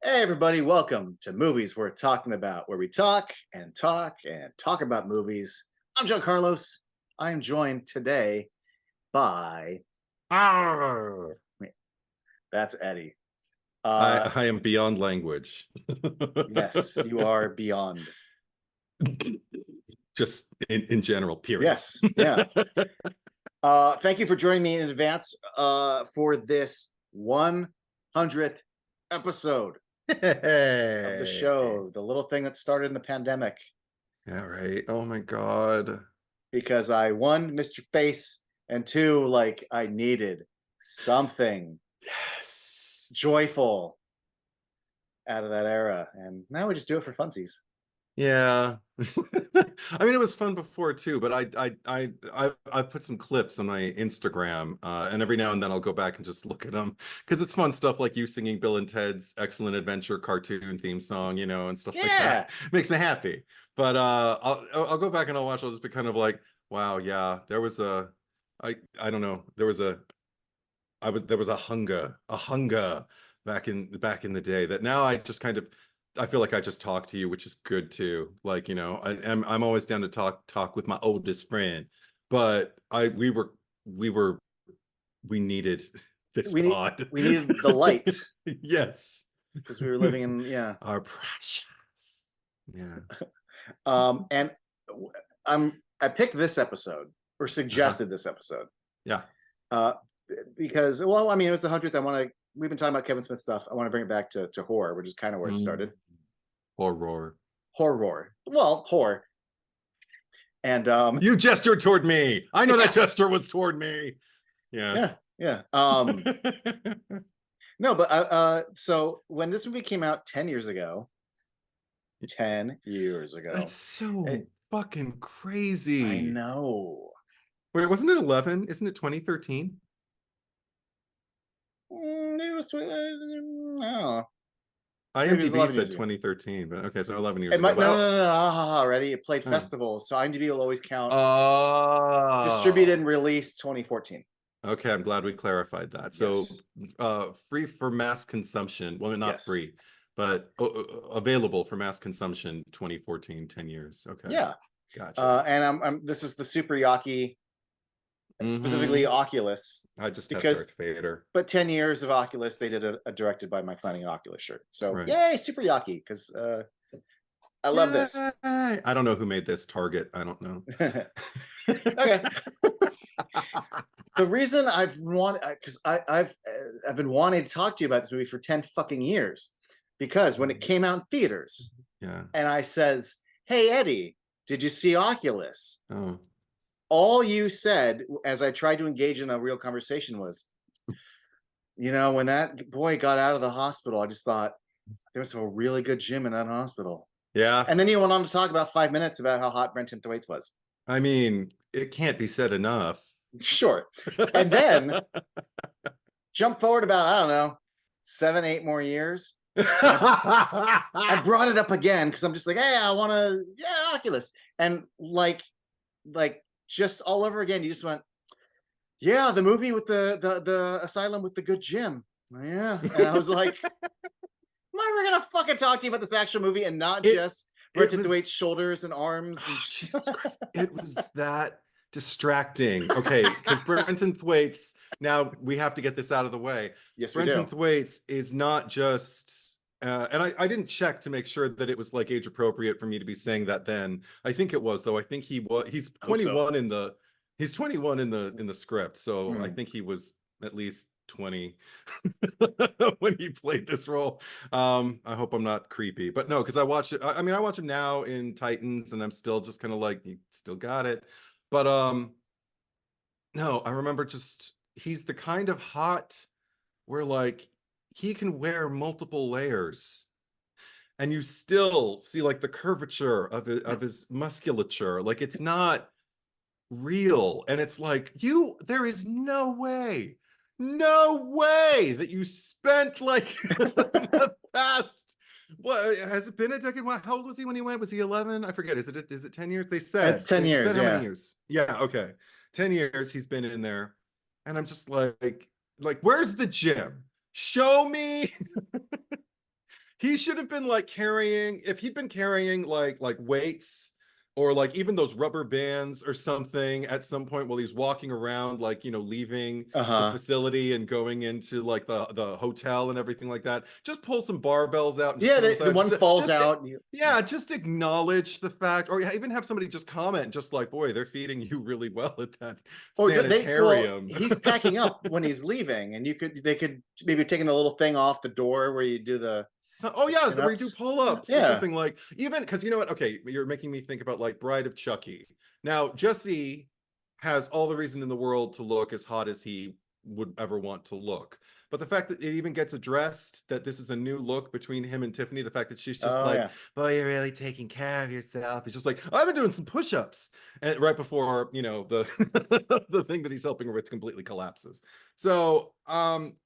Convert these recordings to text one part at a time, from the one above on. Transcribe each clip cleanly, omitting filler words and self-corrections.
Hey, everybody, welcome to Movies Worth Talking About, where we talk and talk and talk about movies. I'm John Carlos. I am joined today by. Arr! Wait, that's Eddie. I, Uh, I am beyond language. yes, you are beyond. Just in general, period. Yes, yeah. Thank you for joining me in advance for this 100th episode of the Hey. show, the little thing that started in the pandemic, Yeah, right. Oh my God. because I, one, missed your face, and two, like, I needed something Yes. joyful out of that era, and now we just do it for funsies. Yeah. I mean, it was fun before too, but I put some clips on my Instagram, and every now and then I'll go back and just look at them because it's fun stuff like you singing Bill and Ted's Excellent Adventure cartoon theme song, and stuff like Yeah, that. Makes me happy. But I'll go back and I'll watch. I'll just be kind of like, wow, yeah, there was I don't know, there was a hunger back in the day that now I just kind of I feel like I just talk to you, which is good too. Like, I'm always down to talk with my oldest friend, but I we needed this we need pod. we needed the light Yes. because we were living in, yeah. Our precious. Yeah. And I picked this episode, or Uh-huh. suggested this episode, Yeah. uh, because, well, I mean, it was the 100th. We've been talking about Kevin Smith stuff. I want to bring it back to horror, which is kind of where it Mm. started. Horror. Horror, well, horror, and You gestured toward me. I know that yeah, gesture was toward me. Yeah. yeah, yeah. No, but so when this movie came out 10 years ago, 10 years That's ago, so it, fucking I crazy. know. Wait, wasn't it 11? Isn't it 2013? Maybe it was 20, I don't know. Maybe it was IMDb 11 said years ago. 2013, but okay, so 11 years It ago. might, no, no, Well, no, no, already. It played huh. festivals, so IMDb will always count distributed and Oh, released 2014. okay. I'm glad we clarified that. So, Yes, free for mass consumption. Well, not yes, free, but available for mass consumption 2014, 10 years. Okay. yeah. Gotcha. And this is the Super Yaki, specifically Mm-hmm. Oculus, I just have because Darth Vader. but 10 years of Oculus, they did a directed by Mike Flanagan Oculus shirt. So Right. yay, Super Yaki, because I love this. Yay! I don't know who made this Target. I don't know. Okay. The reason I've wanted, because I've been wanting to talk to you about this movie for 10 fucking years, because when it came out in theaters, Yeah. and I says, "Hey Eddie, did you see Oculus?" Oh. All you said, as I tried to engage in a real conversation, was, when that boy got out of the hospital, I just thought there was a really good gym in that hospital. Yeah. And then you went on to talk about 5 minutes about how hot Brenton Thwaites was. I mean, it can't be said enough. Sure. And then jump forward about, I don't know, 7, 8 more years. I brought it up again because I'm just like, hey, I want to, yeah, Oculus. And like just all over again, you just went, yeah, the movie with the asylum with the good gym. Yeah. And I was like, am I ever gonna fucking talk to you about this actual movie and not it just it Brenton was Thwaites' shoulders and arms and oh, just... Jesus Christ. It was that distracting. Okay, because Brenton Thwaites, now we have to get this out of the way. Yes, we Brenton do. Thwaites is not just and I didn't check to make sure that it was like age appropriate for me to be saying that then. I think it was though. I think he's I hope so. 21 in the script. So I Hmm. think he was at least 20 when he played this role. I hope I'm not creepy, but no, because I watch it. I mean, I watch him now in Titans, and I'm still just kind of like, he still got it. But no, I remember just he's the kind of hot where like he can wear multiple layers, and you still see like the curvature of his musculature. Like it's not real. And it's like, there is no way that you spent like the past, what has it been a decade? How old was he when he went? Was he 11? I forget. Is it 10 years? They It's said, 10 they years, said how many yeah. years? Yeah, okay. 10 years he's been in there. And I'm just like, where's the gym? Show me He should have been like carrying, if he'd been carrying like weights or like even those rubber bands or something at some point while he's walking around, like, you know, leaving the Uh-huh. facility and going into like the hotel and everything like that. Just pull some barbells out and just Yeah, put them the aside. one falls Just out. yeah, just acknowledge the fact, or even have somebody just comment, just like, boy, they're feeding you really well at that Or do they, well, sanitarium. he's packing up when he's leaving, and they could maybe taking the little thing off the door where you do So, oh the yeah, chin where you do ups. pull-ups or Yeah. something, like, even because you know what? Okay, you're making me think about like Bride of Chucky. Now, Jesse has all the reason in the world to look as hot as he would ever want to look. But the fact that it even gets addressed that this is a new look between him and Tiffany, the fact that she's just Oh like, yeah. boy, you're really taking care of yourself. He's just like, I've been doing some push-ups. And right before, you know, the the thing that he's helping her with completely collapses. So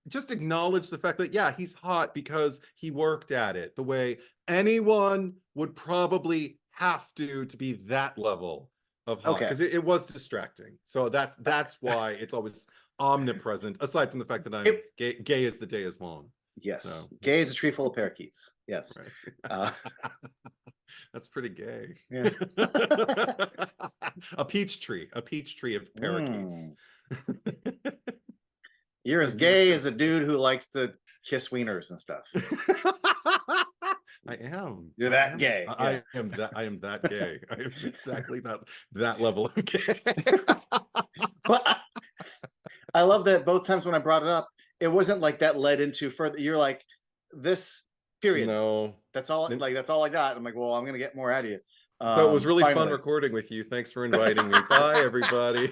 just acknowledge the fact that, yeah, he's hot because he worked at it the way anyone would probably have to be that level of hot, Okay. because it was distracting. So that's why it's always omnipresent, aside from the fact that I'm It, gay as the day is long. So yes. Gay is a tree full of parakeets. Yes. right. Uh, That's pretty gay. yeah. A peach tree of parakeets. Mm. You're as Send me a gay as a pics. dude who likes to kiss wieners and stuff. I am. You're that gay. Yeah. I am that. I am that gay. I am exactly that level of gay. But I love that both times when I brought it up, it wasn't like that led into further. You're like, this period. No. That's all. Like that's all I got. I'm like, well, I'm gonna get more out of you. So it was really fun Finally. recording with you. Thanks for inviting me. Bye, everybody.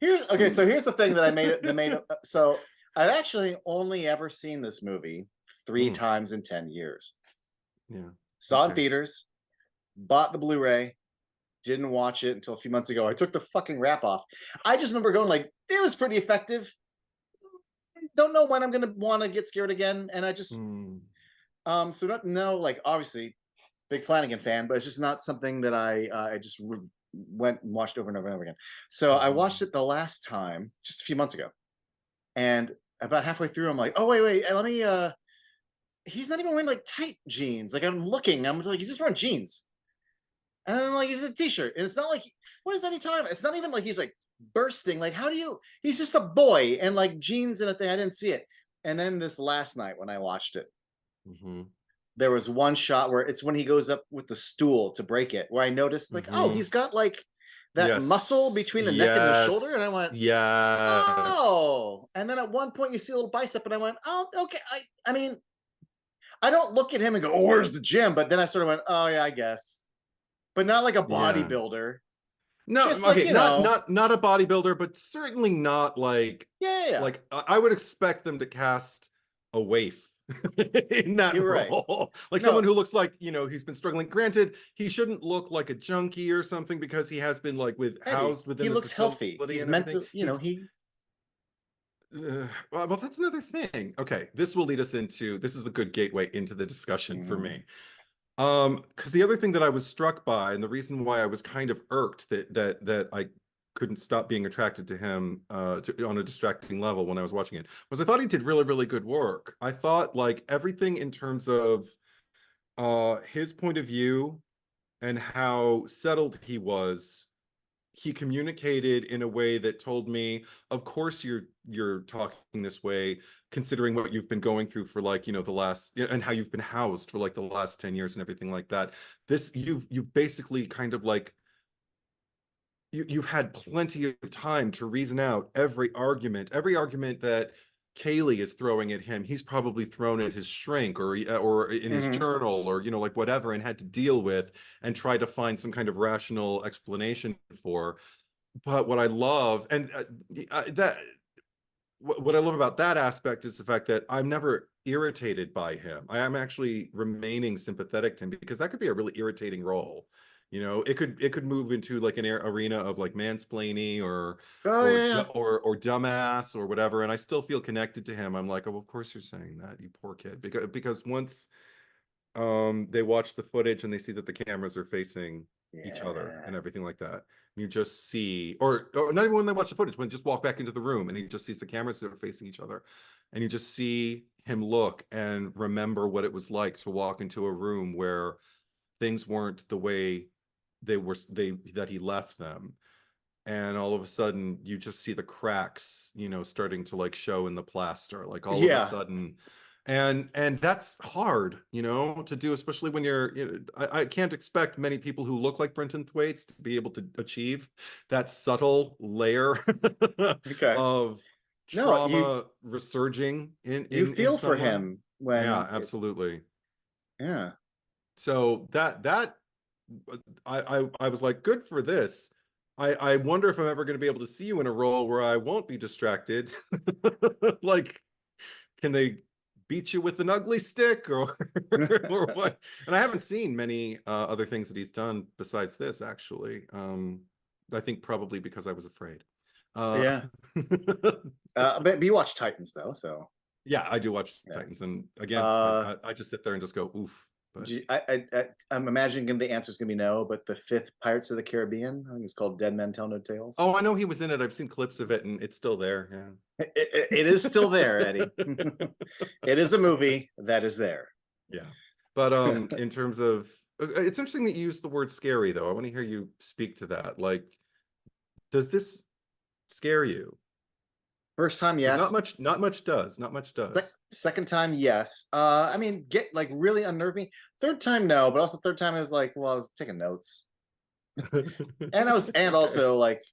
Okay. So here's the thing that I made it. So I've actually only ever seen this movie 3 times in 10 years. Yeah. Saw in Okay. theaters, bought the Blu-ray, didn't watch it until a few months ago. I took the fucking wrap off. I just remember going like, it was pretty effective. Don't know when I'm gonna want to get scared again. And I just so not no, like obviously big Flanagan fan, but it's just not something that I just went and watched over and over and over again. So I watched it the last time just a few months ago, and about halfway through, I'm like, oh wait, let me. He's not even wearing like tight jeans. Like I'm looking, I'm like, he's just wearing jeans, and I'm like, he's a t-shirt, and it's not like, what is that he talking about? It's not even like he's like bursting. Like how do you? He's just a boy and like jeans and a thing. I didn't see it, and then this last night when I watched it, there was one shot where it's when he goes up with the stool to break it, where I noticed like, oh, he's got like that muscle between the neck and the shoulder, and I went, oh. And then at one point you see a little bicep, and I went, oh, okay. I mean, I don't look at him and go, oh, where's the gym? But then I sort of went, oh yeah, I guess. But not like a bodybuilder. No, Just okay, like, you know, not a bodybuilder, but certainly not like yeah. like I would expect them to cast a waif in that You're right. role. Like No. someone who looks like, you know, he's been struggling. Granted, he shouldn't look like a junkie or something because he has been like housed within He this looks healthy. facility He's and meant everything. to, you know, he Well, that's another thing. Okay, this will lead us into, this is a good gateway into the discussion for me. Because the other thing that I was struck by, and the reason why I was kind of irked that I couldn't stop being attracted to him on a distracting level when I was watching it, was I thought he did really, really good work. I thought like everything in terms of his point of view and how settled he was, he communicated in a way that told me, of course you're talking this way, considering what you've been going through for like, you know, the last, and how you've been housed for like the last 10 years and everything like that. This, you've basically kind of like, you've had plenty of time to reason out every argument that Kaylee is throwing at him. He's probably thrown at his shrink or in his journal, or, you know, like whatever, and had to deal with and try to find some kind of rational explanation for. But what I love, and what I love about that aspect is the fact that I'm never irritated by him. I am actually remaining sympathetic to him, because that could be a really irritating role. You know, it could move into like an arena of like mansplaining or dumbass or whatever, and I still feel connected to him. I'm like, oh, of course you're saying that, you poor kid, because once they watch the footage and they see that the cameras are facing each other Yeah. and everything like that. You just see, or not even when they watch the footage, when they just walk back into the room and he just sees the cameras that are facing each other, and you just see him look and remember what it was like to walk into a room where things weren't the way that he left them. And all of a sudden you just see the cracks, starting to like show in the plaster, like all of a Yeah. sudden. And that's hard, to do, especially when I can't expect many people who look like Brenton Thwaites to be able to achieve that subtle layer Okay. of No, trauma resurging you in feel for someone. him Yeah, when absolutely. yeah. So that I was like, good for this. I wonder if I'm ever going to be able to see you in a role where I won't be distracted. Like, can they beat you with an ugly stick or or what? And I haven't seen many other things that he's done besides this, actually. I think probably because I was afraid. Yeah. But you watch Titans though, so Yeah, I do watch yeah. Titans, and again, Uh, I just sit there and just go, oof. But I'm imagining the answer is gonna be no, but the fifth Pirates of the Caribbean, I think it's called Dead Men Tell No Tales. oh, I know he was in it. I've seen clips of it, and it's still there. Yeah. It is still there, Eddie. It is a movie that is there. Yeah. But in terms of it's interesting that you use the word scary, though. I want to hear you speak to that. Like, does this scare you? First time, Because yes. not much does. Not much does. Second time, yes. I mean, get like really unnerved me. Third time, no, but also third time I was like, well, I was taking notes. And Okay. also like,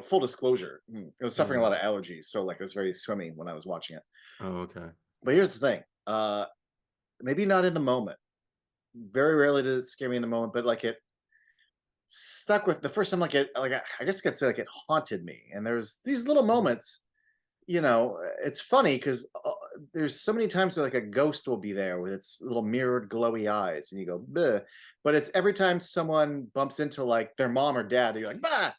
full disclosure, I was suffering a Mm. lot of allergies, so like it was very swimmy when I was watching it. Oh, okay. But here's the thing, maybe not in the moment. Very rarely did it scare me in the moment, but like it stuck with the first time. Like I guess I could say like it haunted me. And there's these little moments. It's funny because there's so many times where like a ghost will be there with its little mirrored glowy eyes, and you go, bleh. But it's every time someone bumps into like their mom or dad, that you're like, bah.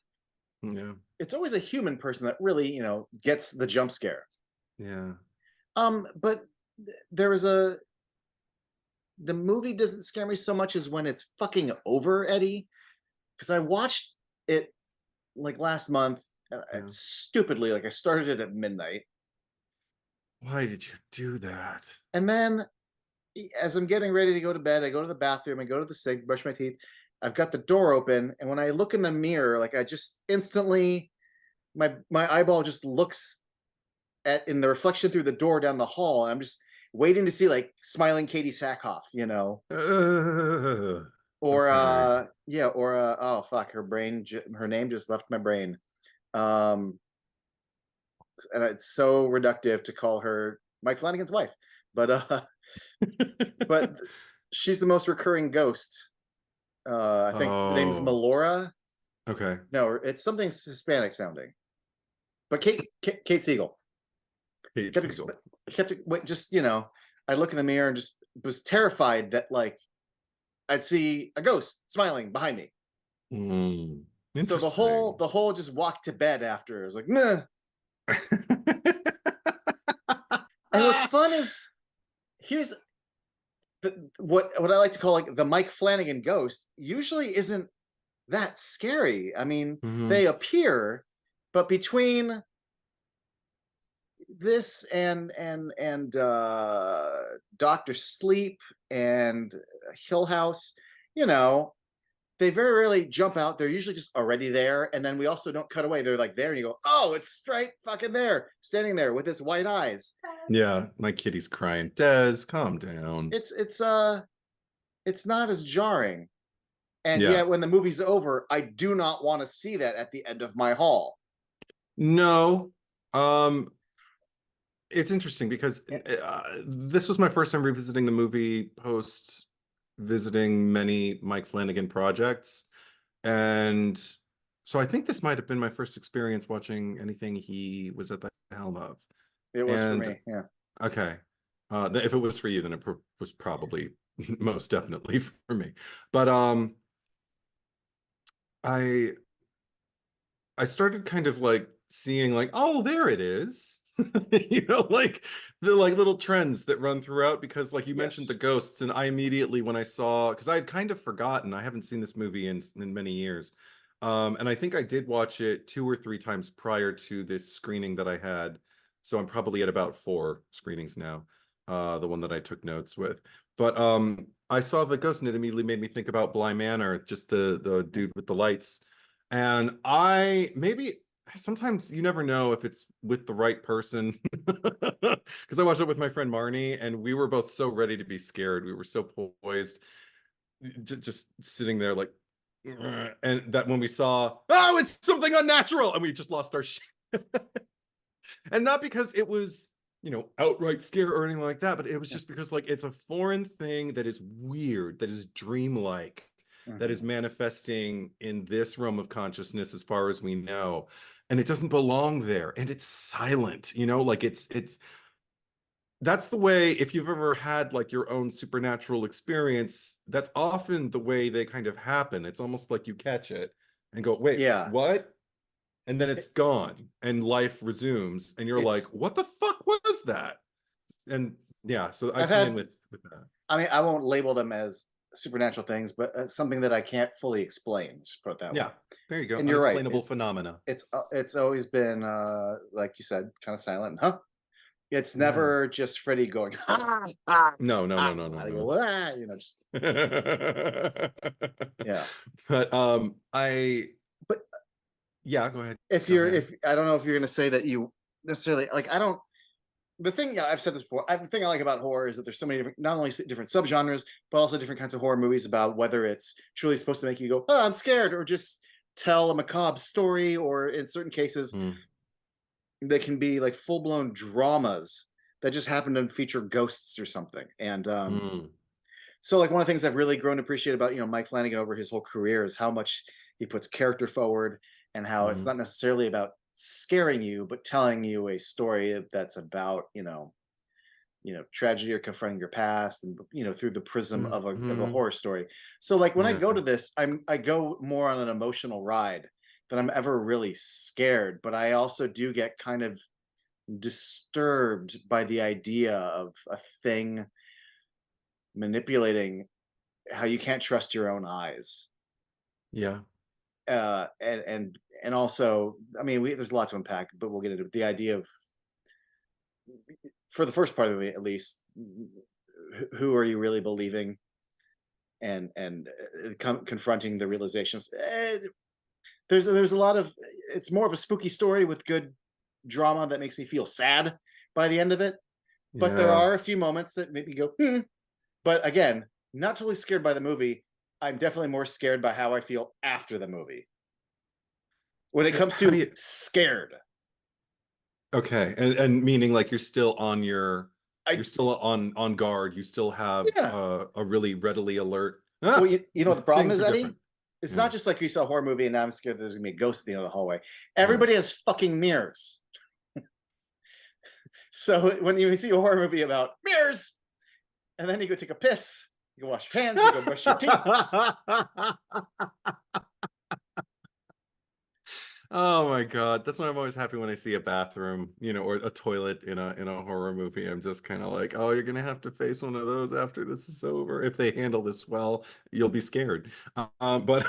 Yeah. It's always a human person that really, gets the jump scare. Yeah. But there was the movie doesn't scare me so much as when it's fucking over, Eddie. Because I watched it like last month, Yeah. stupidly, like I started it at midnight, Why did you do that? and then as I'm getting ready to go to bed, I go to the bathroom, I go to the sink, brush my teeth. I've got the door open, and when I look in the mirror, like I just instantly, my eyeball just looks at in the reflection through the door down the hall, and I'm just waiting to see like smiling Katie Sackhoff, or Okay. yeah, or oh fuck, her name just left my brain. Um, and it's so reductive to call her Mike Flanagan's wife, but but she's the most recurring ghost. I think the name's Oh, Melora. okay. No, it's something Hispanic sounding. But Kate Siegel Kate kept Siegel. just I look in the mirror and just was terrified that like I'd see a ghost smiling behind me. So Interesting. the whole just walked to bed after. It was like, nah. And what's fun is here's what I like to call like the Mike Flanagan ghost usually isn't that scary. I mean, Mhm. they appear, but between this and Doctor Sleep and Hill House, you know, they very rarely jump out. They're usually just already there, and then we also don't cut away. They're like there, and you go, oh, it's straight fucking there, standing there with its white eyes. Yeah, my kitty's crying. Des, calm down. It's not as jarring. And Yeah. yet, when the movie's over, I do not want to see that at the end of my hall. No. It's interesting because this was my first time revisiting the movie post visiting many Mike Flanagan projects. And so I think this might have been my first experience watching anything he was at the helm of. It was for And me. Yeah. okay. If it was for you, then it was probably most definitely for me. But I I started kind of like seeing like, oh, there it is. You know, like the like little trends that run throughout, because like you mentioned Yes. the ghosts, and I immediately, when I saw, because I had kind of forgotten, I haven't seen this movie in many years. And I think I did watch it 2 or 3 times prior to this screening that I had. So I'm probably at about 4 screenings now, the one that I took notes with. But I saw the ghost, and it immediately made me think about Bly Manor, just the dude with the lights. And I maybe sometimes you never know if it's with the right person. Because I watched it with my friend Marnie, and we were both so ready to be scared. We were so poised, just sitting there like, "Ugh," and that when we saw, oh, it's something unnatural, and we just lost our shit. And not because it was, you know, outright scare or anything like that, but it was just because like it's a foreign thing that is weird, that is dreamlike, that is manifesting in this realm of consciousness as far as we know. And it doesn't belong there. And it's silent, you know, like it's that's the way, if you've ever had like your own supernatural experience, that's often the way they kind of happen. It's almost like you catch it and go, wait, Yeah. what? And then it's gone and life resumes, and you're like, It's what the fuck was that? And yeah, so I I've come in had, with that. I mean, I won't label them as supernatural things, but something that I can't fully explain, just put it that way. Yeah, there you go. And you're right. Unexplainable phenomena. It's always been like you said, kind of silent, huh? It's Yeah. never just Freddy going, No, no, no, no, no, I go, no. ah, you know, just yeah. But I But yeah, go ahead. if Go you're, ahead. if I don't know if you're gonna say that you necessarily like, I don't. The thing I've said this before, the thing I like about horror is that there's so many different, not only different subgenres, but also different kinds of horror movies about whether it's truly supposed to make you go, oh, I'm scared, or just tell a macabre story, or in certain cases, Mm, they can be like full blown dramas that just happen to feature ghosts or something. And mm, so, like, one of the things I've really grown to appreciate about, Mike Flanagan over his whole career is how much he puts character forward, and how it's mm, not necessarily about scaring you, but telling you a story that's about, tragedy or confronting your past, and through the prism mm, of a mm. horror story. So like when I Yeah. go to this, I go more on an emotional ride than I'm ever really scared, but I also do get kind of disturbed by the idea of a thing manipulating how you can't trust your own eyes. Yeah. And also, I mean, there's a lot to unpack, but we'll get into the idea of, for the first part of it at least, who are you really believing, and confronting the realizations. There's a lot of, it's more of a spooky story with good drama that makes me feel sad by the end of it. But there Yeah. are a few moments that make me go, hmm. But again, not totally scared by the movie. I'm definitely more scared by how I feel after the movie. When it comes How do to you scared, okay, and meaning like you're still on your, I you're still on guard, you still have yeah. a really readily alert, Well, ah, you know what the problem things is, are different. Eddie? It's Yeah. not just like we saw a horror movie and now I'm scared there's gonna be a ghost at the end of the hallway. Yeah. Everybody has fucking mirrors. So when you see a horror movie about mirrors, and then you go take a piss, you go wash your hands, you go brush your teeth. Oh my God. That's why I'm always happy when I see a bathroom, you know, or a toilet in a horror movie. I'm just kind of like, oh, you're gonna have to face one of those after this is over. If they handle this well, you'll be scared. But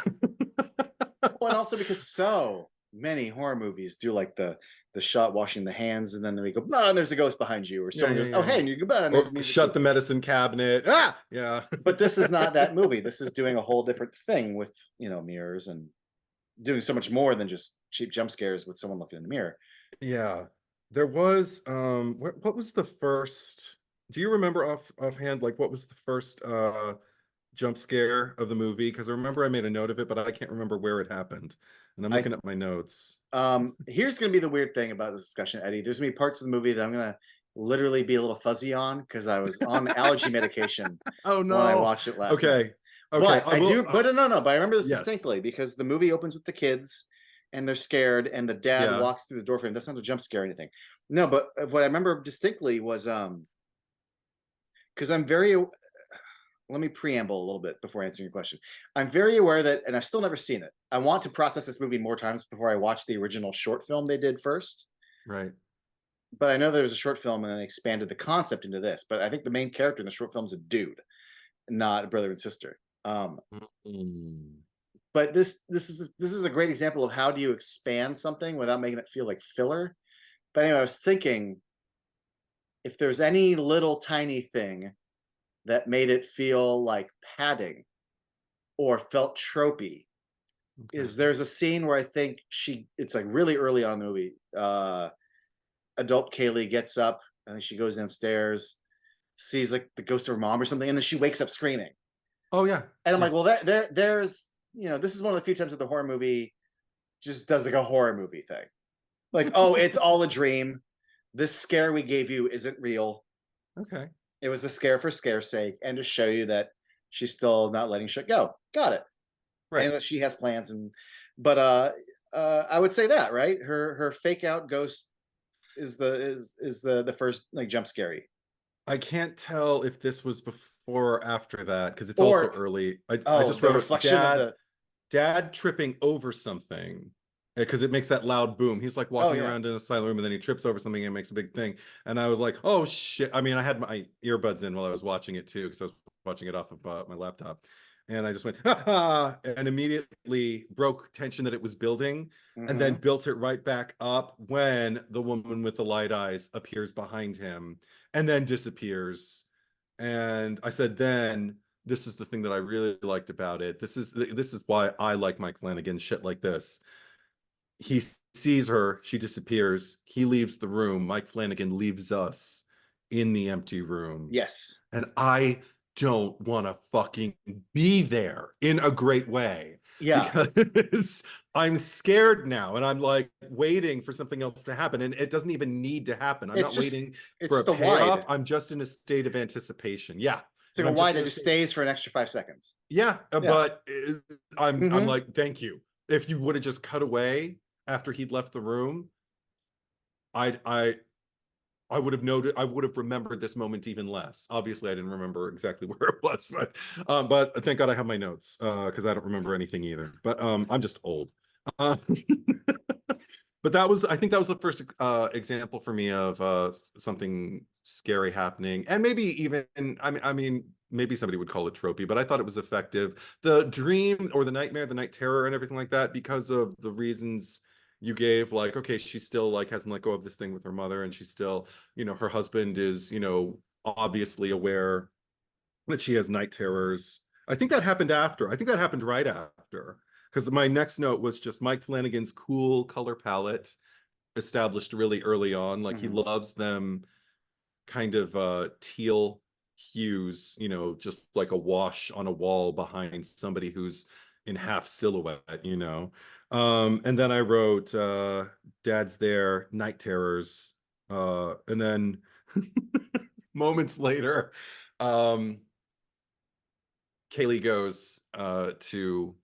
Well, and also because so many horror movies do like the shot washing the hands, and then they go, oh, and there's a ghost behind you, or yeah, someone yeah, goes, oh, yeah. hey, and you go, bah, and there's Or music. shut the medicine cabinet. Ah, yeah. But this is not that movie. This is doing a whole different thing with, mirrors, and doing so much more than just cheap jump scares with someone looking in the mirror. Yeah. There was what was the first, do you remember offhand, like what was the first jump scare of the movie? Because I remember I made a note of it, but I can't remember where it happened. And I'm I looking at my notes. Here's gonna be the weird thing about this discussion, Eddie. There's gonna be parts of the movie that I'm gonna literally be a little fuzzy on because I was on allergy medication Oh when I no. watched it last night. Okay. Okay. But I I will do, but no, but I remember this yes. distinctly because the movie opens with the kids and they're scared, and the dad Yeah. walks through the door for him. That's not a jump scare or anything. No, but what I remember distinctly was because I'm very, let me preamble a little bit before answering your question. I'm very aware that, and I've still never seen it. I want to process this movie more times before I watch the original short film they did first. Right. but I know there was a short film and then they expanded the concept into this. But I think the main character in the short film is a dude, not a brother and sister. Mm. But this is a great example of how do you expand something without making it feel like filler. But anyway, I was thinking if there's any little tiny thing that made it feel like padding or felt tropey, Okay. is there's a scene where I think it's like really early on in the movie. Adult Kaylee gets up, I think she goes downstairs, sees like the ghost of her mom or something, and then she wakes up screaming. Oh yeah. And I'm Yeah. like, well, there's this is one of the few times that the horror movie just does like a horror movie thing. Like, oh, it's all a dream. This scare we gave you isn't real. Okay. It was a scare for scare's sake, and to show you that she's still not letting shit go. Got it. Right. And that she has plans, but I would say that, right? Her fake out ghost is the first like jump scary. I can't tell if this was before or after that because it's also Or early. I oh, just the wrote reflection of the dad tripping over something because it makes that loud boom. He's like oh walking yeah. around in a silent room and then he trips over something and makes a big thing. And I was like, oh shit. I mean, I had my earbuds in while I was watching it too because I was watching it off of my laptop. And I just went, ha ha, and immediately broke tension that it was building and then Mm-hmm. built it right back up when the woman with the light eyes appears behind him and then disappears. And I said, then this is the thing that I really liked about it. This is why I like Mike Flanagan shit like this. He sees her, she disappears, he leaves the room, Mike Flanagan leaves us in the empty room. Yes. And I don't want to fucking be there in a great way Yeah. because I'm scared now and I'm like waiting for something else to happen and it doesn't even need to happen. I'm It's not just waiting it's for a just a payoff. wide. I'm just in a state of anticipation. Yeah. It's And like a I'm just wide in that a just state. stays for an extra 5 seconds. Yeah, Yeah. but I'm Mm-hmm. like, thank you. If you would have just cut away after he'd left the room, I I would have noted, I would have remembered this moment even less. Obviously, I didn't remember exactly where it was, but thank God I have my notes because I don't remember anything either. But I'm just old. Uh, but I think that was the first example for me of something scary happening, and maybe even, I mean, maybe somebody would call it tropey, but I thought it was effective. The dream or the nightmare, the night terror, and everything like that, because of the reasons you gave, like, okay, she still like hasn't let go of this thing with her mother, and she's still, her husband is, obviously aware that she has night terrors. I think that happened after. I think that happened right after. Because my next note was just Mike Flanagan's cool color palette established really early on. Like he Mm-hmm. loves them kind of teal hues, just like a wash on a wall behind somebody who's in half silhouette. And then I wrote Dad's There, Night Terrors. And then moments later, um, Kaylee goes to,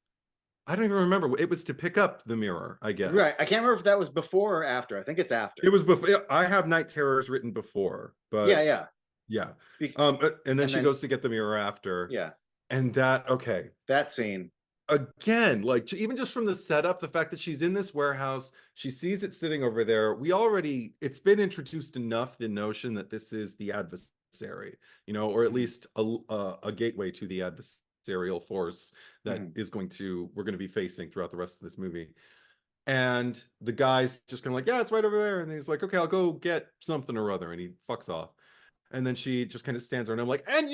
I don't even remember. It was to pick up the mirror, I Right. guess. I can't remember if that was before or after. I think it's It after. was before. I have Night Terrors written before, Yeah, but yeah. yeah. Be- And then and she then goes to get the mirror after, yeah, and that, okay, that scene. again, like even just from the setup, the fact that she's in this warehouse, she sees it sitting over there. It's been introduced enough, the notion that this is the adversary, or at Mm-hmm. least a gateway to the adversarial force that Mm-hmm. we're going to be facing throughout the rest of this movie. And the guy's just kind of like, yeah, it's right over there. And he's like, okay, I'll go get something or other. And he fucks off. And then she just kind of stands there, and I'm like, and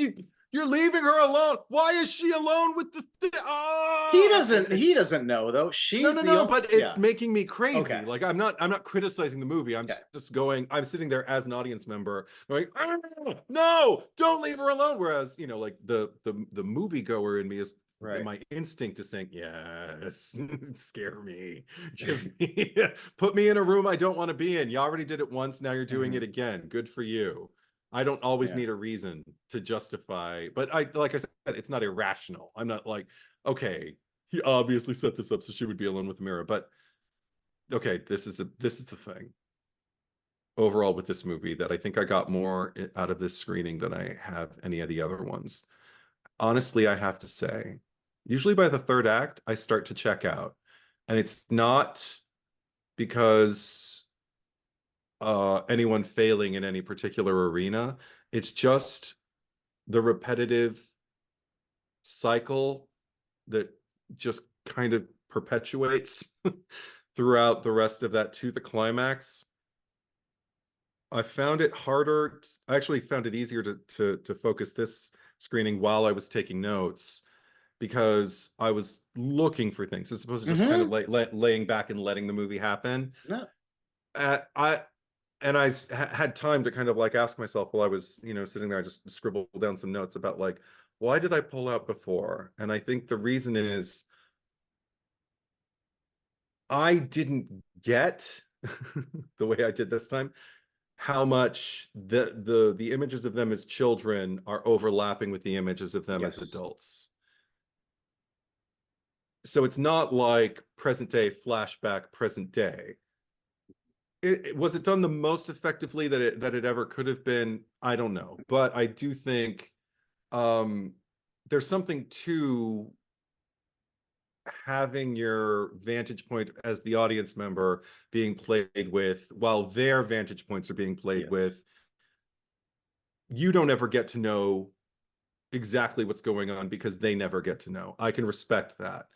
you're leaving her alone. Why is she alone with the thing? He Oh, and doesn't he it's doesn't know though. no, She's no, the no, only but yeah. it's making me Okay. crazy. Like I'm not criticizing the movie. I'm Okay. just going, I'm sitting there as an audience member going, no, don't leave her alone. Whereas, like the moviegoer in me is, Right. my instinct is saying, yes, scare me, put me in a room I don't want to be in. You already did it once, now you're doing Mm-hmm. it again. Good for you. I don't always Yeah. need a reason to justify, but like I said, it's not irrational. I'm not like, okay, he obviously set this up so she would be alone with the mirror. But okay, this is the thing overall with this movie that I think I got more out of this screening than I have any of the other ones. Honestly, I have to say, usually by the third act, I start to check out. And it's not because anyone failing in any particular arena. It's just the repetitive cycle that just kind of perpetuates throughout the rest of that to the climax. I found it harder. I actually found it easier to focus this screening while I was taking notes, because I was looking for things as opposed to just kind of laying back and letting the movie happen. No. I had time to kind of like ask myself while I was, sitting there, I just scribbled down some notes about like, why did I pull out before? And I think the reason is I didn't get the way I did this time how much the images of them as children are overlapping with the images of them as adults. So it's not like present day flashback, present day. Was it done the most effectively that it ever could have been? I don't know, but I do think there's something to having your vantage point as the audience member being played with while their vantage points are being played with. You don't ever get to know exactly what's going on because they never get to know. I can respect that.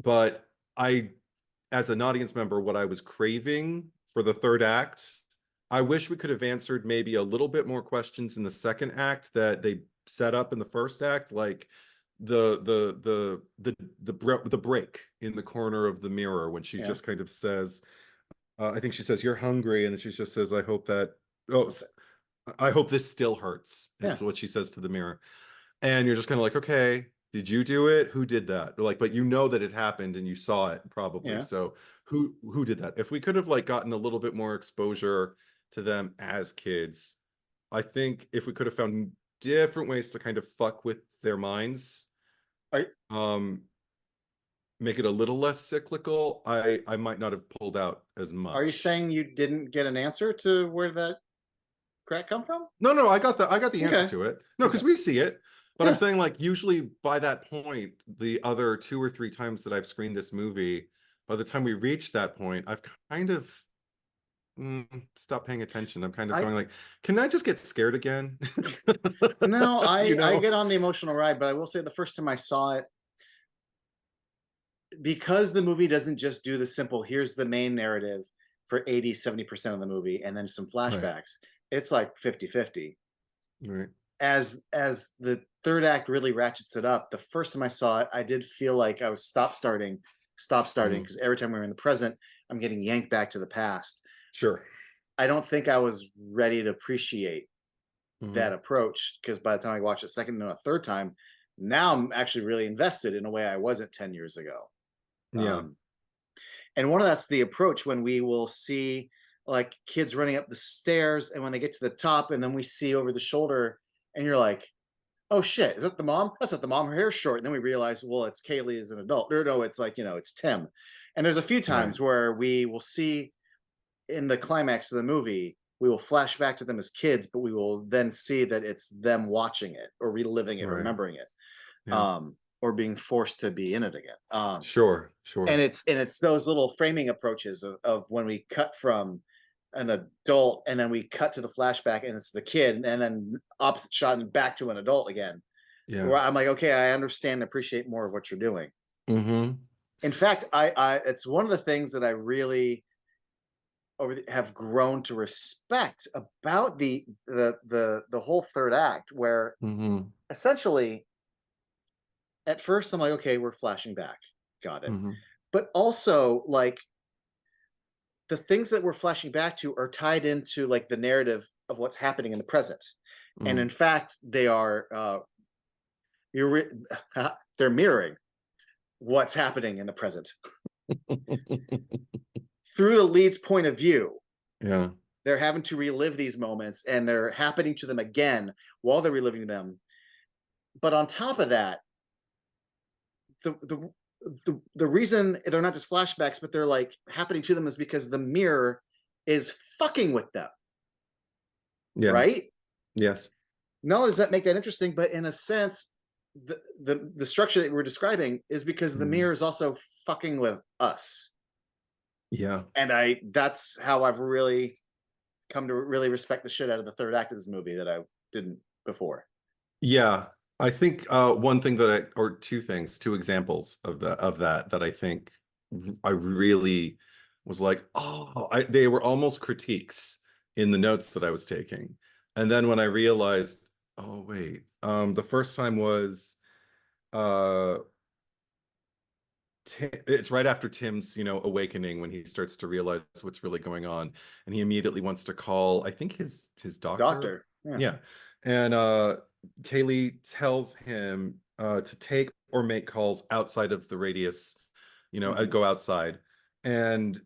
But as an audience member, what I was craving for the third act, I wish we could have answered maybe a little bit more questions in the second act that they set up in the first act, like the break in the corner of the mirror when she just kind of says, I think she says, "You're hungry," and then she just says, I hope this still hurts. Is what she says to the mirror. And you're just kind of like, okay, did you do it? Who did that? Like, but you know that it happened and you saw it probably. So who did that? If we could have like gotten a little bit more exposure to them as kids, I think if we could have found different ways to kind of fuck with their minds, make it a little less cyclical, I might not have pulled out as much. Are you saying you didn't get an answer to where that crack come from? No, I got the answer to it. No, because we see it. But I'm saying, like, usually by that point, the other 2 or 3 times that I've screened this movie, by the time we reach that point, I've kind of stopped paying attention. I'm kind of going like, can I just get scared again? No, I get on the emotional ride, but I will say the first time I saw it, because the movie doesn't just do the simple, here's the main narrative for 80-70% of the movie, and then some flashbacks. It's like 50-50. Right. As the third act really ratchets it up, the first time I saw it, I did feel like I was stop starting, because every time we were in the present, I'm getting yanked back to the past. Sure. I don't think I was ready to appreciate that approach, because by the time I watched it second and a third time, now I'm actually really invested in a way I wasn't 10 years ago. And one of that's the approach when we will see like kids running up the stairs, and when they get to the top, and then we see over the shoulder, and you're like, oh shit, is that the mom? That's not the mom, her hair's short. And then we realize, well, it's Kaylee as an adult. Or no, it's like, it's Tim. And there's a few times where we will see in the climax of the movie, we will flash back to them as kids, but we will then see that it's them watching it or reliving it, remembering it, or being forced to be in it again. Sure. And it's those little framing approaches of when we cut from an adult and then we cut to the flashback and it's the kid, and then opposite shot and back to an adult again. Where I'm like, okay, I understand and appreciate more of what you're doing. In fact, I it's one of the things that I really have grown to respect about the whole third act, where essentially at first I'm like, okay, we're flashing back, got it. But also, like, the things that we're flashing back to are tied into like the narrative of what's happening in the present. And in fact, they are they're mirroring what's happening in the present through the lead's point of view. They're having to relive these moments, and they're happening to them again while they're reliving them. But on top of that, the reason they're not just flashbacks, but they're like happening to them, is because the mirror is fucking with them. Right? Yes. Not only does that make that interesting, but in a sense, the structure that we're describing is because the mirror is also fucking with us. And that's how I've really come to really respect the shit out of the third act of this movie that I didn't before. Yeah, I think one thing or two things, two examples of that I think I really was like, oh, they were almost critiques in the notes that I was taking. And then when I realized, oh wait, the first time was uh it's right after Tim's, awakening, when he starts to realize what's really going on, and he immediately wants to call, I think, his doctor. Doctor. Yeah. Yeah. And Kaylee tells him to take or make calls outside of the radius, go outside. And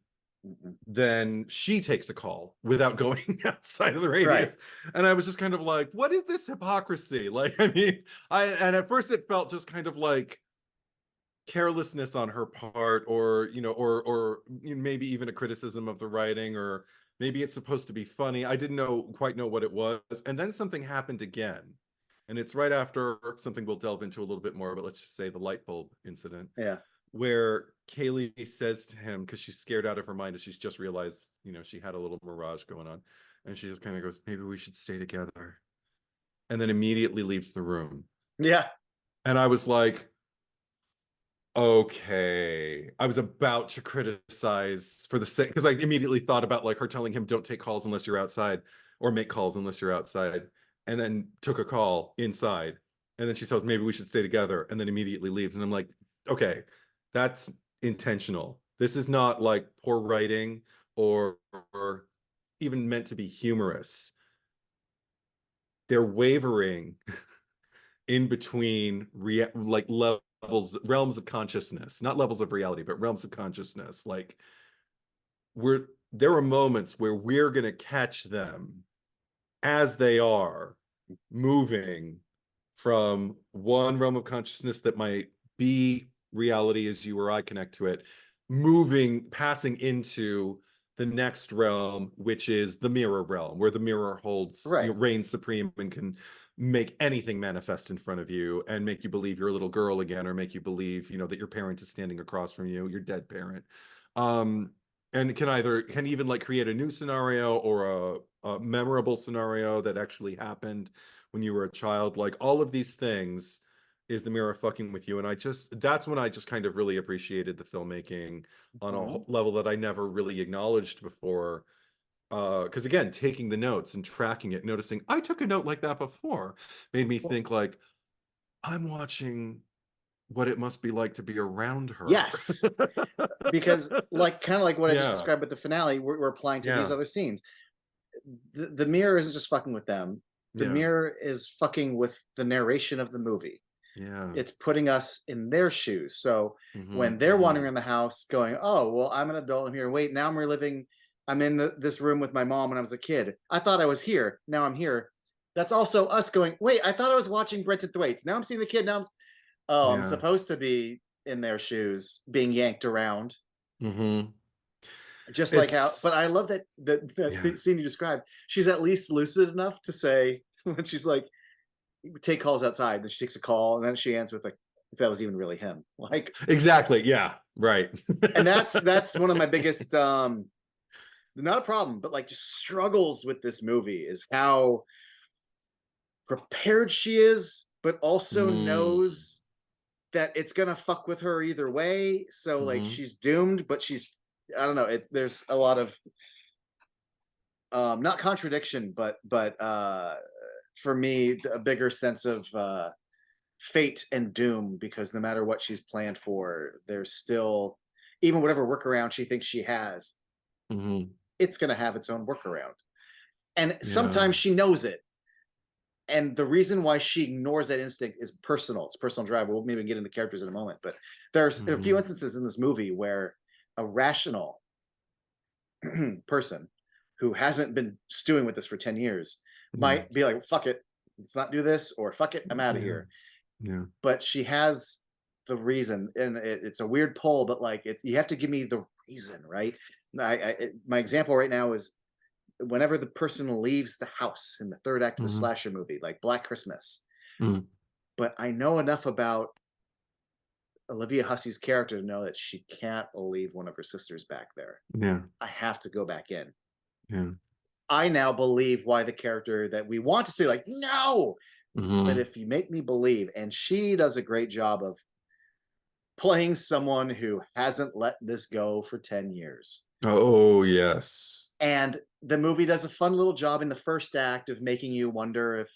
then she takes a call without going outside of the radius. Right. And I was just kind of like, what is this hypocrisy? Like, I mean, and at first it felt just kind of like carelessness on her part, or maybe even a criticism of the writing, or maybe it's supposed to be funny. I didn't quite know what it was. And then something happened again, and it's right after something we'll delve into a little bit more, but let's just say the light bulb incident. Yeah. Where Kaylee says to him, because she's scared out of her mind, and she's just realized she had a little mirage going on, and she just kind of goes, maybe we should stay together, and then immediately leaves the room. Yeah. And I was like, okay, I was about to criticize for the sake, because I immediately thought about like her telling him, don't take calls unless you're outside, or make calls unless you're outside, and then took a call inside, and then she tells maybe we should stay together, and then immediately leaves. And I'm like, okay, that's intentional. This is not like poor writing or even meant to be humorous. They're wavering in between like realms of consciousness, not levels of reality, but realms of consciousness. Like, there are moments where we're going to catch them as they are moving from one realm of consciousness that might be reality as you or I connect to it, passing into the next realm, which is the mirror realm, where the mirror reigns supreme and can make anything manifest in front of you and make you believe you're a little girl again, or make you believe, that your parent is standing across from you, your dead parent. And can even like create a new scenario, or a memorable scenario that actually happened when you were a child. Like, all of these things is the mirror fucking with you. And that's when I just kind of really appreciated the filmmaking on a level that I never really acknowledged before. Because again, taking the notes and tracking it, noticing I took a note like that before, made me think like, I'm watching what it must be like to be around her. Yes. Because kind of like what I just described with the finale, we're applying to these Yeah. other scenes. The mirror isn't just fucking with them. The mirror is fucking with the narration of the movie. Yeah. It's putting us in their shoes. So when they're wandering around the house going, oh, well, I'm an adult, I'm here. Wait, now I'm in this room with my mom when I was a kid. I thought I was here. Now I'm here. That's also us going, wait, I thought I was watching Brenton Thwaites. Now I'm seeing the kid. Now I'm supposed to be in their shoes, being yanked around. Just like how, but I love that the scene you described. She's at least lucid enough to say, when she's like, take calls outside, then she takes a call, and then she ends with like, if that was even really him. Like, exactly. Yeah. Right. And that's one of my biggest not a problem, but like just struggles with this movie, is how prepared she is, but also knows that it's gonna fuck with her either way. So like, she's doomed, but I don't know, there's a lot of not contradiction, but for me, a bigger sense of fate and doom, because no matter what she's planned for, there's still, even whatever workaround she thinks she has, it's going to have its own workaround. And sometimes she knows it. And the reason why she ignores that instinct is personal. It's personal drive. We'll maybe get into characters in a moment, but there are a few instances in this movie where a rational person who hasn't been stewing with this for 10 years might be like, fuck it, let's not do this, or fuck it, I'm out of here. But she has the reason, and it's a weird pull, but like, you have to give me the reason, right? My example right now is whenever the person leaves the house in the third act of a slasher movie, like Black Christmas. But I know enough about Olivia Hussey's character to know that she can't leave one of her sisters back there. I have to go back in. I now believe why the character that we want to see, like, no, but Mhm. if you make me believe, and she does a great job of playing someone who hasn't let this go for 10 years. Oh, yes. And the movie does a fun little job in the first act of making you wonder if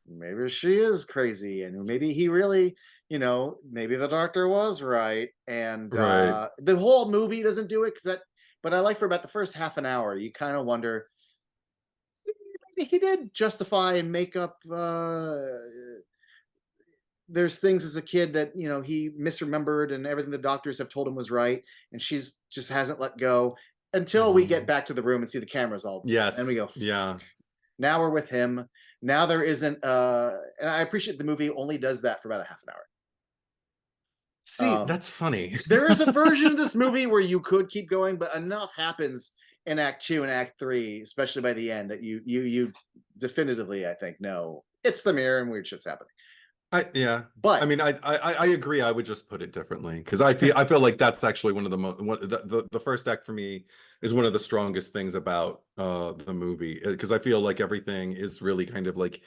maybe she is crazy and maybe he really, maybe the doctor was right. And Right. the whole movie doesn't do it because that, but I like for about the first half an hour, you kind of wonder, maybe he did justify and make up. There's things as a kid that he misremembered and everything the doctors have told him was right, and she's just hasn't let go until we get Mhm. back to the room and see the cameras all, and we Yes. go, fuck. Yeah. Now we're with him. Now there isn't and I appreciate the movie only does that for about a half an See, hour. that's funny. There is a version of this movie where you could keep going, but enough happens in act 2 and act 3, especially by the end, that you definitively, I think, no, it's the mirror and weird shit's happening. Yeah. I But mean, I agree. I would just put it differently because I feel like that's actually one of the the first act for me is one of the strongest things about the movie because I feel like everything is really kind of like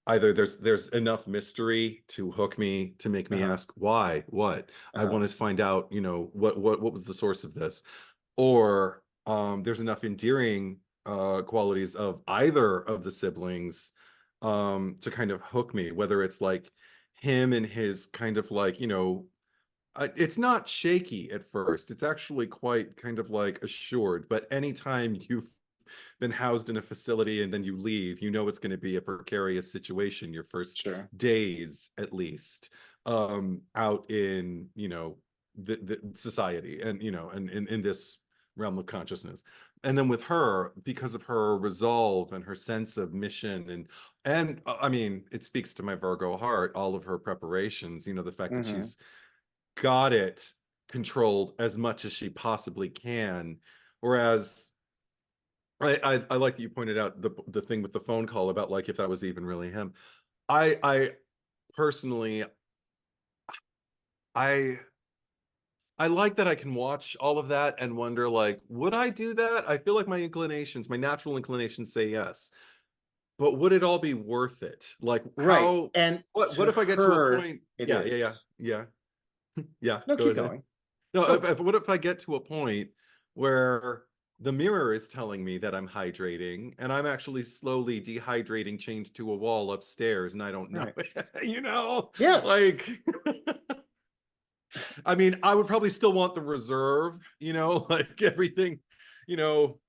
either there's enough mystery to hook me to make me uh-huh, ask why, what I uh-huh. want to find out, what was the source of this, or there's enough endearing qualities of either of the siblings to kind of hook me, whether it's like him and his kind of like, it's not shaky at first, it's actually quite kind of like assured, but anytime you've been housed in a facility and then you leave, it's going to be a precarious situation your first Sure. days at least out in the society and and in this realm of consciousness. And then with her, because of her resolve and her sense of mission and I mean, it speaks to my Virgo heart, all of her preparations, the fact that Hmm. she's got it controlled as much as she possibly can. Whereas I like that you pointed out the thing with the phone call about like if that was even really him. I personally I I like that I can watch all of that and wonder like, would I do that? I feel like my natural inclinations say yes. But would it all be worth it? Like Right. how And what to if I get to a her, point? it Yeah, yeah, yeah, is. yeah. Yeah, No, go keep ahead. going. No, Oh, what if I get to a point where the mirror is telling me that I'm hydrating and I'm actually slowly dehydrating chained to a wall upstairs and I don't know right. it, Yes. like I mean, I would probably still want the reserve, like everything, you know,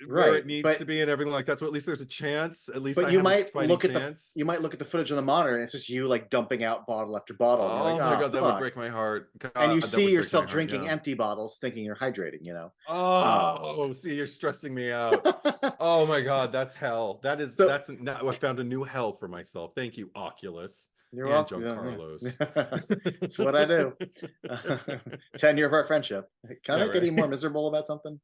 where Right. it needs But to be and everything like that. So at least there's a chance. At least but I you have a might fighting look at the chance. you might look at the footage on the monitor and it's just you like dumping out bottle after bottle and you're like, Oh my ah, God, that would fuck. break my heart. And you God, that see would break my yourself heart. drinking Yeah. empty bottles thinking you're hydrating. Um Oh, see, you're stressing me out. Oh my God, that's hell. so That's now I found a new hell for myself. Thank you, Oculus you're and welcome. Giancarlo's. Yeah. It's what I do. 10-year of our friendship. Can I Yeah, make it any right. more miserable about something?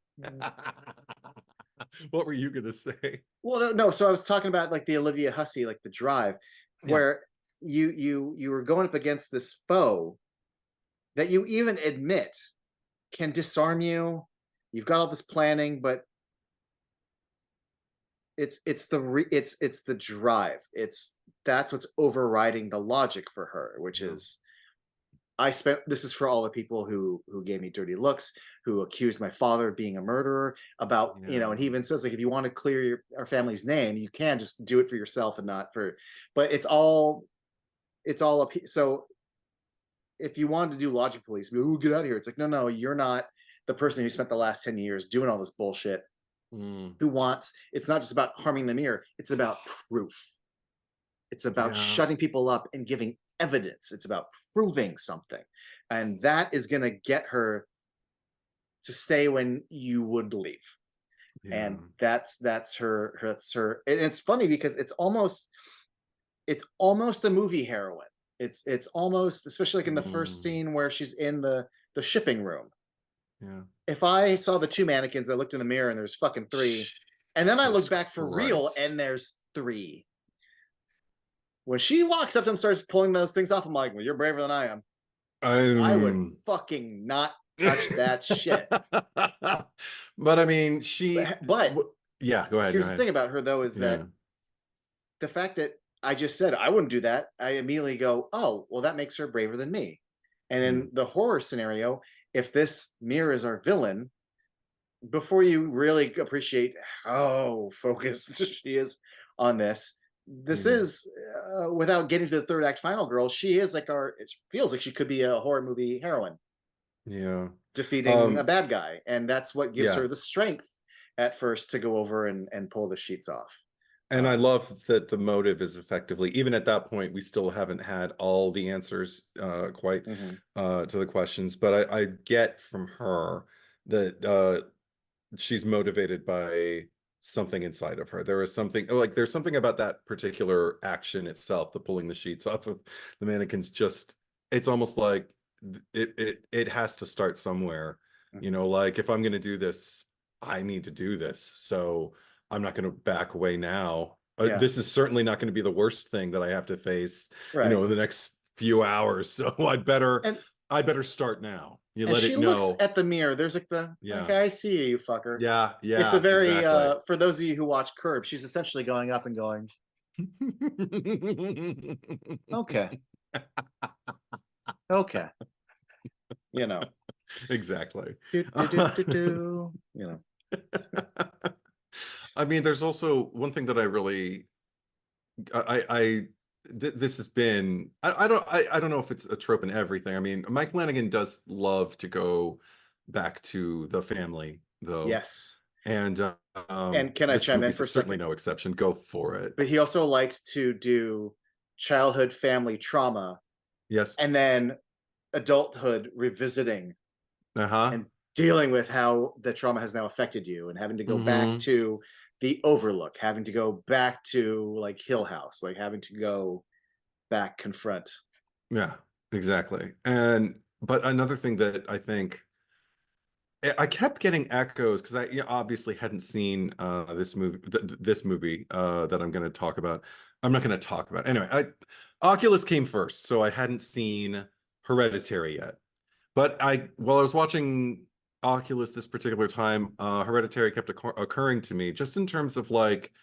What were you gonna say? Well, no, no. So I was talking about like the Olivia Hussey, like the drive, Yeah. where you were going up against this foe that you even admit can disarm you. You've got all this planning, but it's the drive. That's what's overriding the logic for her, which Yeah. is I spent this is for all the people who gave me dirty looks, who accused my father of being a murderer, about, and he Yeah. even says like if you want to clear our family's name, you can just do it for yourself and not for, but it's all up. So if you wanted to do logic police, we'll get out of here. It's like, no, no, you're not the person who spent the last 10 years doing all this bullshit. Mm. Who wants, it's not just about harming the mirror, it's about proof. It's about Yeah. shutting people up and giving evidence. It's about proving something. And that is going to get her to stay when you would leave. Yeah. And that's her. And it's funny because it's almost a movie heroine. It's almost, especially like in the first Mm. scene where she's in the shipping room. Yeah. If I saw the two mannequins, I looked in the mirror and there's fucking three. And then I look Jesus back for real Christ. and there's three. When she walks up to him, starts pulling those things off, I'm like, well, you're braver than I am. I would I'm fucking not touch that shit. but I mean, she But Yeah, go ahead. Go Here's the ahead. thing about her though, is Yeah. that the fact that I just said I wouldn't do that, I immediately go, oh, well, that makes her braver than me. And Mm. in the horror scenario, if this mirror is our villain, before you really appreciate how focused she is on this, this Mhm. is without getting to the third act final girl, she is like our, it feels like she could be a horror movie heroine Yeah. defeating a Um, bad guy. And that's what gives yeah. her the strength at first to go over and pull the sheets off. And I love that the motive is effectively, even at that point, we still haven't had all the answers quite Mhm. to the questions, but I get from her that she's motivated by something inside of her. There is something like there's something about that particular action itself, the pulling the sheets off of the mannequins. Just it's almost like it has to start somewhere. You Mhm. know, like if I'm going to do this, I need to do this. So I'm not going to back away now. Yeah. This is certainly not going to be the worst thing that I have to face, Right. in the next few hours. So And I better start now. You and let she it looks know. at the mirror. There's like the, Yeah. okay, I see you, you fucker. Yeah, It's a yeah, very exactly. for those of you who watch Curb, she's essentially going up and going, okay, okay, you know, Exactly. do do do do do, you know. I mean, there's also one thing that I really, this has been, I don't know if it's a trope in everything. I mean, Mike Flanagan does love to go back to the family, though, Yes. and And can I this chime in movie's for a certainly second? no exception. Go for it. But he also likes to do childhood family trauma Yes. and then adulthood revisiting Uh-huh. and dealing with how the trauma has now affected you and having to go back Hmm. to the Overlook, having to go back to like Hill House, like having to go back confront. Yeah, exactly. And but another thing that I think I kept getting echoes because I obviously hadn't seen this movie that I'm going to talk about. I'm not going to talk about. Anyway, Oculus came first, so I hadn't seen Hereditary yet. But while I was watching Oculus this particular time, Hereditary kept occurring to me just in terms of like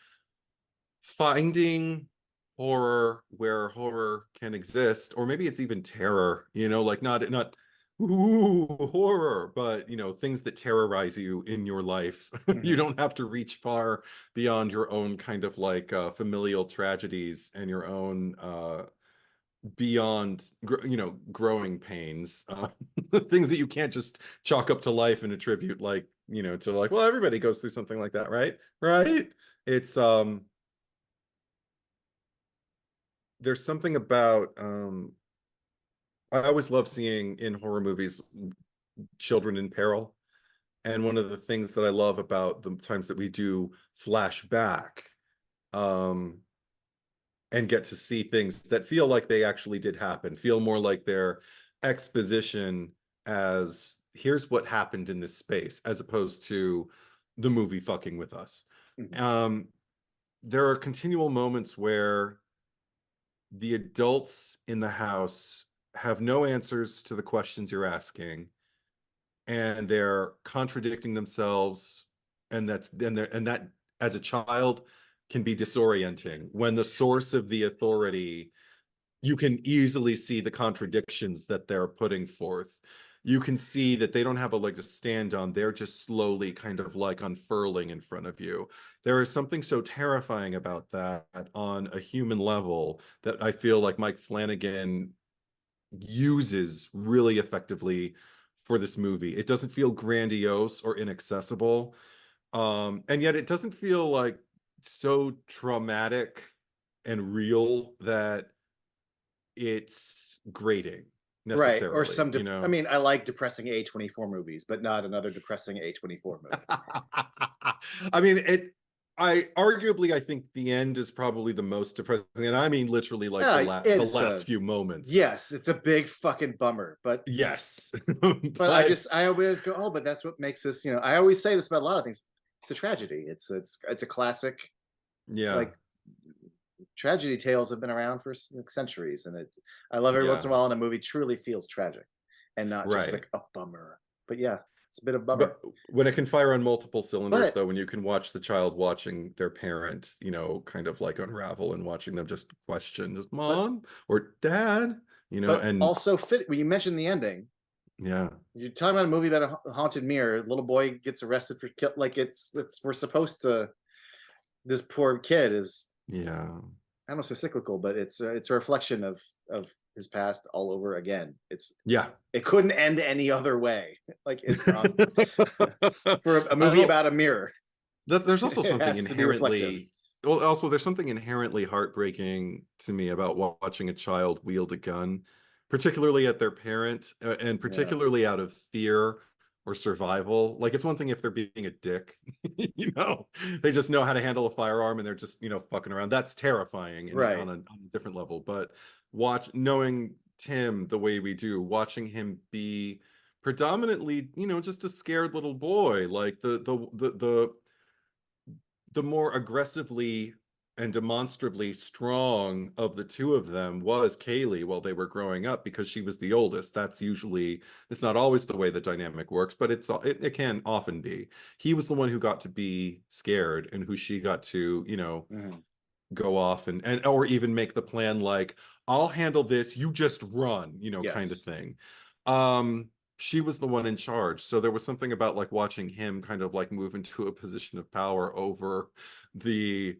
finding horror where horror can exist, or maybe it's even terror, like not ooh, horror, but things that terrorize you in your life. You Mhm. don't have to reach far beyond your own kind of like familial tragedies and your own beyond growing pains, things that you can't just chalk up to life and attribute like to like, well, everybody goes through something like that, right. It's there's something about I always love seeing in horror movies children in peril. And one of the things that I love about the times that we do flashback um and get to see things that feel like they actually did happen, feel more like their exposition as here's what happened in this space, as opposed to the movie fucking with us. Mhm. Um there are continual moments where the adults in the house have no answers to the questions you're asking, and they're contradicting themselves, and that as a child can be disorienting when the source of the authority, you can easily see the contradictions that they're putting forth. You can see that they don't have a leg to stand on. They're just slowly kind of like unfurling in front of you. There is something so terrifying about that on a human level that I feel like Mike Flanagan uses really effectively for this movie. It doesn't feel grandiose or inaccessible. And yet it doesn't feel like so traumatic and real that it's grating Right. Or necessarily, some, I mean, I like depressing A24 movies, but not another depressing A24 movie. I mean, I think the end is probably the most depressing, and I mean literally like the It's last a, few moments. yes, it's a big fucking bummer, Yes. but But I always go, oh, but that's what makes this, I always say this about a lot of things. It's a tragedy. It's a classic, yeah, like, tragedy tales have been around for like centuries, and I love every once yeah, in a while in a movie truly feels tragic and not just right. like a bummer. But yeah. It's a bit of a bummer. But when it can fire on multiple cylinders, But though, when you can watch the child watching their parent, kind of like unravel and watching them just question, is but mom or dad, but and also fit. When you mentioned the ending, yeah, you're talking about a movie about a haunted mirror. Little boy gets arrested for kill. Like it's we're supposed to. This poor kid is, yeah. I don't know, it's cyclical, but it's a reflection of his past all over again. Yeah. It couldn't end any other way. Like it's for a I movie don't about a mirror. there's also It something has to be reflective. inherently well, also there's something inherently heartbreaking to me about watching a child wield a gun, particularly at their parent, and Yeah. particularly out of fear or survival. Like it's one thing if they're being a dick, you know, they just know how to handle a firearm and they're just, fucking around. That's terrifying and Right. on a different level. But knowing Tim the way we do, watching him be predominantly, just a scared little boy, like the more aggressively and demonstrably strong of the two of them was Kaylee while they were growing up, because she was the oldest. It's not always the way the dynamic works, but it can often be. He was the one who got to be scared and who she got to, Mhm. go off and or even make the plan, like, I'll handle this, you just run, kind of Yes. thing. She was the one in charge, so there was something about like watching him kind of like move into a position of power over the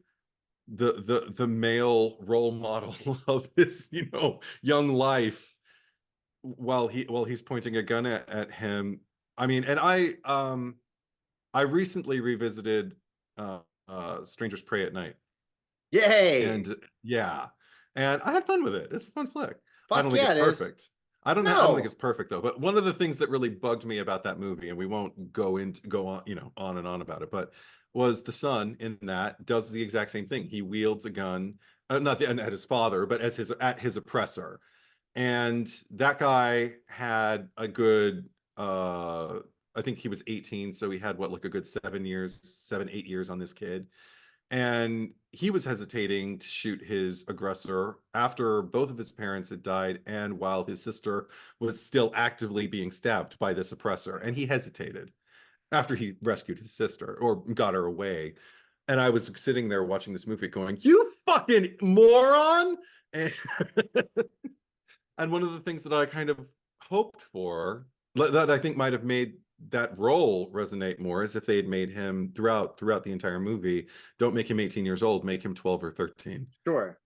the male role model of his, young life, while he's pointing a gun at him. I mean, and I recently revisited Strangers Prey at Night. Yay. And yeah, and I had fun with it. It's a fun flick. I don't Fuck think yeah, it's it is. perfect. I don't think No. it's perfect though. But one of the things that really bugged me about that movie, and we won't go on, on and on about it, but was the son in that does the exact same thing. He wields a gun, not at his father, but at his oppressor. And that guy had a good, I think he was 18, so he had what, like a good 8 years on this kid. And he was hesitating to shoot his aggressor after both of his parents had died and while his sister was still actively being stabbed by this oppressor. And he hesitated after he rescued his sister or got her away. And I was sitting there watching this movie going, you fucking moron. And, and one of the things that I kind of hoped for, that I think might have made that role resonate more, is if they had made him throughout the entire movie, don't make him 18 years old, make him 12 or 13. Sure.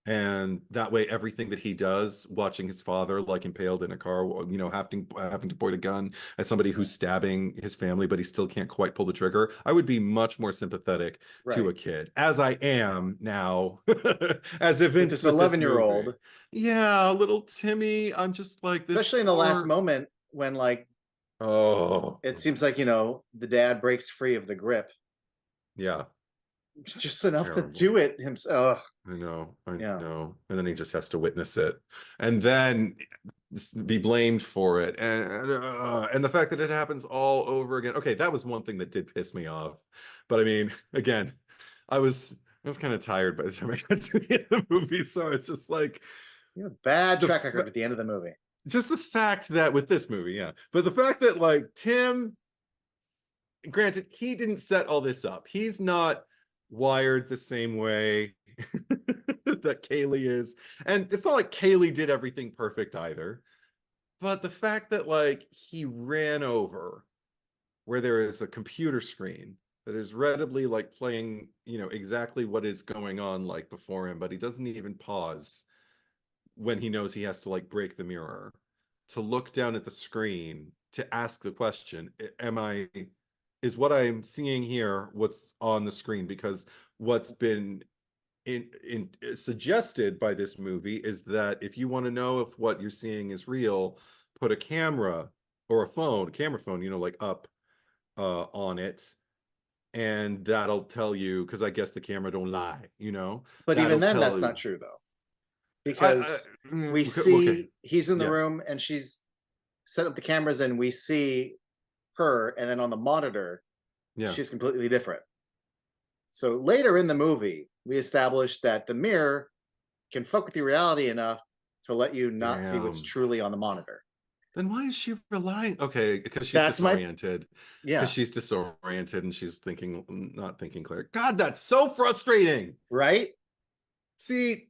And that way, everything that he does, watching his father like impaled in a car, having to point a gun at somebody who's stabbing his family, but he still can't quite pull the trigger, I would be much more sympathetic to Right. a kid, as I am now, as With evinced this with this 11-year movie. old, Yeah, little Timmy. I'm just like this especially in the last poor. moment when like Oh, it seems like, the dad breaks free of the grip yeah, just enough to terrible. do it himself. I Yeah. know. And then he just has to witness it and then be blamed for it. And the fact that it happens all over again. Okay, that was one thing that did piss me off. But I mean, again, I was kind of tired by the time I got to the end of the movie. So it's just like Bad the track record at the end of the movie. just the fact that with this movie, yeah. But the fact that like Tim, granted, he didn't set all this up. He's not wired the same way that Kaylee is. And it's not like Kaylee did everything perfect either. But the fact that like he ran over where there is a computer screen that is readily like playing, exactly what is going on like before him, but he doesn't even pause when he knows he has to like break the mirror to look down at the screen to ask the question, is what I'm seeing here what's on the screen? Because what's been in suggested by this movie is that if you want to know if what you're seeing is real, put a camera or a camera phone, like up on it, and that'll tell you, because I guess the camera don't lie, But even that'll then, tell that's you. not true though, I because we okay, see he's in the yeah, room and she's set up the cameras and we see her, and then on the monitor, yeah, she's completely different. So later in the movie, we established that the mirror can fuck with your reality enough to let you not see what's damn, truly on the monitor. Then why is she relying? Okay, because she's That's my, disoriented. Because yeah, she's disoriented and she's thinking, not thinking clear. God, that's so frustrating. right. See,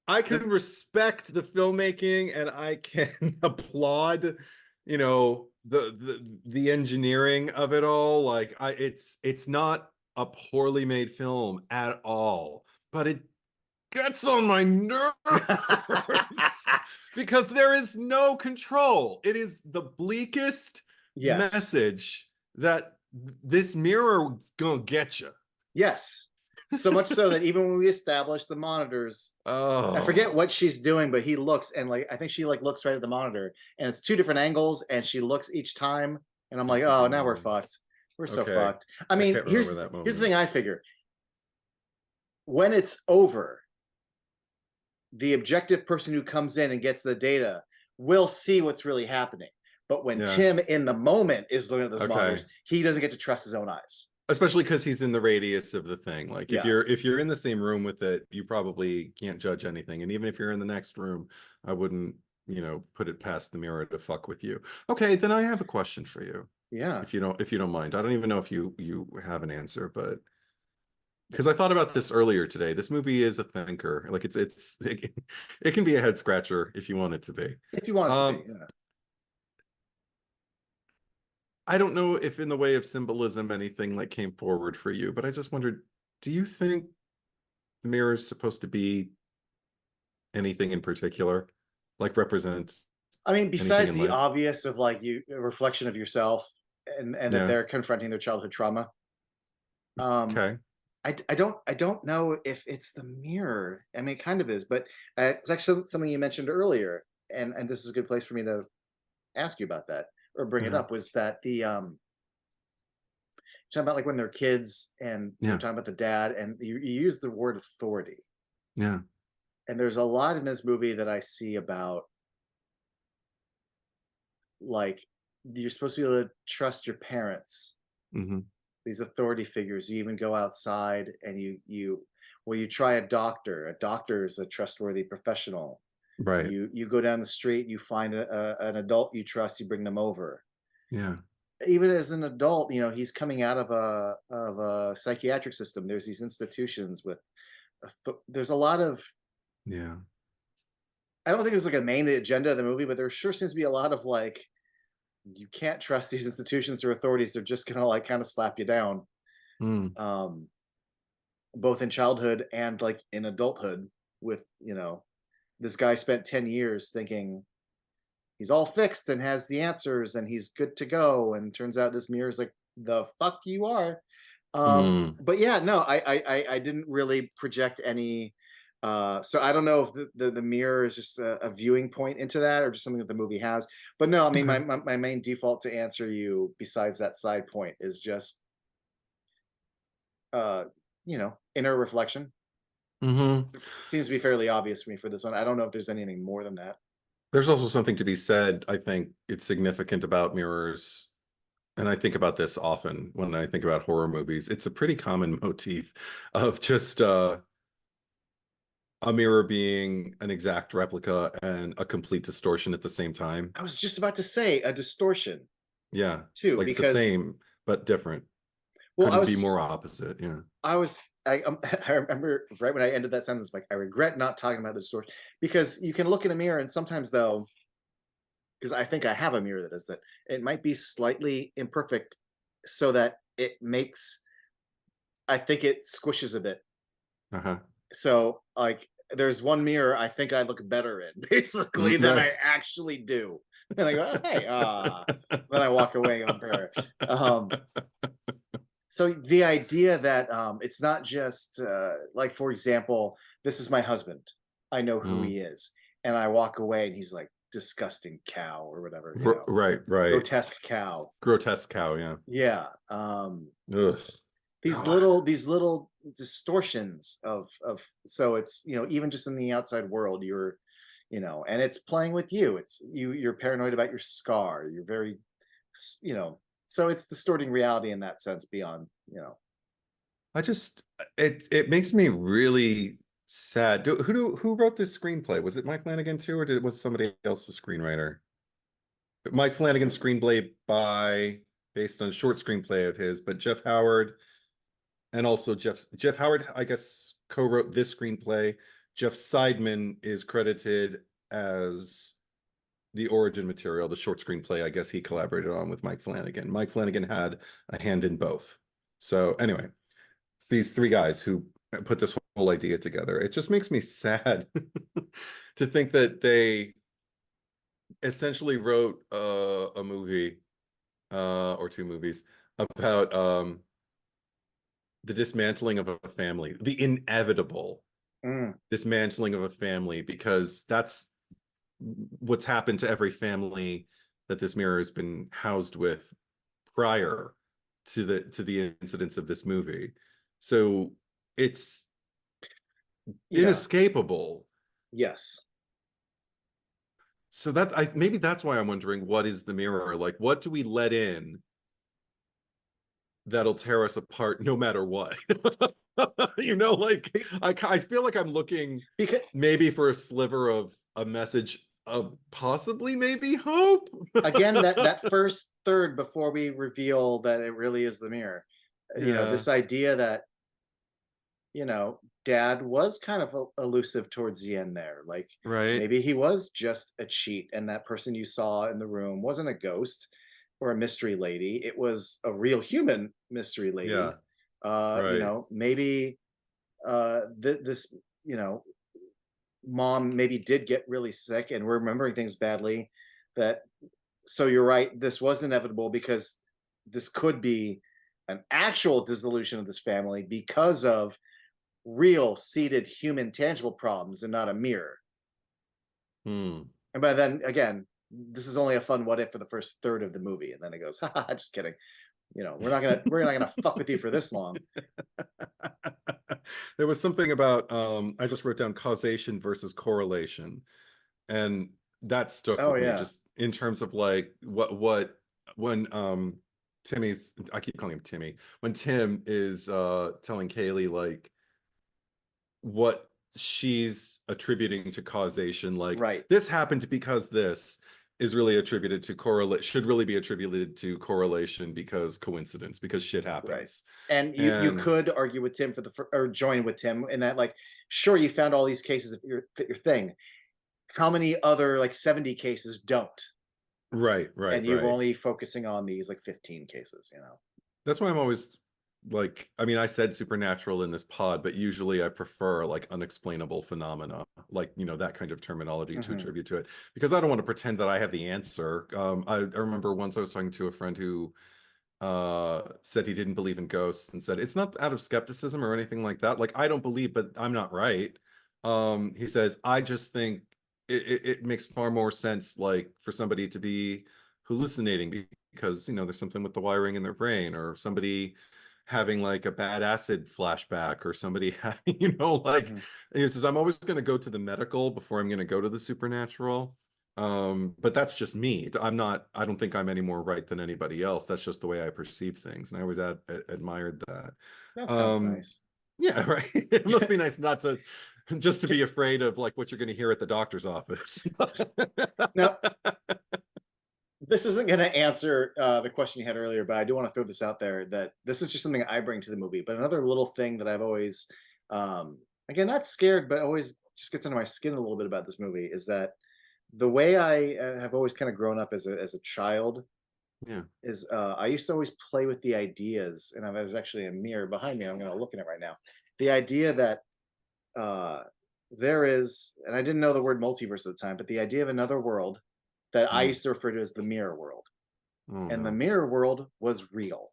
I The, can respect the filmmaking and I can applaud, the engineering of it all. Like it's not a poorly made film at all, but it gets on my nerves because there is no control. It is the bleakest yes, message that this mirror gonna get you. yes. So much so that even when we establish the monitors, I forget Oh, what she's doing, but he looks and like I think she like looks right at the monitor, and it's two different angles, and she looks each time, and I'm I like, can't oh, now we're remember. fucked. We're so Okay, fucked. I I mean, can't remember that here's the moment. thing I figure: when it's over, the objective person who comes in and gets the data will see what's really happening. But when Yeah. Tim in the moment is looking at those Okay. monitors, he doesn't get to trust his own eyes. Especially because he's in the radius of the thing. Like if Yeah. you're in the same room with it, you probably can't judge anything. And even if you're in the next room, I wouldn't, put it past the mirror to fuck with you. Okay, then I have a question for you. Yeah. If you don't mind. I don't even know if you have an answer, but because I thought about this earlier today. This movie is a thinker. Like it can be a head scratcher if you want it to be. If you want it to be. Um, Yeah. I don't know if in the way of symbolism anything like came forward for you, but I just wondered, do you think the mirror is supposed to be anything in particular? Like represent I mean, anything besides in the life? obvious of like you a reflection of yourself and that Yeah. they're confronting their childhood trauma. Um, Okay. I don't know if it's the mirror. I mean, it kind of is, but it's actually something you mentioned earlier, and this is a good place for me to ask you about that or bring it Uh-huh. up. Was that the talking about like when they're kids and you're Yeah. talking about the dad and you use the word authority, Yeah. and there's a lot in this movie that I see about like you're supposed to be able to trust your parents, Hmm. these authority figures. You even go outside and you try a doctor. A doctor is a trustworthy professional. Right. You go down the street, you find an adult you trust, you bring them over. Yeah. Even as an adult, he's coming out of a psychiatric system. There's these institutions with there's a lot of, Yeah. I don't think it's like a main agenda of the movie, but there sure seems to be a lot of like you can't trust these institutions or authorities. They're just gonna like kind of slap you down. Mm. Um, both in childhood and like in adulthood with this guy spent 10 years thinking he's all fixed and has the answers and he's good to go, and turns out this mirror is like the fuck you are. Mm. But yeah, no, I didn't really project any, so I don't know if the mirror is just a viewing point into that or just something that the movie has. But no, I mean Okay. my main default to answer you besides that side point is just uh inner reflection. Hmm. Seems to be fairly obvious for me for this one. I don't know if there's anything more than that. There's also something to be said. I think it's significant about mirrors, and I think about this often when I think about horror movies. It's a pretty common motif of just a mirror being an exact replica and a complete distortion at the same time. I was just about to say a distortion Yeah, too, like the because same but different. well, Couldn't be more opposite. Yeah. I was, I remember right when I ended that sentence, like I regret not talking about the distortion because you can look in a mirror and sometimes though, because I think I have a mirror that does that, it might be slightly imperfect, so that it makes, I think it squishes a bit. Uh-huh. So like there's one mirror I think I look better in basically than Right. I actually do. And I go, oh, hey, then I walk away on prayer. Um, so the idea that it's not just like, for example, this is my husband. I know who Mm. he is, and I walk away, and he's like disgusting cow or whatever, Right, right. grotesque cow. Grotesque cow, yeah. Yeah. Ugh. God. These little distortions of so it's even just in the outside world you're and it's playing with you. It's you're paranoid about your scar. You're very you know so it's distorting reality in that sense beyond I just it makes me really sad. Who wrote this screenplay? Was it Mike Flanagan too, or was somebody else the screenwriter? Mike Flanagan screenplay based on a short screenplay of his, but Jeff Howard and also Jeff Howard, I guess, co-wrote this screenplay. Jeff Seidman is credited as the origin material, the short screenplay, I guess he collaborated on with Mike Flanagan. Mike Flanagan had a hand in both. So anyway, these three guys who put this whole idea together, it just makes me sad to think that they essentially wrote a movie or two movies about the dismantling of a family, the inevitable dismantling of a family, because that's what's happened to every family that this mirror has been housed with prior to the incidents of this movie. So it's inescapable. Yes. So that maybe that's why I'm wondering, what is the mirror? Like, what do we let in that'll tear us apart no matter what? You know, like I feel like I'm looking maybe for a sliver of a message of possibly maybe hope. Again, that first third before we reveal that it really is the mirror. You know, this idea that, you know, Dad was kind of elusive towards the end there. Like, right, maybe he was just a cheat, and that person you saw in the room wasn't a ghost or a mystery lady. It was a real human mystery lady. yeah, right. You know, maybe this, you know, mom maybe did get really sick and we're remembering things badly. That, so you're right, this was inevitable because this could be an actual dissolution of this family because of real seated human tangible problems and not a mirror. And by then, again, this is only a fun what if for the first third of the movie, and then it goes, haha, just kidding. You know, we're not gonna fuck with you for this long. There was something about I just wrote down causation versus correlation, and that stuck with me just in terms of like what when Timmy's, I keep calling him Timmy, when Tim is telling Kaylee like what she's attributing to causation, like this happened because this is really attributed to correlate, should really be attributed to correlation because coincidence, because shit happens. And you could argue with Tim or join with Tim in that, like, sure, you found all these cases if you fit your thing. How many other like 70 cases don't? Right. And you're only focusing on these like 15 cases, you know. That's why I'm always like, I mean, I said supernatural in this pod, but usually I prefer like unexplainable phenomena, like, you know, that kind of terminology to attribute to it, because I don't want to pretend that I have the answer. I remember once I was talking to a friend who said he didn't believe in ghosts and said it's not out of skepticism or anything like that. Like, I don't believe, but I'm not right. He says, I just think it makes far more sense, like, for somebody to be hallucinating because, you know, there's something with the wiring in their brain, or somebody having like a bad acid flashback, or somebody having, you know, like, he says, I'm always going to go to the medical before I'm going to go to the supernatural. But that's just me. I don't think I'm any more right than anybody else. That's just the way I perceive things. And I always admired that. That sounds nice. Yeah, right. It must be nice not to just to be afraid of like what you're going to hear at the doctor's office. No, this isn't going to answer the question you had earlier, but I do want to throw this out there, that this is just something I bring to the movie. But another little thing that I've always, again, not scared, but always just gets under my skin a little bit about this movie is that the way I have always kind of grown up as a child is I used to always play with the ideas, and there's actually a mirror behind me. I'm going to look in it right now. The idea that there is, and I didn't know the word multiverse at the time, but the idea of another world that I used to refer to as the mirror world. And the mirror world was real.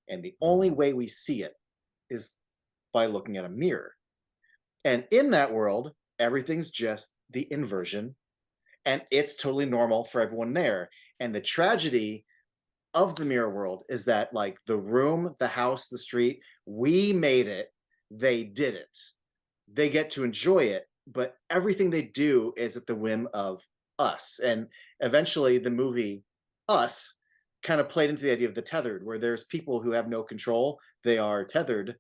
And the only way we see it is by looking at a mirror. And in that world, everything's just the inversion. And it's totally normal for everyone there. And the tragedy of the mirror world is that, like, the room, the house, the street, we made it. They did it. They get to enjoy it. But everything they do is at the whim of us. And eventually the movie Us kind of played into the idea of the tethered, where there's people who have no control. They are tethered.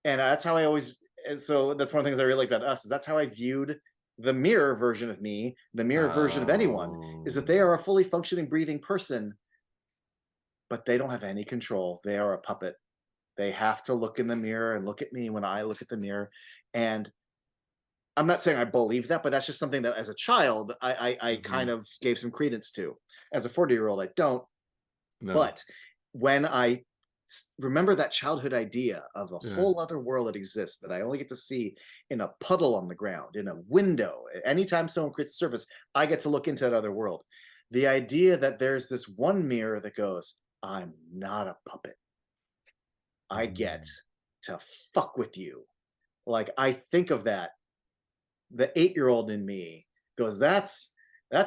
And that's how I always, and so that's one of the things I really like about Us, is that's how I viewed the mirror version of me, the mirror version of anyone, is that they Oh. are a fully functioning, breathing person, but they don't have any control. They are a puppet. They have to look in the mirror and look at me when I look at the mirror. And I'm not saying I believe that, but that's just something that as a child, I kind Mhm. of gave some credence to. As a 40-year-old, I don't. No. But when I remember that childhood idea of a Yeah. whole other world that exists that I only get to see in a puddle on the ground, in a window, anytime someone creates a surface, I get to look into that other world. The idea that there's this one mirror that goes, I'm not a puppet. I get Mm. to fuck with you. Like I think of that, the 8-year-old in me goes, that's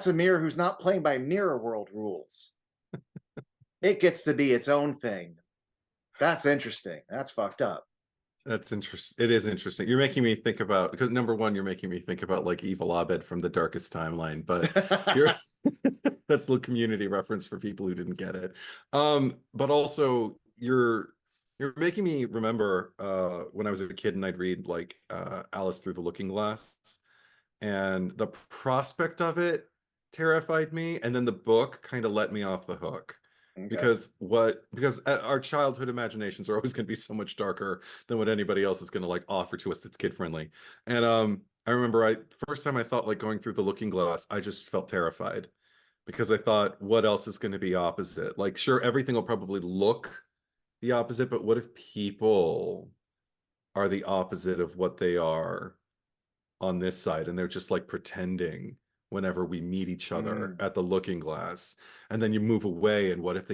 a mirror who's not playing by mirror world rules. It gets to be its own thing. That's interesting. That's fucked up. That's interesting. It is interesting. You're making me think about, because number one, you're making me think about like Evil Abed from the Darkest Timeline, but you're that's the Community reference for people who didn't get it. But also you're making me remember when I was a kid and I'd read like Alice Through the Looking Glass, and the prospect of it terrified me, and then the book kind of let me off the hook. Okay. Because our childhood imaginations are always going to be so much darker than what anybody else is going to like offer to us that's kid friendly. And I remember first time I thought like going through the looking glass, I just felt terrified because I thought, what else is going to be opposite? Like, sure, everything will probably look the opposite, but what if people are the opposite of what they are on this side, and they're just like pretending whenever we meet each other Mm. at the looking glass, and then you move away, and what if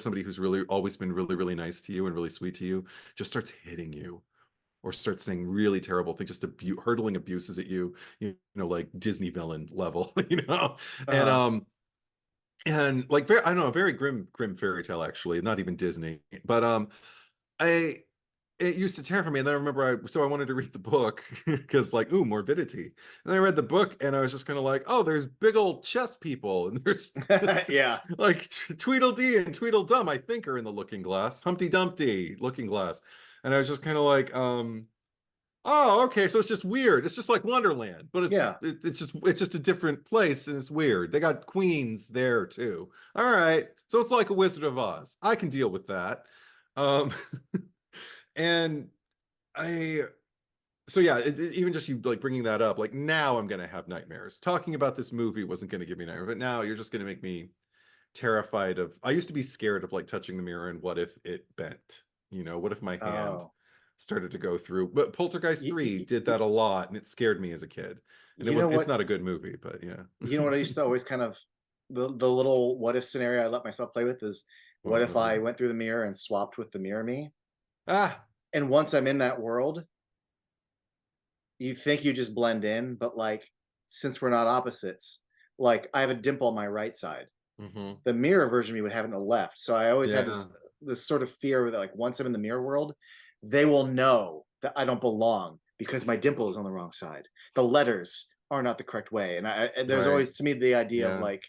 somebody who's really always been really really nice to you and really sweet to you just starts hitting you or starts saying really terrible things, just hurtling abuses at you, like Disney villain level, and Uh-huh. like I don't know, a very grim fairy tale, actually, not even Disney, but I it used to terrify me. And then I remember I wanted to read the book because like, ooh, morbidity. And I read the book and I was just kind of like, oh, there's big old chess people and there's Yeah. like Tweedledee and Tweedledum, I think, are in the looking glass. Humpty Dumpty, looking glass. And I was just kind of like, oh, okay, so it's just weird. It's just like Wonderland, but Yeah. it's just a different place and it's weird. They got queens there too. All right. So it's like a Wizard of Oz. I can deal with that. Um and I so yeah, even just you like bringing that up, like now I'm gonna have nightmares. Talking about this movie wasn't gonna give me nightmares, but now you're just gonna make me terrified of. I used to be scared of like touching the mirror and what if it bent? What if my hand Oh. started to go through? But Poltergeist Y- 3 y- did y- that a lot, and it scared me as a kid. And You know it's what? not a good movie, but yeah. You know what I used to always kind of, the little what if scenario I let myself play with is, what if I What? went through the mirror and swapped with the mirror me? Ah, And once I'm in that world, you think you just blend in, but like since we're not opposites, like I have a dimple on my right side. mm-hmm. The mirror version of me would have it in the left. So I always had Yeah, this sort of fear that like once I'm in the mirror world, they will know that I don't belong because my dimple is on the wrong side. The letters are not the correct way. And there's right. always to me the idea of Yeah. like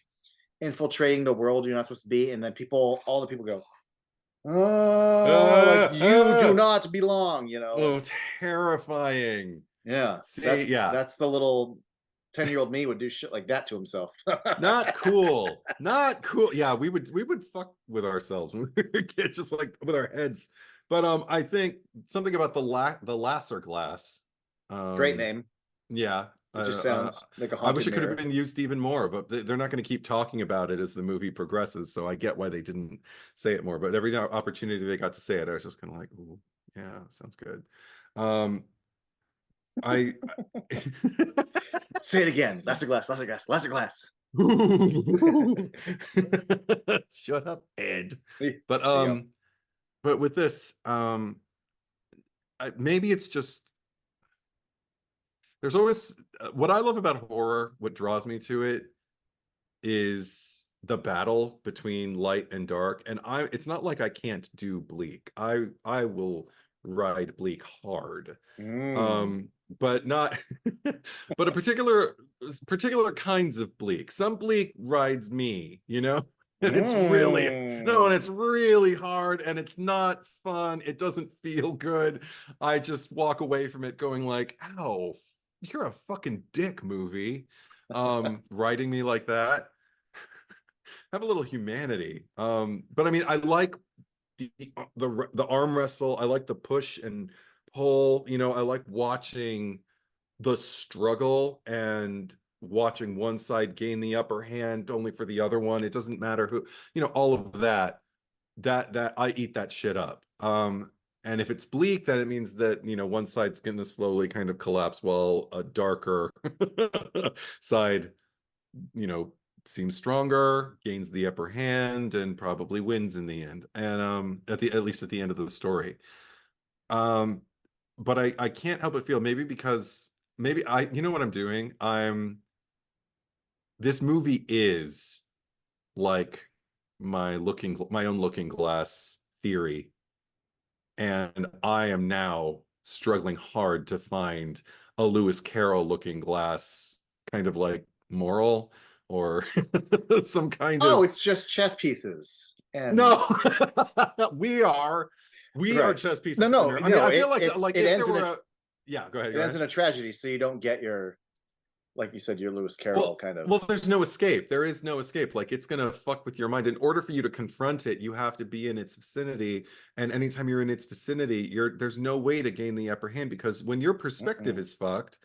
infiltrating the world you're not supposed to be, and then all the people go, oh, like Ah, you do ah! not belong. Oh, terrifying. Yeah, See, that's yeah, that's the little 10-year-old me would do shit like that to himself. not cool. Not cool. Yeah, we would fuck with ourselves when we were kids, just like with our heads. But I think something about the Lasser glass. Great Um, name. yeah. It just sounds like a I wish haunted it could have mirror. been used even more, but they're not going to keep talking about it as the movie progresses. So I get why they didn't say it more. But every opportunity they got to say it, I was just kind of like, ooh, yeah, sounds good. Um, I Say it again. Lesser glass, lesser glass, lesser glass. Shut up, Ed. There But you go. but with this, maybe it's just there's always what I love about horror. What draws me to it is the battle between light and dark. And it's not like I can't do bleak. I will ride bleak hard. Mm. um but not but a particular kinds of bleak. Some bleak rides me, and it's really no, and Mm. it's really hard and it's not fun. It doesn't feel good. I just walk away from it going like, ow, you're a fucking dick, movie. Writing me like that. Have a little humanity. But I mean, I like the arm wrestle. I like the push and pull. You know, I like watching the struggle and watching one side gain the upper hand only for the other one. It doesn't matter who, you know, all of that. That I eat that shit up. And if it's bleak, then it means that, you know, one side's going to slowly kind of collapse while a darker side, you know, seems stronger, gains the upper hand, and probably wins in the end. And at least at the end of the story. Um, but I can't help but feel maybe because maybe you know what I'm doing? This movie is like my own looking glass theory, and I am now struggling hard to find a Lewis Carroll looking glass kind of like moral or some kind Oh, of it's just chess pieces. And no. we are right. chess pieces No, in the no, mirror. I mean, no. I feel like It if there ends in were a a yeah, go it ends ahead. in a tragedy, so you don't get your, like you said, your Lewis Carroll Well, kind of. well, there's no escape. There is no escape. Like it's gonna fuck with your mind. In order for you to confront it, you have to be in its vicinity. And anytime you're in its vicinity, there's no way to gain the upper hand because when your perspective is fucked,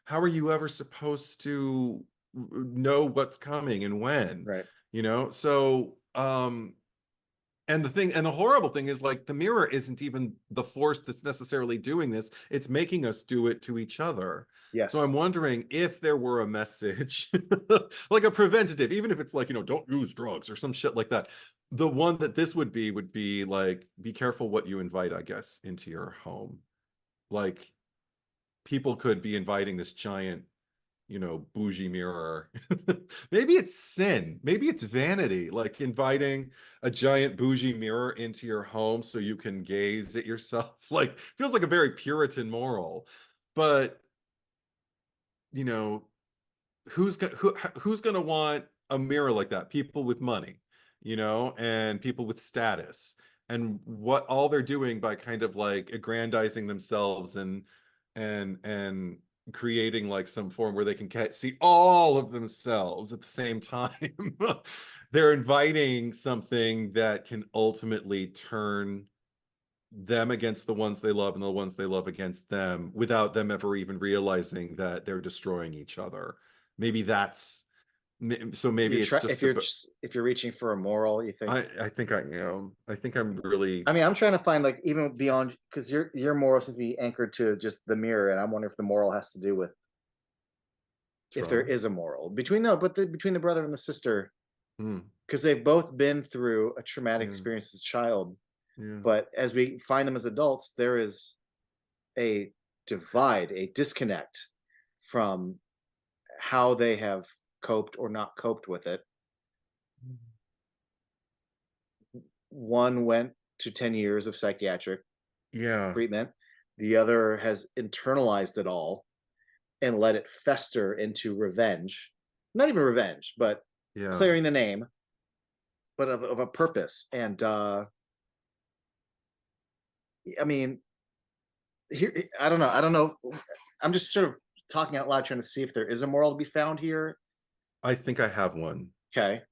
how are you ever supposed to know what's coming and when? Right. You know? So and the horrible thing is like the mirror isn't even the force that's necessarily doing this. It's making us do it to each other. So Yes. I'm wondering if there were a message, like a preventative, even if it's like, you know, don't use drugs or some shit like that. The one that this would be like, be careful what you invite, I guess, into your home. Like people could be inviting this giant, you know, bougie mirror. Maybe it's sin. Maybe it's vanity, like inviting a giant bougie mirror into your home so you can gaze at yourself. Like feels like a very Puritan moral. But, you know, who's going to want a mirror like that? People with money, you know, and people with status. And what all they're doing by kind of like aggrandizing themselves and creating like some form where they can see all of themselves at the same time. They're inviting something that can ultimately turn them against the ones they love and the ones they love against them without them ever even realizing that they're destroying each other. Maybe that's so maybe it's just If you're reaching for a moral, you think. I think I am. I think I'm really I mean, I'm trying to find like even beyond, because your moral seems to be anchored to just the mirror, and I'm wondering if the moral has to do with if there drugs. is a moral between no, but between the brother and the sister, Hmm. because they've both been through a traumatic Yeah. experience as a child. Yeah. But as we find them as adults, there is a divide, a disconnect from how they have coped or not coped with it. One went to 10 years of psychiatric Yeah. treatment, the other has internalized it all and let it fester into revenge. Not even revenge, but Yeah. clearing the name, but of a purpose. And I mean, here, I don't know. I don't know. I'm just sort of talking out loud, trying to see if there is a moral to be found here. I think I have one. Okay.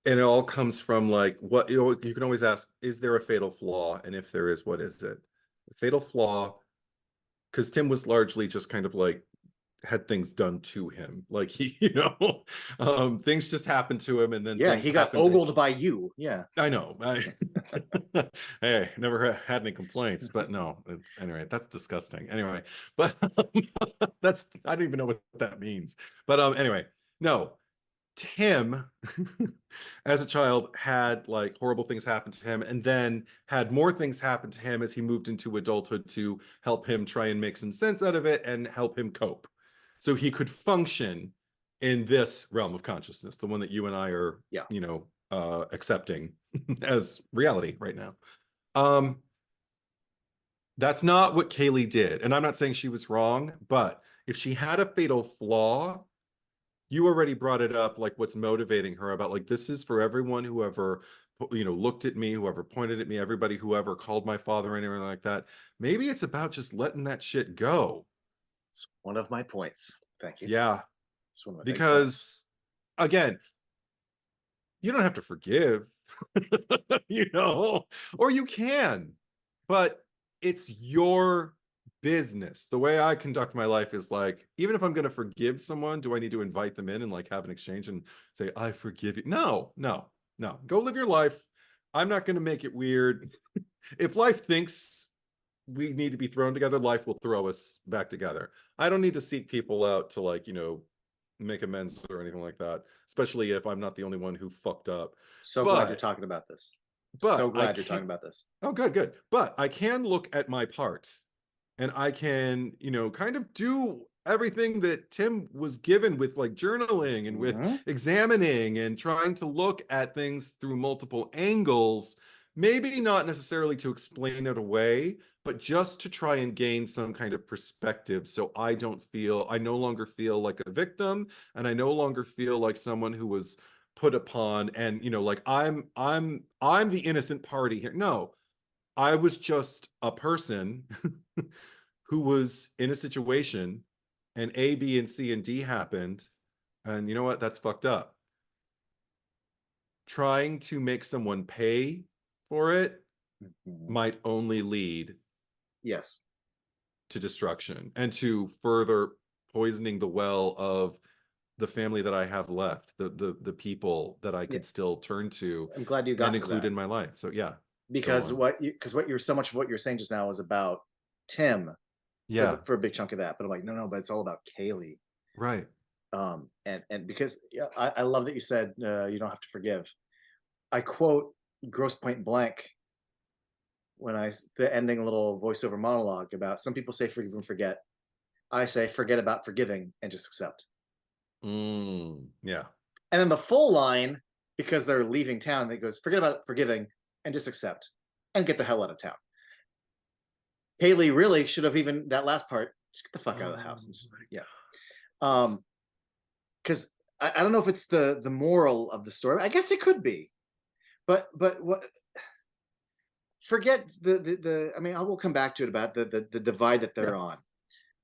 And it all comes from like what, you know, you can always ask, is there a fatal flaw? And if there is, what is it? The fatal flaw, because Tim was largely just kind of like had things done to him. Like he, you know, things just happened to him and then Yeah, things he got happened to ogled by you. Yeah. I know. Hey, never had any complaints, but no, it's anyway, that's disgusting. Anyway, but that's I don't even know what that means. But anyway, no. Tim as a child had like horrible things happen to him and then had more things happen to him as he moved into adulthood to help him try and make some sense out of it and help him cope. So he could function in this realm of consciousness, the one that you and I are, Yeah. you know, accepting as reality right now. Um, that's not what Kaylee did. And I'm not saying she was wrong, but if she had a fatal flaw, you already brought it up, like what's motivating her about like, this is for everyone who ever, you know, looked at me, whoever pointed at me, everybody who ever called my father, anything like that. Maybe it's about just letting that shit go. It's one of my points. Thank you. Yeah. It's one of my Because again, you don't have to forgive, or you can, but it's your business. The way I conduct my life is like, even if I'm going to forgive someone, do I need to invite them in and like have an exchange and say, I forgive you? No. Go live your life. I'm not going to make it weird. If life thinks we need to be thrown together, life will throw us back together. I don't need to seek people out to like, make amends or anything like that, especially if I'm not the only one who fucked up. So glad you're talking about this. So glad you're talking about this. Oh, good. But I can look at my part and I can, kind of do everything that Tim was given with like journaling and with examining and trying to look at things through multiple angles, maybe not necessarily to explain it away, but just to try and gain some kind of perspective. So I no longer feel like a victim, and I no longer feel like someone who was put upon and, like I'm the innocent party here. No, I was just a person who was in a situation and A, B, and C, and D happened. And you know what? That's fucked up. Trying to make someone pay for it might only lead to destruction and to further poisoning the well of the family that I have left, the people that I could still turn to. I'm glad you got and to include that. in my life. So yeah. Because so much of what you're saying just now was about Tim for a big chunk of that. But I'm like, no, but it's all about Kaylee. Right. And because I love that you said you don't have to forgive. I quote Grosse Point Blank when the ending little voiceover monologue about some people say forgive and forget. I say forget about forgiving and just accept. Yeah. And then the full line, because they're leaving town, it goes forget about forgiving and just accept and get the hell out of town. Kaylee really should have even that last part, just get the fuck out of the house and just because I don't know if it's the moral of the story. I guess it could be, but what? Forget the. I mean, I will come back to it about the divide that they're on.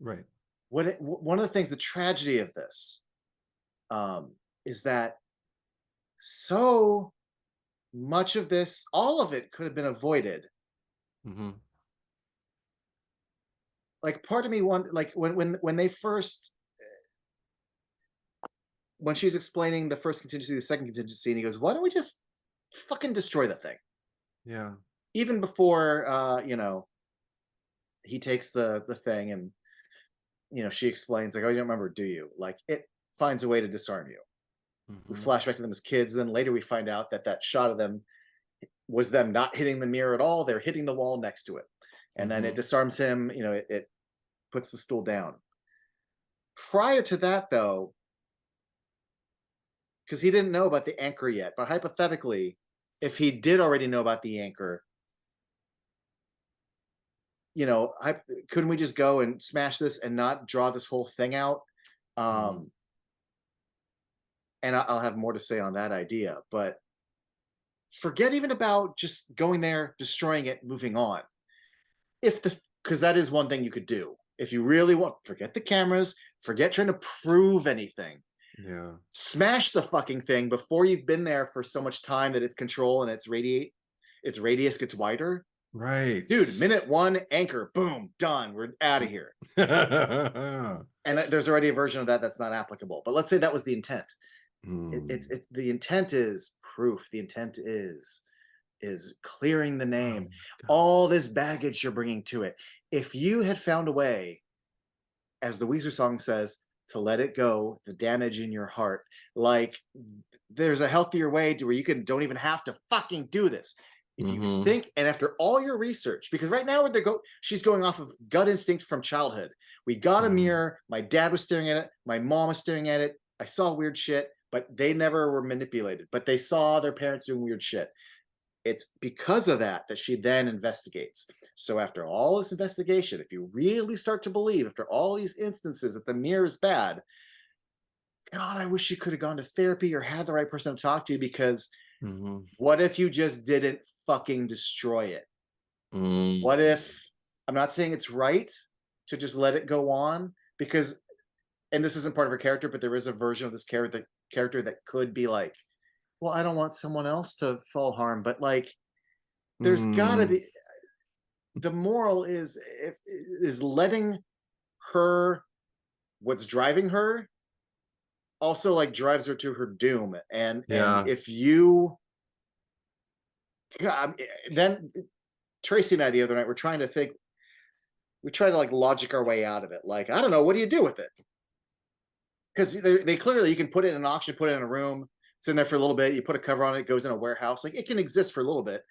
Right. One of the things, the tragedy of this, is that so much of this, all of it, could have been avoided. Like part of me like when they first. When she's explaining the first contingency, the second contingency, and he goes, why don't we just fucking destroy the thing? Yeah. Even before, he takes the thing and, she explains like, oh, you don't remember, do you? Like it finds a way to disarm you. We flash back to them as kids. Then later we find out that shot of them was them not hitting the mirror at all. They're hitting the wall next to it. And then it disarms him. It puts the stool down. Prior to that, though, because he didn't know about the anchor yet, but hypothetically, if he did already know about the anchor, couldn't we just go and smash this and not draw this whole thing out? And I'll have more to say on that idea, but forget even about just going there, destroying it, moving on. Because that is one thing you could do. If you really want, forget the cameras, forget trying to prove anything. Yeah. Smash the fucking thing before you've been there for so much time that its control and its radius gets wider. Right. Dude, minute 1, anchor, boom, done. We're out of here. And there's already a version of that that's not applicable. But let's say that was the intent. It's the intent is proof. The intent is clearing the name. All this baggage you're bringing to it. If you had found a way, as the Weezer song says, to let it go, the damage in your heart, like there's a healthier way to where you don't even have to fucking do this. If you think, and after all your research, because right now she's going off of gut instinct from childhood. We got a mirror. My dad was staring at it. My mom was staring at it. I saw weird shit, but they never were manipulated. But they saw their parents doing weird shit. It's because of that she then investigates. So after all this investigation, if you really start to believe, after all these instances that the mirror is bad, God, I wish you could have gone to therapy or had the right person to talk to, because what if you just didn't fucking destroy it? What if, I'm not saying it's right to just let it go on, because, and this isn't part of her character, but there is a version of this character that could be like, well, I don't want someone else to fall harm, but like, there's got to Mm, be, the moral is letting her, what's driving her also like drives her to her doom. And yeah. if you, yeah, then Tracy and I the other night, we're trying to think, we try to like logic our way out of it. Like, I don't know, what do you do with it? Because they clearly, you can put it in an auction, put it in a room, it's in there for a little bit, you put a cover on it, it goes in a warehouse, like it can exist for a little bit.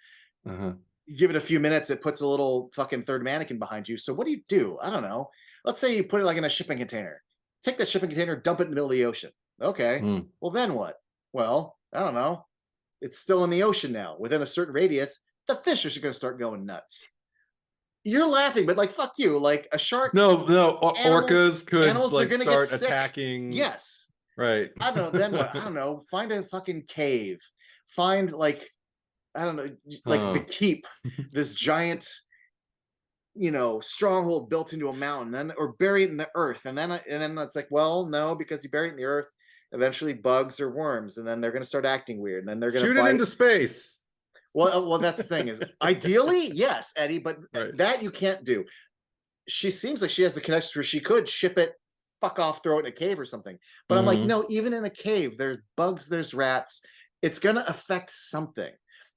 Uh-huh. You give it a few minutes, it puts a little fucking third mannequin behind you. So what do you do? I don't know. Let's say you put it like in a shipping container. Take that shipping container, dump it in the middle of the ocean. Okay. Mm. Well, then what? Well, I don't know. It's still in the ocean now. Within a certain radius, the fish are going to start going nuts. You're laughing, but like, fuck you. Like a shark, No, animals, orcas could they're like going to get start sick. attacking. Yes. Right. I don't know. Then what? I don't know. Find a fucking cave. Find like, I don't know, like the Huh. keep, this giant, stronghold built into a mountain, then or bury it in the earth, and then it's like, well, no, because you bury it in the earth, eventually bugs or worms, and then they're going to start acting weird, and then they're going to Shoot it bite. into space. Well, that's the thing is, ideally, yes, Eddie, but Right. that you can't do. She seems like she has the connections where she could ship it, fuck off, throw it in a cave or something. But I'm like, Mhm. no, even in a cave, there's bugs, there's rats. It's going to affect something.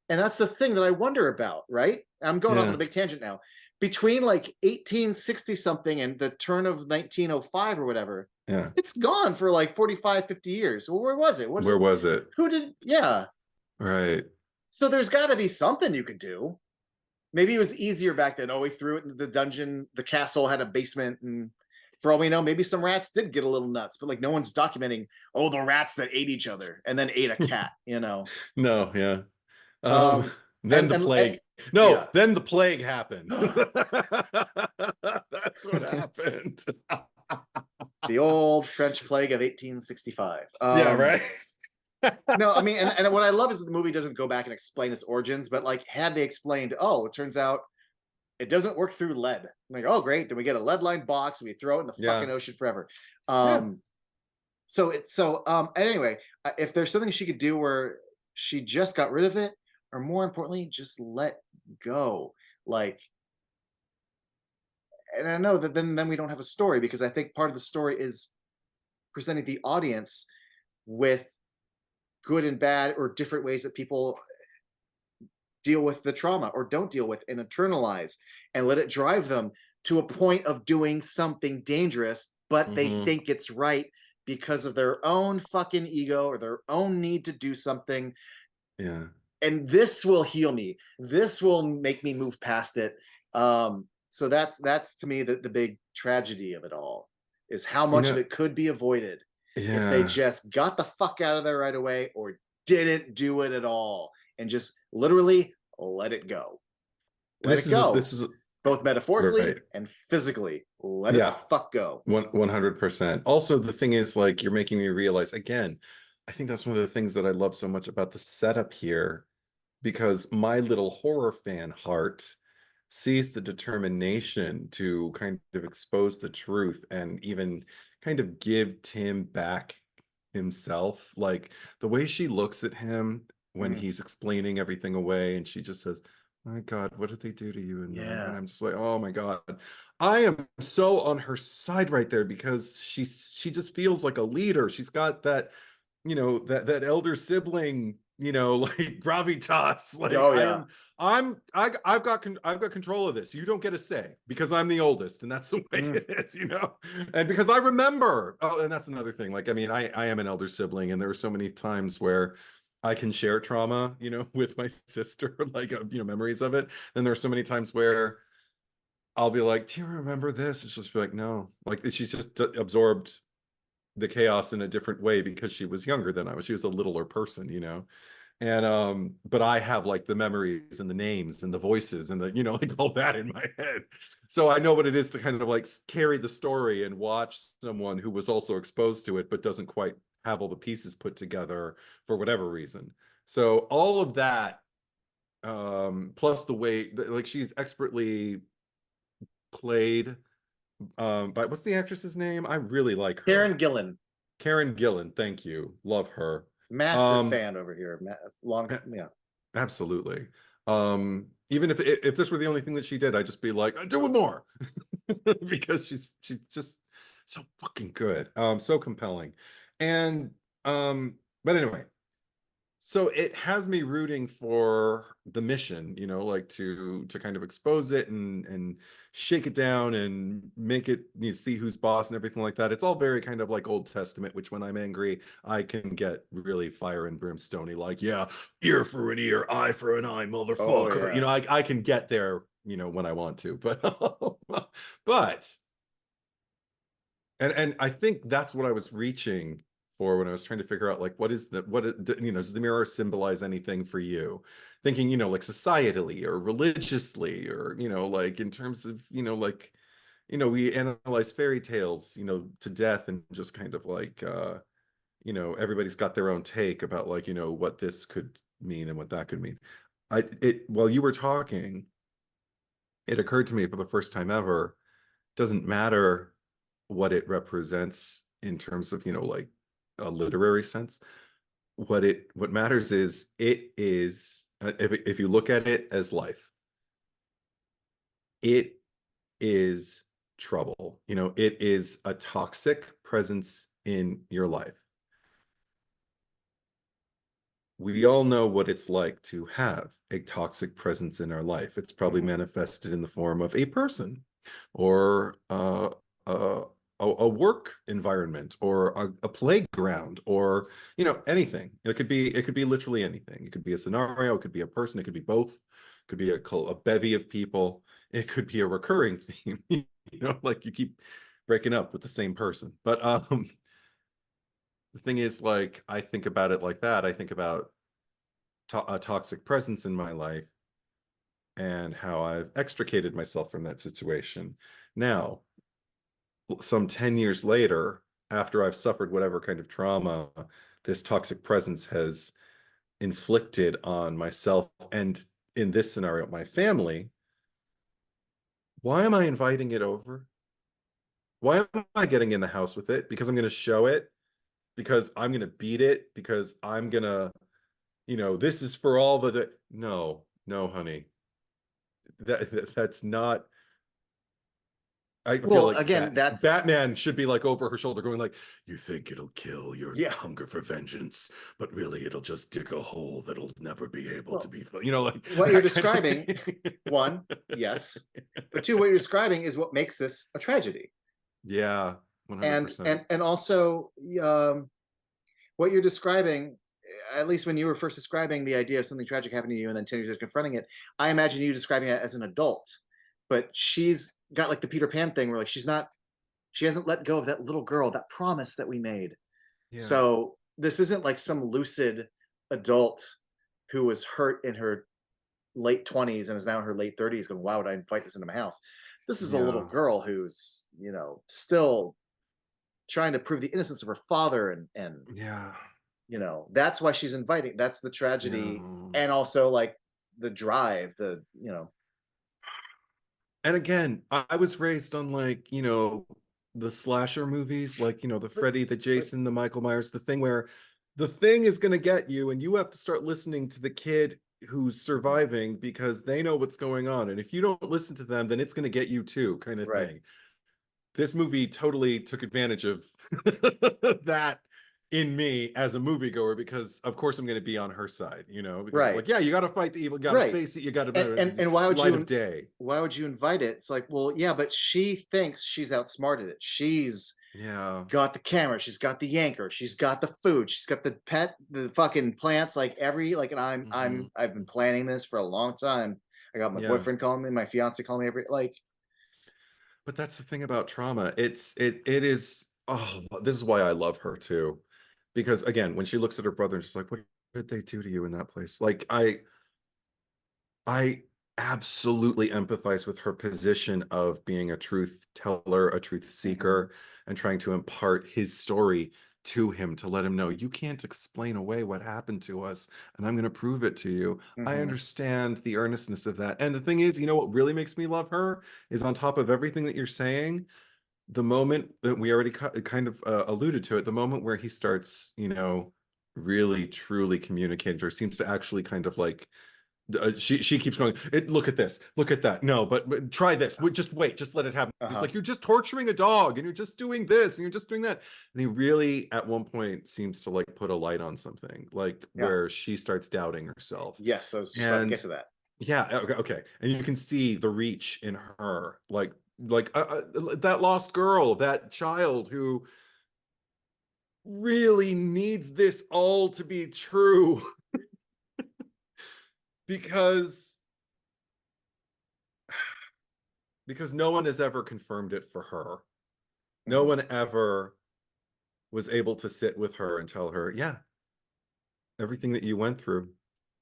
And that's the thing that I wonder about, right? I'm going off on Yeah. a big tangent now. Between like 1860 something and the turn of 1905 or whatever, Yeah. it's gone for like 45, 50 years. Well, where was it? Where was it? Yeah. Right. So there's got to be something you could do. Maybe it was easier back then. Oh, we threw it in the dungeon. The castle had a basement, and for all we know, maybe some rats did get a little nuts. But like, no one's documenting. Oh, the rats that ate each other and then ate a cat. No, yeah. Um, Um, then and the plague. yeah, No, then the plague happened. That's what happened. the old French plague of 1865. Yeah, right. No, I mean, and what I love is that the movie doesn't go back and explain its origins, but like, had they explained, oh, it turns out it doesn't work through lead. I'm like, oh, great. Then we get a lead lined box and we throw it in the Yeah. fucking ocean forever. Yeah. Anyway, if there's something she could do where she just got rid of it, or more importantly, just let go. Like, and I know that then we don't have a story, because I think part of the story is presenting the audience with good and bad or different ways that people deal with the trauma or don't deal with and internalize, and let it drive them to a point of doing something dangerous, but they Hmm. think it's right because of their own fucking ego or their own need to do something. Yeah. And this will heal me. This will make me move past it. So that's to me the big tragedy of it all, is how You much of know, it could be avoided if they yeah. just got the fuck out of there right away, or didn't do it at all and just literally let it go. Let it go. This is Both metaphorically right. and physically. Let it the Yeah. fuck go. 100%. Also, the thing is, like, you're making me realize again, I think that's one of the things that I love so much about the setup here, because my little horror fan heart sees the determination to kind of expose the truth and even kind of give Tim back himself. Like the way she looks at him when Mm, he's explaining everything away, and she just says, my God, what did they do to you in there? And yeah. I'm just like, oh my God. I am so on her side right there, because she just feels like a leader. She's got that, that elder sibling, like gravitas. Like Oh yeah. I've got control of this. You don't get a say because I'm the oldest, and that's the way Mm, it is, and because I remember. Oh, and that's another thing. Like, I mean, I am an elder sibling, and there were so many times where I can share trauma, with my sister, like, memories of it. And there are so many times where I'll be like, do you remember this? It's just be like, no. Like, she's just absorbed the chaos in a different way because she was younger than I was. She was a littler person. And but I have like the memories and the names and the voices and the, like all that in my head. So I know what it is to kind of like carry the story and watch someone who was also exposed to it, but doesn't quite have all the pieces put together for whatever reason. So all of that, plus the way that, like, she's expertly played But what's the actress's name? I really like her. Karen Gillan. Karen Gillan, thank you. Love her. Massive fan over here. A- Yeah. Absolutely. Even if this were the only thing that she did, I'd just be like, do it more. Because she's just so fucking good. So compelling. And but anyway, so it has me rooting for the mission, you know, like to kind of expose it and shake it down and make it, you know, see who's boss and everything like that. It's all very kind of like Old Testament, which when I'm angry, I can get really fire and brimstony, like, yeah, ear for an ear, eye for an eye, Oh motherfucker. You yeah. know, I can get there, you know, when I want to, but but and I think that's what I was reaching for when I was trying to figure out, like, what is you know, does the mirror symbolize anything for you? Thinking, you know, like societally or religiously, or, you know, like in terms of, you know, like, you know, we analyze fairy tales, you know, to death, and just kind of like, you know, everybody's got their own take about, like, you know, what this could mean and what that could mean. While you were talking, it occurred to me for the first time ever, doesn't matter what it represents in terms of, you know, like a literary sense. What matters is it is, if you look at it as life, it is trouble. You know, it is a toxic presence in your life. We all know what it's like to have a toxic presence in our life. It's probably manifested in the form of a person, or a, a work environment, or a playground, or, you know, anything. It could be literally anything. It could be a scenario, it could be a person, it could be both, it could be a bevy of people, it could be a recurring theme. You know, like you keep breaking up with the same person. But the thing is, like, I think about it like that. I think about a toxic presence in my life and how I've extricated myself from that situation. Now, some 10 years later, after I've suffered whatever kind of trauma this toxic presence has inflicted on myself, and in this scenario, my family, why am I inviting it over? Why am I getting in the house with it? Because I'm going to show it, because I'm going to beat it, because I'm going to, you know, this is for all no, no, honey. That's not. I feel Well, like again, that's Batman should be like over her shoulder going like, you think it'll kill your yeah. hunger for vengeance, but really it'll just dig a hole that'll never be able to Well, be filled. You know, like what you're that kind describing, of one, yes, but two, what you're describing is what makes this a tragedy. Yeah, And 100%. also, what you're describing, at least when you were first describing the idea of something tragic happening to you and then 10 years later confronting it, I imagine you describing it as an adult. But she's got like the Peter Pan thing where like she hasn't let go of that little girl, that promise that we made. Yeah. So this isn't like some lucid adult who was hurt in her late 20s and is now in her late 30s going, why would I invite this into my house? This is a little Yeah. girl who's, you know, still trying to prove the innocence of her father, and Yeah. you know, that's why she's inviting. That's the tragedy. Yeah. And also like the drive, the, you know. And again, I was raised on, like, you know, the slasher movies, like, you know, the but, Freddy, the but Jason, the Michael Myers, the thing where the thing is going to get you, and you have to start listening to the kid who's surviving because they know what's going on. And if you don't listen to them, then it's going to get you too, kind of right, thing. This movie totally took advantage of that in me as a moviegoer, because of course I'm going to be on her side, you know, because it's right, like, yeah, you got to fight the evil, you got to right. face it, you got And to why would light of you, day. why would you invite it? It's like, well, yeah, but she thinks she's outsmarted it. She's Yeah. got the camera, she's got the yanker, she's got the food, she's got the pet, the fucking plants, like and Mm-hmm. I've been planning this for a long time. I got my Yeah. boyfriend calling me, my fiance calling me every like. But that's the thing about trauma. It is, oh, this is why I love her too. Because again, when she looks at her brother and she's like, what did they do to you in that place? Like, I absolutely empathize with her position of being a truth teller, a truth seeker, and trying to impart his story to him, to let him know, you can't explain away what happened to us, and I'm going to prove it to you. I understand the earnestness of that. And the thing is, you know what really makes me love her is, on top of everything that you're saying, the moment that we already kind of alluded to it, the moment where he starts, you know, really truly communicating to her, seems to actually kind of like she keeps going, look at this, look at that, no, but try this, just wait, just let it happen. He's like, you're just torturing a dog and you're just doing this and you're just doing that. And he really at one point seems to like put a light on something, like Yeah. where she starts doubting herself. Yes, I was about to get And to that. yeah, okay. And you can see the reach in her, like that lost girl, that child who really needs this all to be true because no one has ever confirmed it for her. No Mhm. one ever was able to sit with her and tell her, yeah, everything that you went through,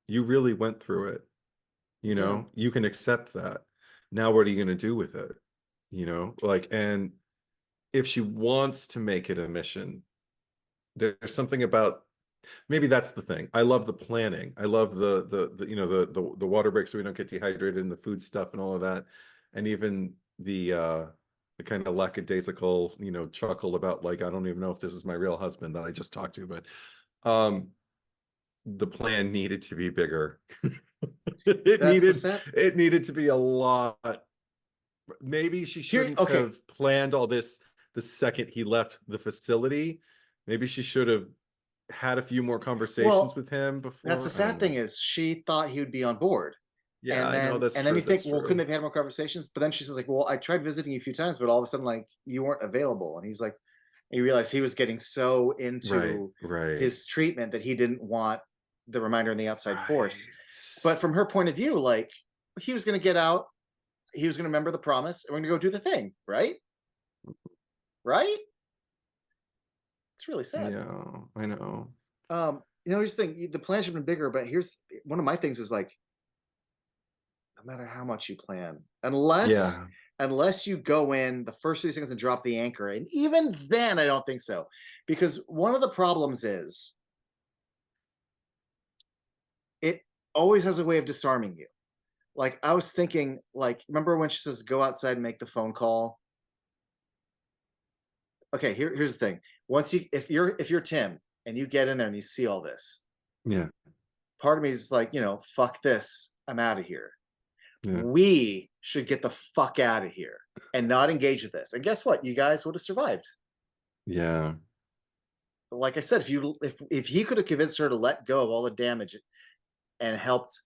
you really went through it. You Yeah. know, you can accept that. Now, what are you going to do with it? You know, like, and if she wants to make it a mission, there's something about, maybe that's the thing. I love the planning. I love the you know, the water breaks so we don't get dehydrated and the food stuff and all of that. And even the kind of lackadaisical, you know, chuckle about like, I don't even know if this is my real husband that I just talked to, but um the plan needed to be bigger. it That's the needed set. it needed to be a lot. Maybe she Here, shouldn't okay. have planned all this the second he left the facility. Maybe she should have had a few more conversations Well, with him that's the before. I don't sad thing know. is she thought he would be on board. Yeah, I know that's And then true. you think, That's well, couldn't true. have had more conversations? But then she's like, well, I tried visiting you a few times, but all of a sudden, like, you weren't available. And he's like, he realized he was getting so Right, into right, his treatment that he didn't want the reminder in the outside force. right. But from her point of view, like, he was going to get out, he was going to remember the promise, and we're going to go do the thing, right? Right? It's really sad. Yeah, I know. Here's the thing: the plan should have been bigger. But here's one of my things: is like, no matter how much you plan, Yeah, unless you go in the first 3 seconds and drop the anchor, and even then, I don't think so, because one of the problems is it always has a way of disarming you. Like I was thinking, like, remember when she says, "Go outside and make the phone call." Okay, here's the thing: once you, if you're Tim and you get in there and you see all this, yeah, part of me is like, fuck this, I'm out of here. yeah, We should get the fuck out of here and not engage with this. And guess what? You guys would have survived. yeah, But like I said, if he could have convinced her to let go of all the damage and helped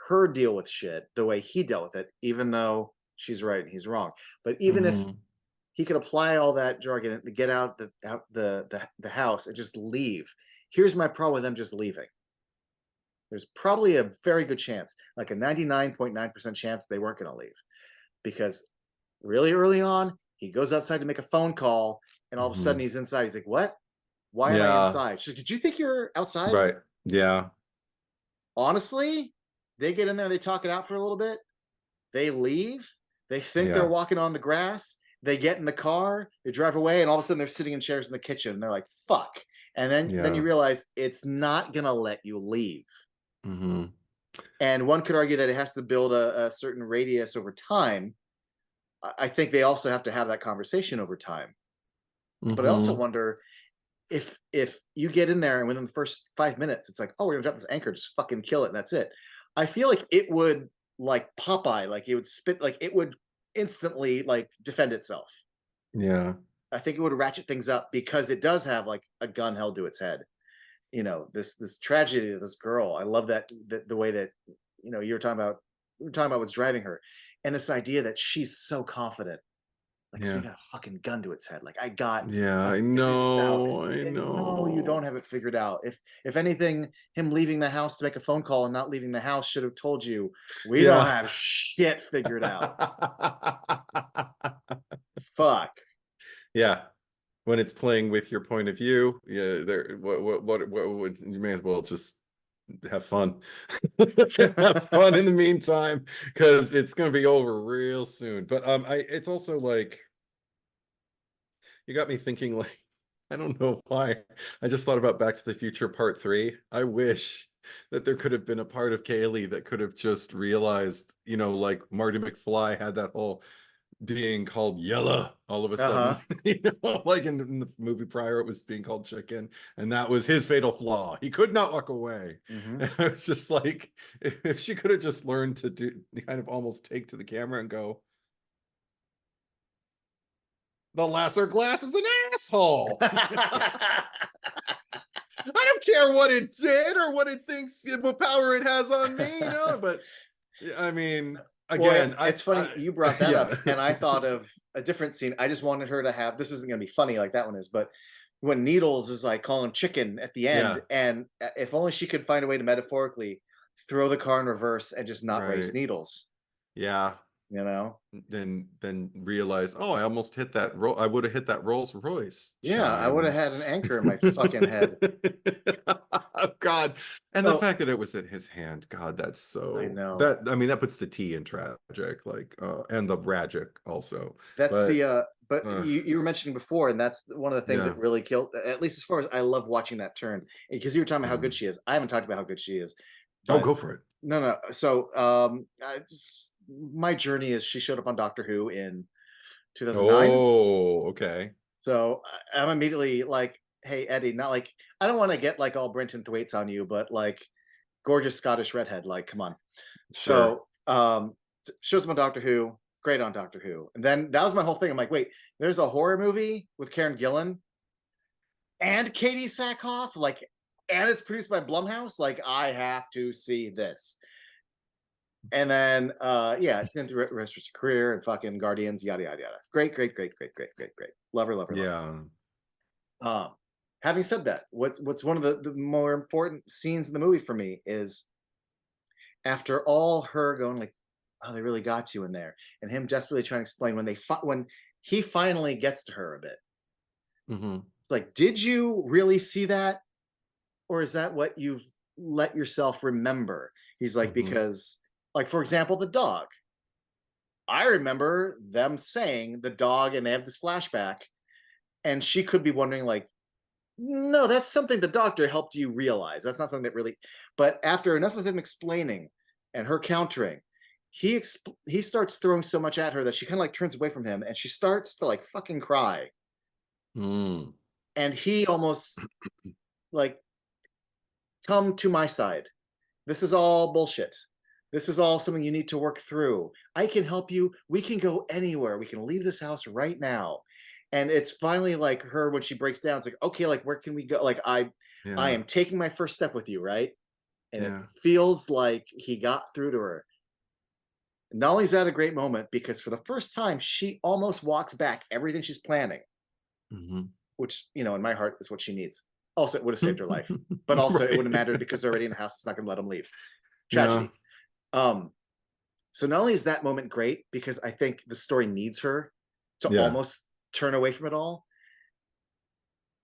her deal with shit the way he dealt with it, even though she's right and he's wrong. But even if hmm, he could apply all that jargon to get out the house and just leave. Here's my problem with them just leaving. There's probably a very good chance, like a 99.9% chance they weren't going to leave, because really early on, he goes outside to make a phone call, and all of a sudden hmm, he's inside. He's like, "What? Why am I yeah, inside?" She's like, "Did you think you're outside?" right, yeah, Honestly, they get in there, they talk it out for a little bit, they leave, they think they're yeah, walking on the grass, they get in the car, they drive away, and all of a sudden they're sitting in chairs in the kitchen. And they're like, "Fuck!" And then you yeah, realize it's not gonna let you leave. hmm, And one could argue that it has to build a certain radius over time. I think they also have to have that conversation over time. But I also hmm, wonder if you get in there and within the first 5 minutes, it's like, oh, we're gonna drop this anchor, just fucking kill it, and that's it. I feel like it would, like Popeye, like it would spit, like it would instantly like defend itself. yeah, I think it would ratchet things up because it does have like a gun held to its head. This tragedy of this girl. I love that the way that you were talking about what's driving her, and this idea that she's so confident, like, so we yeah, got a fucking gun to its head. Like, yeah, I I figured this out. know, I No, you don't know. have it figured out. If anything, him leaving the house to make a phone call and not leaving the house should have told you we don't Yeah. have shit figured out. Fuck. Yeah. When it's playing with your point of view, yeah, there what would you may as well just have fun. Have fun in the meantime, because it's gonna be over real soon. But it's also like you got me thinking like I don't know why. I just thought about Back to the Future Part 3. I wish that there could have been a part of Kaylee that could have just realized, you know, like Marty McFly had that whole being called yellow all of a sudden. Like in the movie prior, it was being called chicken, and that was his fatal flaw. He could not walk away. And I was just like, if she could have just learned to do kind of almost take to the camera and go, the lesser glass is an asshole. I don't care what it did or what it thinks, what power it has on me, but I mean, again, well, it's funny you brought that up, and I thought of a different scene. I just wanted her to have, this isn't going to be funny like that one is, but when Needles is like calling him chicken at the end, and if only she could find a way to metaphorically throw the car in reverse and just not race Needles. Then realize, oh, I almost hit that I would have hit that Rolls Royce. I would have had an anchor in my fucking head. Oh God. And the fact that it was in his hand, God, that's so, I know. that puts the T in tragic, like and the tragic also. That's but you were mentioning before, and that's one of the things that really killed, at least as far as I love watching that turn, because you were talking about how good she is. I haven't talked about how good she is. Oh, go for it. No. So my journey is she showed up on Doctor Who in 2009. Oh, okay. So I'm immediately like, hey, Eddie, not like, I don't want to get like all Brenton Thwaites on you, but like gorgeous Scottish redhead, like, come on. Sure. So shows up on Doctor Who, great on Doctor Who. And then that was my whole thing. I'm like, wait, there's a horror movie with Karen Gillan and Katie Sackhoff, like, and it's produced by Blumhouse. Like, I have to see this. And then into the rest of her career and fucking Guardians, yada yada yada. Great. Love her. Having said that, what's one of the more important scenes in the movie for me is after all her going like, oh, they really got you in there, and him desperately trying to explain when he finally gets to her a bit. Like, did you really see that, or is that what you've let yourself remember? He's like, because, like, for example, the dog. I remember them saying the dog, and they have this flashback, and she could be wondering, like, no, that's something the doctor helped you realize. That's not something that really. But after enough of him explaining and her countering, he starts throwing so much at her that she kind of like turns away from him, and she starts to like fucking cry. And he almost like, come to my side. This is all bullshit. This is all something you need to work through. I can help you. We can go anywhere. We can leave this house right now. And it's finally like her, when she breaks down, it's like, okay, like, where can we go? Like, I am taking my first step with you, right? And it feels like he got through to her. Not only is that a great moment, because for the first time, she almost walks back everything she's planning, which, in my heart is what she needs. Also, it would have saved her life, but also it wouldn't have mattered because they're already in the house. It's not going to let them leave. Tragedy. So not only is that moment great, because I think the story needs her to almost turn away from it all,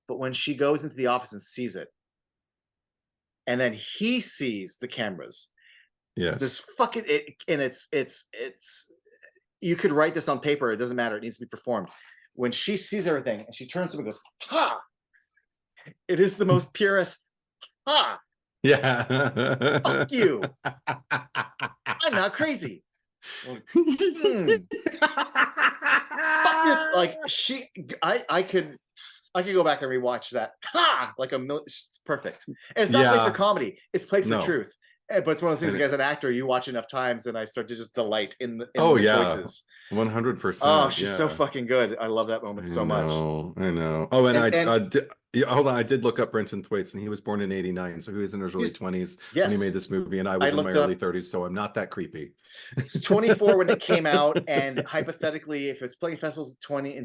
but when she goes into the office and sees it, and then he sees the cameras, this fucking and it's you could write this on paper, it doesn't matter, it needs to be performed. When she sees everything and she turns to him and goes, ha, it is the most purest ha. Fuck you. I'm not crazy. Like, I could go back and rewatch that. Ha! Like it's perfect. And it's not played for comedy. It's played for truth. But it's one of those things, like, as an actor, you watch enough times and I start to just delight in the choices. 100%. Oh, she's so fucking good. I love that moment so much. I know. Oh, and hold on. I did look up Brenton Thwaites, and he was born in '89, so he was in his early 20s when he made this movie, and I was in my early 30s, so I'm not that creepy. He's 24 when it came out, and hypothetically, if it's playing festivals in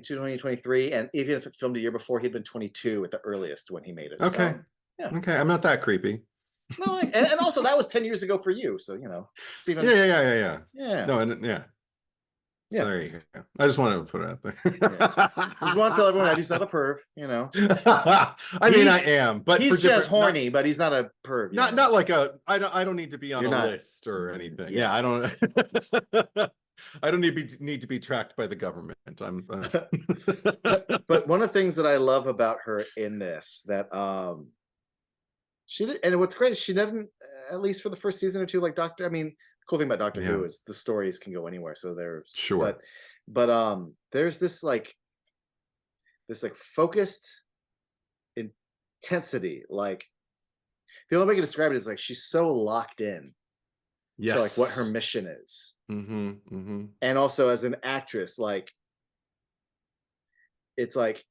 2023, and even if it filmed a year before, he'd been 22 at the earliest when he made it. Okay. So, okay, I'm not that creepy. No, and also that was 10 years ago for you, so it's even. Yeah. No, and so there you go. I just wanted to put it out there. I just want to tell everyone Eddie's not a perv, I mean, I am, but he's just horny, but he's not a perv. Not like I don't need to be on a list or anything. Yeah, I don't. I don't need to be tracked by the government. But one of the things that I love about her in this, that she did, and what's great is she didn't, at least for the first season or two, like Doctor. I mean, the cool thing about Doctor Who is the stories can go anywhere. So there's sure. But there's this like focused intensity. Like the only way I can describe it is like she's so locked in to like what her Yes. mission is. Mm-hmm. Mm-hmm. And also as an actress, like it's like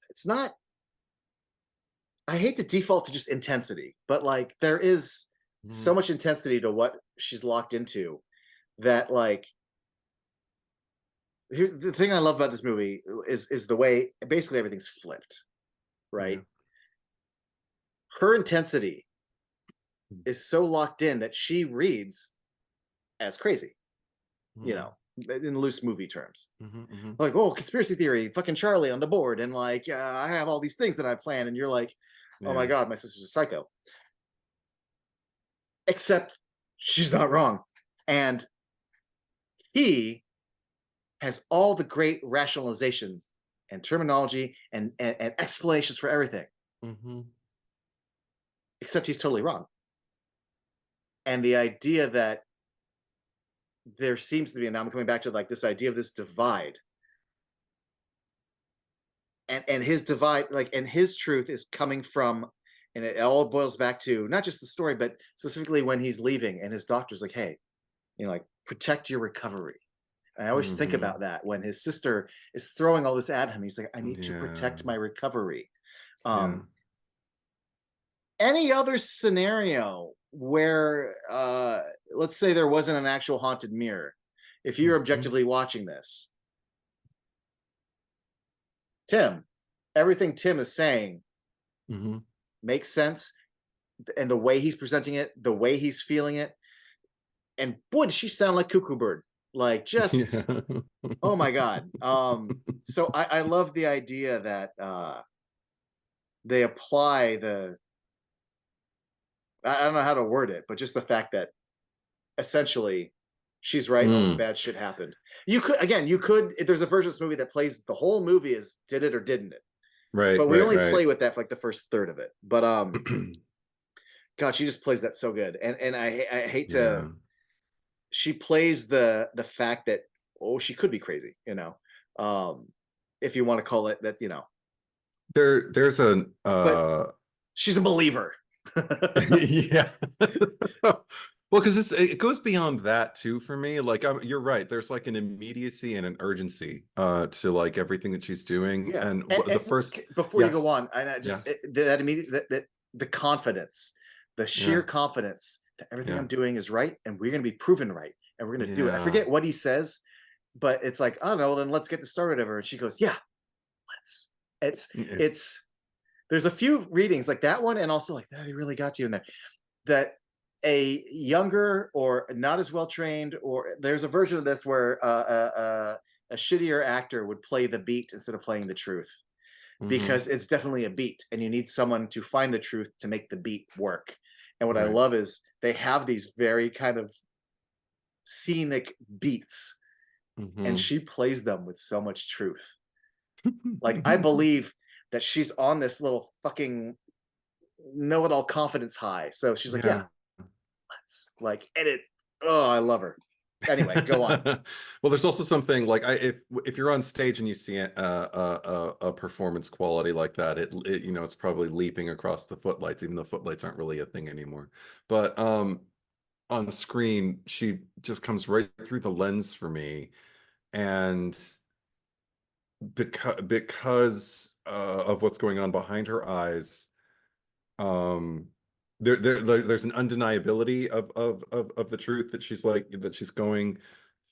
it's not, I hate to default to just intensity, but like there is Mm-hmm. so much intensity to what she's locked into that like here's the thing I love about this movie is the way basically everything's flipped, Yeah. right? Her intensity is so locked in that she reads as crazy, you Mm-hmm. know, in loose movie terms. Mm-hmm. Mm-hmm. Like, oh, conspiracy theory, fucking Charlie on the board, and like, I have all these things that I planned, and you're like, oh my Yeah. god, my sister's a psycho. Except she's not wrong, and he has all the great rationalizations and terminology and explanations for everything, Mm-hmm. except he's totally wrong. And the idea that there seems to be, and now I'm coming back to like this idea of this divide, and his divide, like, and his truth is coming from, and it all boils back to not just the story, but specifically when he's leaving, and his doctor's like, hey, like protect your recovery. And I always think Mm-hmm. about that when his sister is throwing all this at him. He's like, I need to Yeah. protect my recovery. Yeah. Any other scenario where let's say there wasn't an actual haunted mirror, if you're Mm-hmm. objectively watching this, Tim, everything Tim is saying Mm-hmm. makes sense, and the way he's presenting it, the way he's feeling it, and boy does she sound like Cuckoo Bird, like just, Yeah. oh my god. So I love the idea that they apply the, I don't know how to word it, but just the fact that essentially she's right and all this Mm. bad shit happened. You could, again, you could, if there's a version of this movie that plays the whole movie as did it or didn't it, Right, but we right, only right. play with that for like the first third of it. But god, she just plays that so good. And I hate to, Yeah. she plays the fact that, oh, she could be crazy, you know, um if you want to call it that, you know, There's an but she's a believer. yeah. Well, because it goes beyond that too for me. Like you're right. There's like an immediacy and an urgency to like everything that she's doing. Yeah, And and the first, before you yeah, go on, and I yeah, just that immediate that the confidence, the sheer yeah, confidence that everything yeah, I'm doing is right, and we're going to be proven right, and we're going to do it. I yeah. forget what he says, but it's like, I don't know. Then let's get this started. Over, and she goes, "Yeah, let's." It's Yeah. it's there's a few readings like that one, and also like that he really got you in there. That a younger or not as well trained, or there's a version of this where a shittier actor would play the beat instead of playing the truth, Hmm. because it's definitely a beat and you need someone to find the truth to make the beat work. And what I Right. love is they have these very kind of scenic beats, and Hmm. she plays them with so much truth. Like I believe that she's on this little fucking know-it-all confidence high. So she's like, yeah, Yeah. let's like, and it, oh, I love her. Anyway, go on. Well, there's also something like if you're on stage and you see a performance quality like that, it you know it's probably leaping across the footlights, even though footlights aren't really a thing anymore. But on screen, she just comes right through the lens for me, and because of what's going on behind her eyes, um there's an undeniability of the truth that she's like that she's going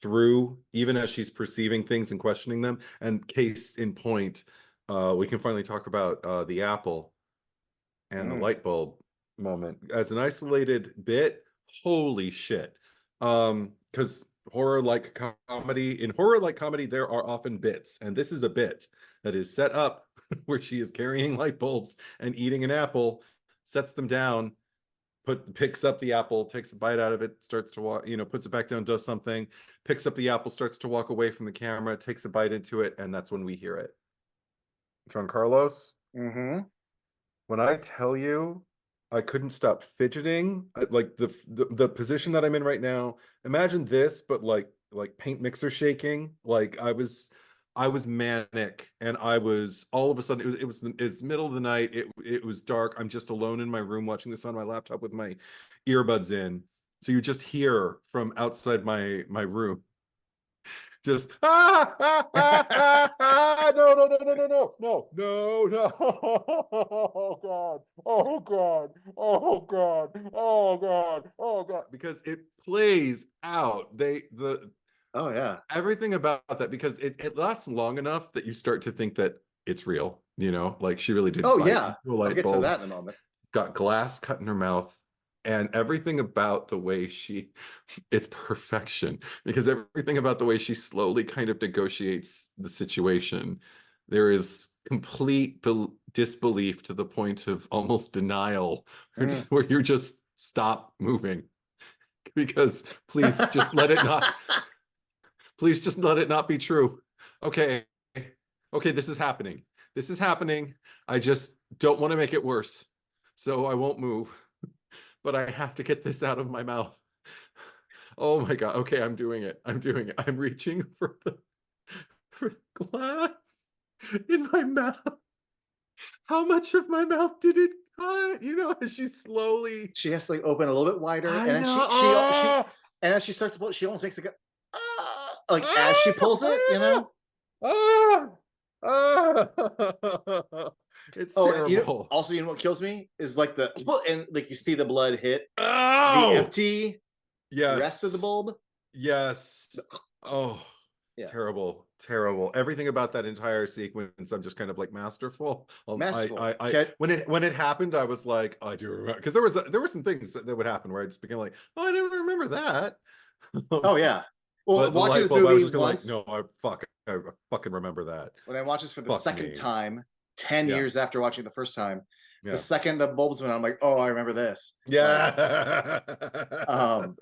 through even as she's perceiving things and questioning them. And case in point, we can finally talk about the apple and the Mm. light bulb moment as an isolated bit. Holy shit. Because horror like comedy there are often bits, and this is a bit that is set up where she is carrying light bulbs and eating an apple, sets them down, picks up the apple, takes a bite out of it, starts to walk, puts it back down, does something, picks up the apple, starts to walk away from the camera, takes a bite into it, and that's when we hear it. John Carlos, Mm-hmm. when I tell you I couldn't stop fidgeting, like the position that I'm in right now, imagine this, but like like paint mixer shaking. Like I was manic, and I was all of a sudden it's middle of the night. It was dark. I'm just alone in my room watching this on my laptop with my earbuds in. So you just hear from outside my room, just no no no no no no no no no oh god oh god oh god oh god oh god, because it plays out. The Oh yeah. everything about that, because it lasts long enough that you start to think that it's real, you know, like she really did Oh bite yeah. into a I'll light get to bulb, that in a moment. got glass cut in her mouth, and everything about the way it's perfection, because everything about the way she slowly kind of negotiates the situation, there is complete disbelief to the point of almost denial, Mm. where you're just stop moving, because please just let it not, please just let it not be true. Okay. Okay, this is happening. This is happening. I just don't want to make it worse. So I won't move. But I have to get this out of my mouth. Oh my God. Okay, I'm doing it. I'm doing it. I'm reaching for the glass in my mouth. How much of my mouth did it cut? You know, as she slowly. She has to like open a little bit wider, I and then know. she and as she starts to pull, she almost makes it go like as she pulls it, you know. Ah, ah. It's Oh, and terrible. also, you know what kills me is like the and like you see the blood hit the Oh, empty rest of the yes. bulb. Yes. Oh, Yeah, terrible, terrible. Everything about that entire sequence, I'm just kind of like masterful. masterful. I Okay. when it happened, I was like, I do remember, because there were some things that would happen where I just became like, oh, I didn't remember that. Oh yeah. Well, But the watching light this bulb, I was movie just kind of like, once, no, I fucking remember that. when I watched this for the Fuck second me. time, 10 Yeah, years after watching it the first time, the yeah, second the bulbs went on, I'm like, oh, I remember this. yeah. Um,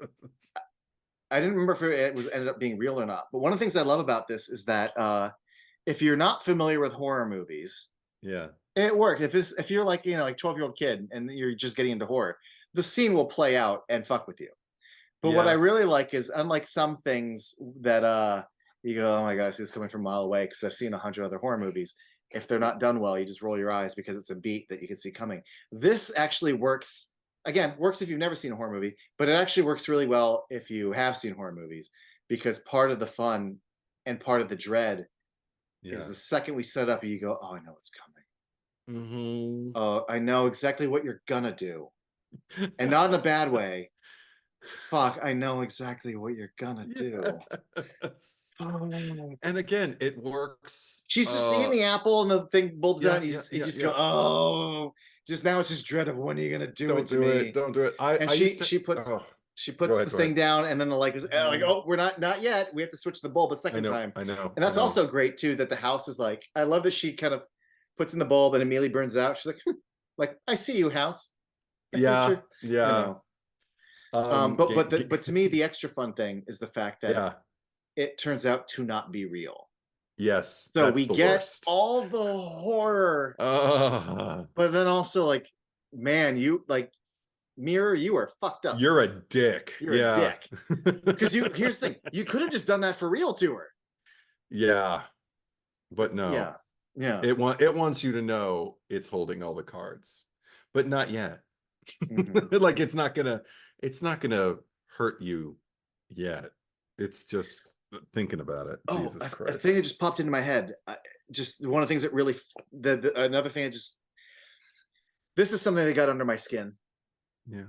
I didn't remember if it was ended up being real or not. But one of the things I love about this is that if you're not familiar with horror movies, Yeah, it worked. If you're like, you know, like 12-year-old kid and you're just getting into horror, the scene will play out and fuck with you. But what I yeah, really like is, unlike some things that you go, oh my gosh, this is coming from a mile away because I've seen 100 other horror movies. If they're not done well, you just roll your eyes because it's a beat that you can see coming. This actually works. Again, works if you've never seen a horror movie, but it actually works really well if you have seen horror movies, because part of the fun and part of the dread is yeah. the second we set up, you go, oh, I know what's coming. Hmm. Oh, I know exactly what you're gonna do, and not in a bad way. Fuck, I know exactly what you're gonna do. Yes. Oh. And again, it works. She's just eating the apple and the thing bulbs out. Yeah, And yeah, you yeah, just yeah. go, oh, just now it's just dread of when are you gonna do it Don't to do it. me? Don't do it. And I used to. she Oh, go puts ahead. the Go ahead. thing down, and then the light goes like, Mhm. oh, we're not yet. We have to switch the bulb a I second know. time. I know. And I that's know. also great too. That the house is like, I love that she kind of puts in the bulb and immediately burns out. She's like, like, I see you, house. I see what Yeah. you're, you Yeah. know. But to me, G- the extra fun thing is the fact that yeah. it turns out to not be real. Yes. So That's we the get worst. all the horror, Uh, but then also like, man, you like, Mirror, you are fucked up. you're a dick. You're a Yeah. dick. Because here's the thing, you could have just done that for real to her. Yeah. But no. Yeah. Yeah. It wants you to know it's holding all the cards, but not yet. Mhm. Like it's not gonna hurt you yet. It's just thinking about it. Oh, Jesus a thing Christ. that just popped into my head. Just one of the things that really, another thing that just, this is something that got under my skin. Yeah.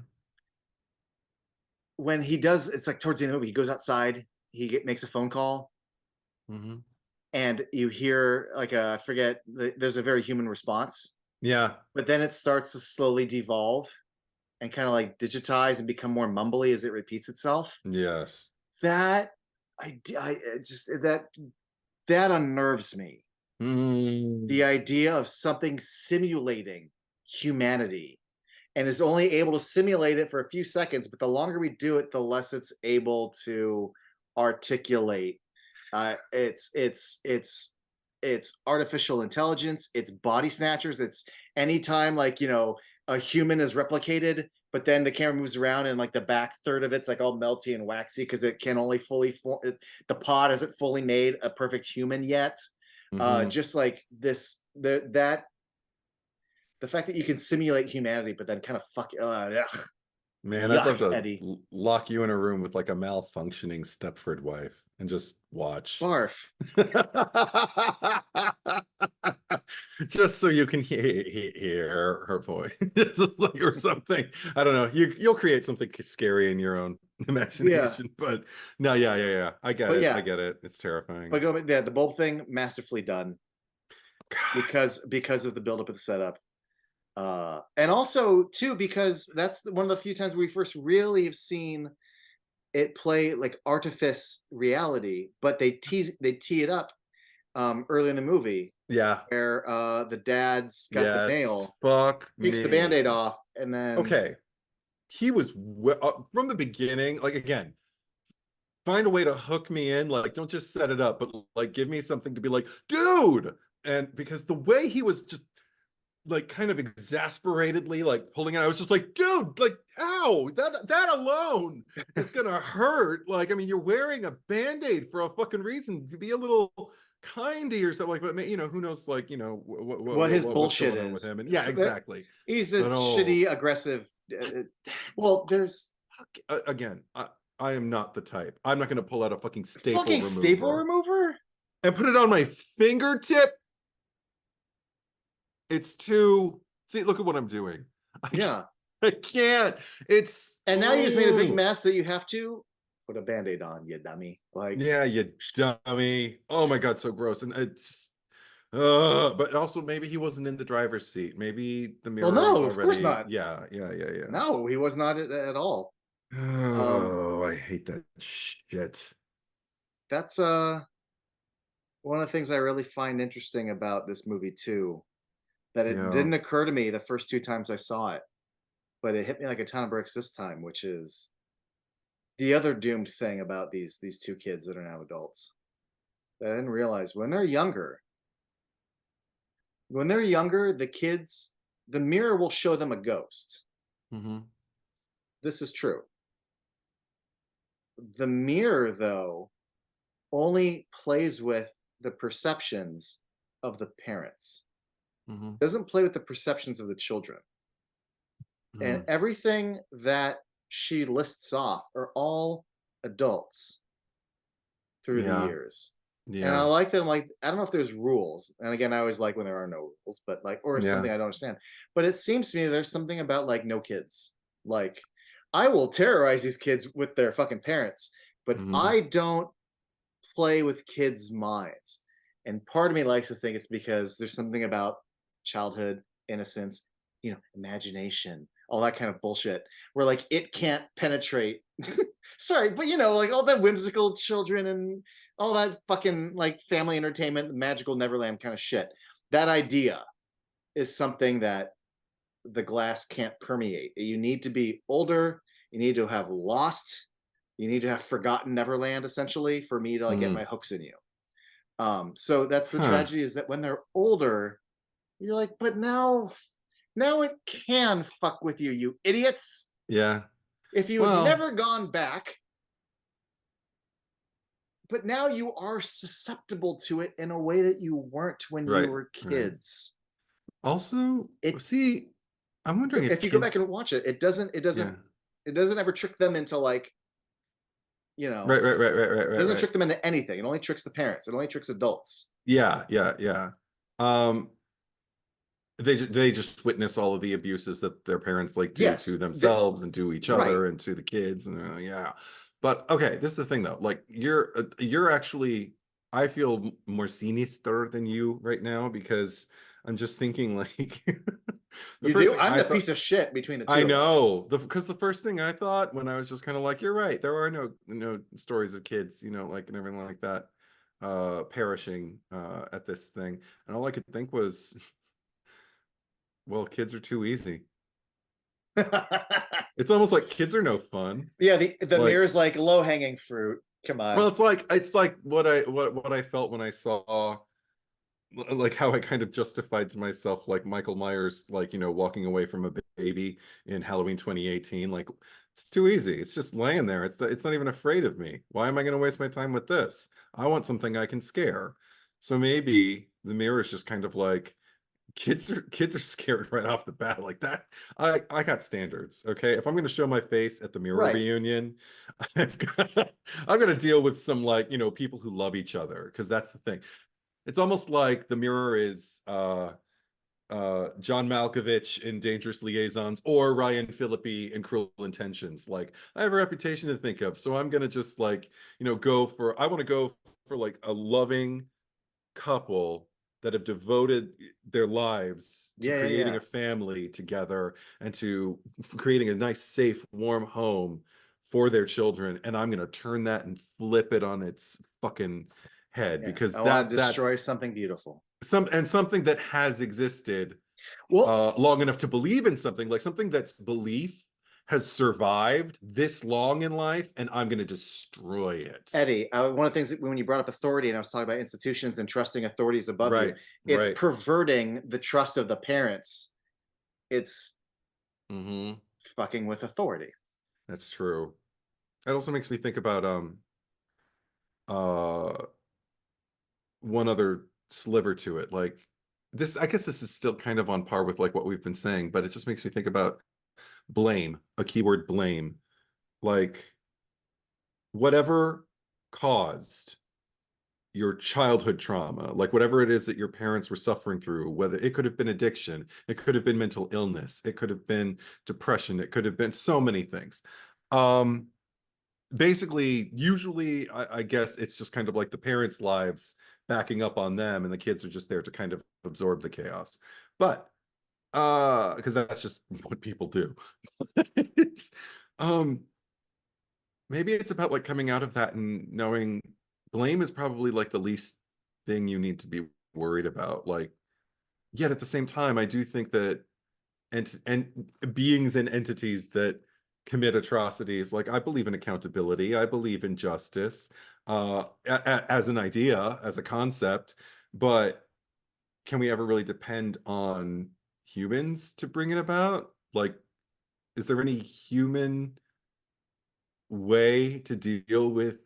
When he does, it's like towards the end of the movie, he goes outside, makes a phone call, Hmm. and you hear like I forget, there's a very human response, Yeah. but then it starts to slowly devolve and kind of like digitize and become more mumbly as it repeats itself. Yes. That I just that unnerves me. The Mm. idea of something simulating humanity and is only able to simulate it for a few seconds, but the longer we do it, the less it's able to articulate. It's it's artificial intelligence, it's body snatchers, it's anytime like, a human is replicated, but then the camera moves around and like the back third of it's like all melty and waxy because it can only fully the pod hasn't fully made a perfect human yet. Just like this, that the fact that you can simulate humanity, but then kind of Man, I'd love to Eddie. lock you in a room with like a malfunctioning Stepford wife and just watch. Barf. Just so you can hear her voice, or something. I don't know. You'll create something scary in your own imagination, but no, yeah. I get it. I get it. It's terrifying. But the bulb thing, masterfully done. God. Because of the buildup of the setup. And also too, because that's one of the few times we first really have seen it play like artifice reality, but they tee it up early in the movie. Yeah, where the dad's got the nail, takes the band-aid off, and then he was from the beginning. Like, again, find a way to hook me in. Like, don't just set it up, but like give me something to be like, dude. And because the way he was just like kind of exasperatedly like pulling it, I was just like, dude, like, ow, that alone is gonna hurt. Like, I mean, you're wearing a band-aid for a fucking reason. Be a little kind to yourself, like, but who knows, like, what his bullshit is with him. And so exactly, he's a shitty, aggressive. Well, there's again, I am not the type. I'm not going to pull out a fucking staple remover and put it on my fingertip. It's too. See, look at what I'm doing. I can't. It's and now you just made a big mess that you have to put a band-aid on, you dummy. Like, yeah, you dummy. Oh my God, so gross. And it's but also maybe he wasn't in the driver's seat. Maybe the mirror was already, of course not. Yeah. No, he was not at all. Oh, I hate that shit. That's one of the things I really find interesting about this movie too, that it didn't occur to me the first 2 times I saw it, but it hit me like a ton of bricks this time, which is the other doomed thing about these 2 kids that are now adults. That I didn't realize when they're younger, the mirror will show them a ghost. This is true. The mirror, though, only plays with the perceptions of the parents. Doesn't play with the perceptions of the children. And everything that she lists off are all adults through the years. And I like that. I'm like, I don't know if there's rules. And again, I always like when there are no rules, but like, or something I don't understand. But it seems to me there's something about like no kids. Like, I will terrorize these kids with their fucking parents, but I don't play with kids' minds. And part of me likes to think it's because there's something about childhood, innocence, imagination, all that kind of bullshit, where like it can't penetrate. Sorry, but like all that whimsical children and all that fucking like family entertainment, magical Neverland kind of shit. That idea is something that the glass can't permeate. You need to be older. You need to have lost. You need to have forgotten Neverland, essentially, for me to like get my hooks in you. So that's the tragedy, is that when they're older, you're like, but now it can fuck with you, you idiots. Yeah. If you had never gone back, but now you are susceptible to it in a way that you weren't when you were kids. Right. Also, I'm wondering if you go back and watch it, it doesn't ever trick them into like, right. It doesn't trick them into anything. It only tricks the parents. It only tricks adults. Yeah. They just witness all of the abuses that their parents like do to themselves and to each other and to the kids, and But okay, this is the thing though. Like you're actually, I feel more sinister than you right now, because I'm just thinking like you do. I'm the piece of shit between the two. I know, because the first thing I thought when I was just kind of like, you're right, there are no stories of kids, like and everything like that, perishing at this thing, and all I could think was, well, kids are too easy. It's almost like kids are no fun. Yeah, the mirror's like low-hanging fruit. Come on. Well, it's like what I felt when I saw like how I kind of justified to myself, like Michael Myers, like, you know, walking away from a baby in Halloween 2018. Like, it's too easy. It's just laying there. It's not even afraid of me. Why am I going to waste my time with this? I want something I can scare. So maybe the mirror is just kind of like, kids are scared right off the bat like that. I got standards. Okay, if I'm going to show my face at the mirror Right. reunion, I've got to deal with some, like, you know, people who love each other, because that's the thing. It's almost like the mirror is John Malkovich in Dangerous Liaisons, or Ryan Phillippe in Cruel Intentions. Like, I have a reputation to think of, so I'm gonna just, like, you know, I want to go for like a loving couple that have devoted their lives to Yeah, yeah, creating yeah. a family together and to creating a nice, safe, warm home for their children. And I'm going to turn that and flip it on its fucking head, Yeah. because I want to destroy that's something beautiful. something that has existed Well, long enough to believe in something, like something that's belief has survived this long in life, and I'm going to destroy it. Eddie, one of the things that when you brought up authority, and I was talking about institutions and trusting authorities above you, Right, it's right. perverting the trust of the parents. It's Hmm. fucking with authority. That's true. It also makes me think about uh one other sliver to it. Like, this, I guess this is still kind of on par with like what we've been saying, but it just makes me think about blame, a keyword blame. Like, whatever caused your childhood trauma, like whatever it is that your parents were suffering through, whether it could have been addiction, it could have been mental illness, it could have been depression, it could have been so many things. Um, Basically, usually, I guess it's just kind of like the parents' lives backing up on them, and the kids are just there to kind of absorb the chaos. But because that's just what people do. It's um maybe it's about like coming out of that and knowing blame is probably like the least thing you need to be worried about. Like, yet at the same time, I do think that and beings and entities that commit atrocities, like, I believe in accountability, I believe in justice, as an idea, as a concept, but can we ever really depend on humans to bring it about? Like, is there any human way to deal with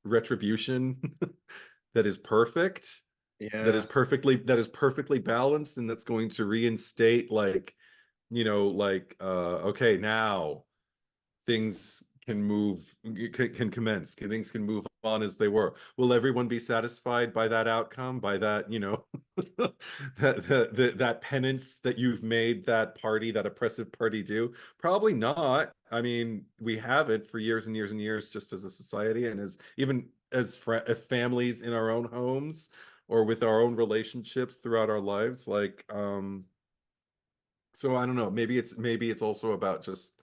retribution that is perfect, Yeah. that is perfectly balanced, and that's going to reinstate, like, you know, like, okay, now things can move, can commence, things can move on as they were. Will everyone be satisfied by that outcome, by that, you know, that penance that you've made that party, that oppressive party, do? Probably not. I mean, we have it for years and years and years, just as a society, and as even as families in our own homes, or with our own relationships throughout our lives. Like, so I don't know, maybe it's also about just,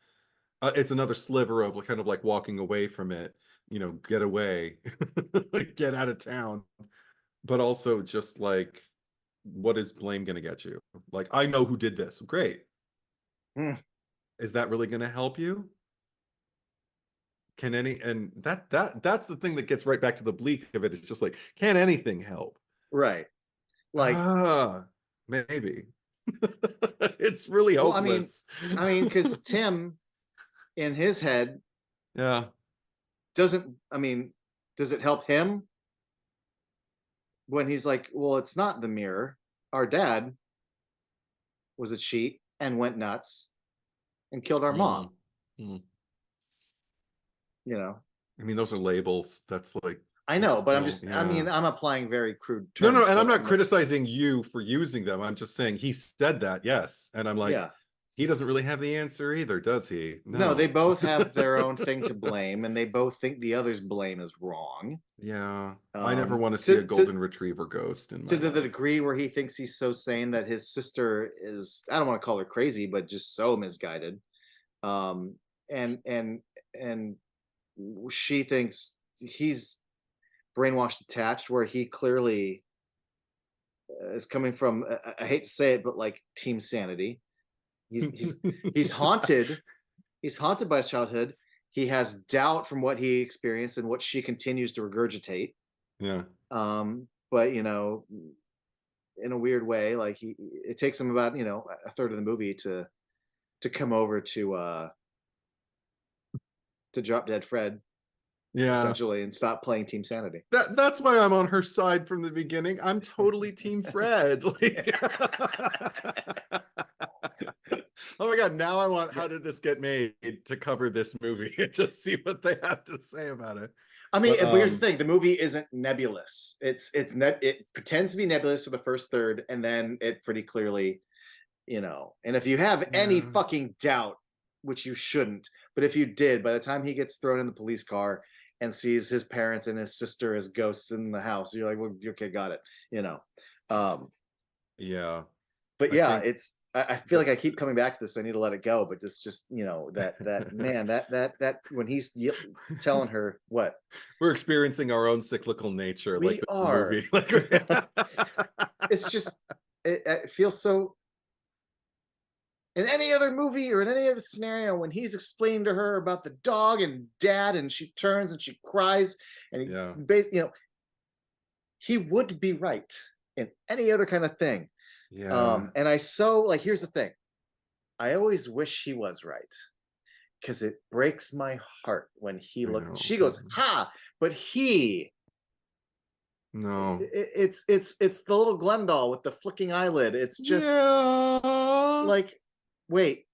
it's another sliver of kind of like walking away from it, you know, get away, get out of town, but also just like, what is blame going to get you? Like, I know who did this. Great. Mm, Is that really going to help you? Can any, and that's the thing that gets right back to the bleak of it. It's just like, can anything help? right. Like, Ah, maybe. It's really well, hopeless. because Tim in his head Yeah. doesn't, does it help him when he's like, well, it's not the mirror. Our dad was a cheat and went nuts and killed our mom, Mm, mm. you know? I mean, those are labels. That's like, I that's know, but still, yeah. I'm applying very crude No, no, terms, and I'm but not criticizing you for using them. I'm just saying he said that, yes. And I'm like, yeah. he doesn't really have the answer either, does he? No, they No. both have their own thing to blame, and they both think the other's blame is wrong. Yeah. I never want to see a To golden retriever ghost in my to the life. degree where he thinks he's so sane that his sister is, I don't want to call her crazy, but just so misguided. Um, and and and she thinks he's brainwashed attached, where he clearly is coming from. I hate to say it, but like team sanity. He's haunted. He's haunted by his childhood. He has doubt from what he experienced and what she continues to regurgitate. Yeah. But in a weird way. Like it takes him about, a third of the movie to come over to Drop Dead Fred, Yeah. essentially, and stop playing Team Sanity. That's why I'm on her side from the beginning. I'm totally Team Fred. Like, oh my God, now I want How Did This Get Made to cover this movie and just see what they have to say about it. I mean, but here's the thing: the movie isn't nebulous. It pretends to be nebulous for the first third, and then it pretty clearly, And if you have any fucking doubt, which you shouldn't, but if you did, by the time he gets thrown in the police car and sees his parents and his sister as ghosts in the house, you're like, well, okay, got it, Yeah. But yeah, I feel like I keep coming back to this, so I need to let it go. But it's just, that man, that when he's telling her what we're experiencing our own cyclical nature, we like the are. movie. Like, it's just it feels so. In any other movie or in any other scenario, when he's explaining to her about the dog and dad, and she turns and she cries, and he basically, he would be right in any other kind of thing. Yeah. And here's the thing. I always wish he was right, because it breaks my heart when she goes, ha, but no, it's the little Glendale with the flicking eyelid. It's just like, wait,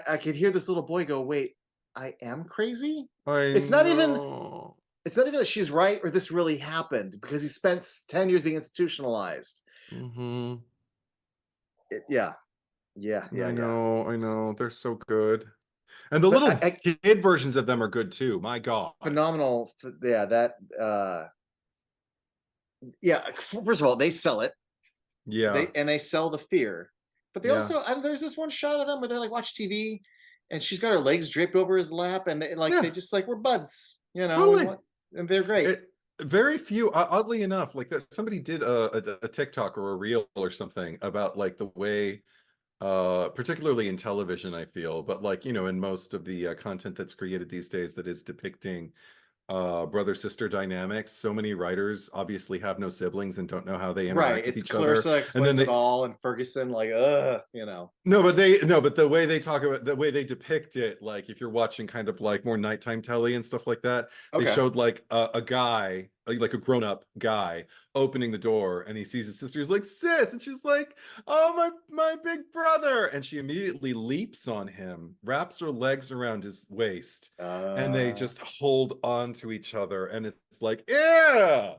I could hear this little boy go, wait, I am crazy. It's not even that she's right or this really happened, because he spent 10 years being institutionalized. Mm-hmm. Yeah. I know. They're so good. And the little kid versions of them are good too. My God. Phenomenal. Yeah, first of all, they sell it. Yeah. They sell the fear. But they also, and there's this one shot of them where they like watch TV, and she's got her legs draped over his lap, and they just like, we're buds, Totally. and they're great. Very few, oddly enough, like that somebody did a TikTok or a reel or something about like the way, particularly in television, I feel, but like, in most of the content that's created these days that is depicting brother sister dynamics, so many writers obviously have no siblings and don't know how they interact with each other. Clarissa explains it all, and Ferguson like, No, but the way they talk about, the way they depict it, like if you're watching kind of like more nighttime telly and stuff like that, they showed like a guy, like a grown-up guy, opening the door, and he sees his sister. He's like, sis, and she's like, oh, my big brother, and she immediately leaps on him, wraps her legs around his waist, and they just hold on to each other, and it's like, yeah.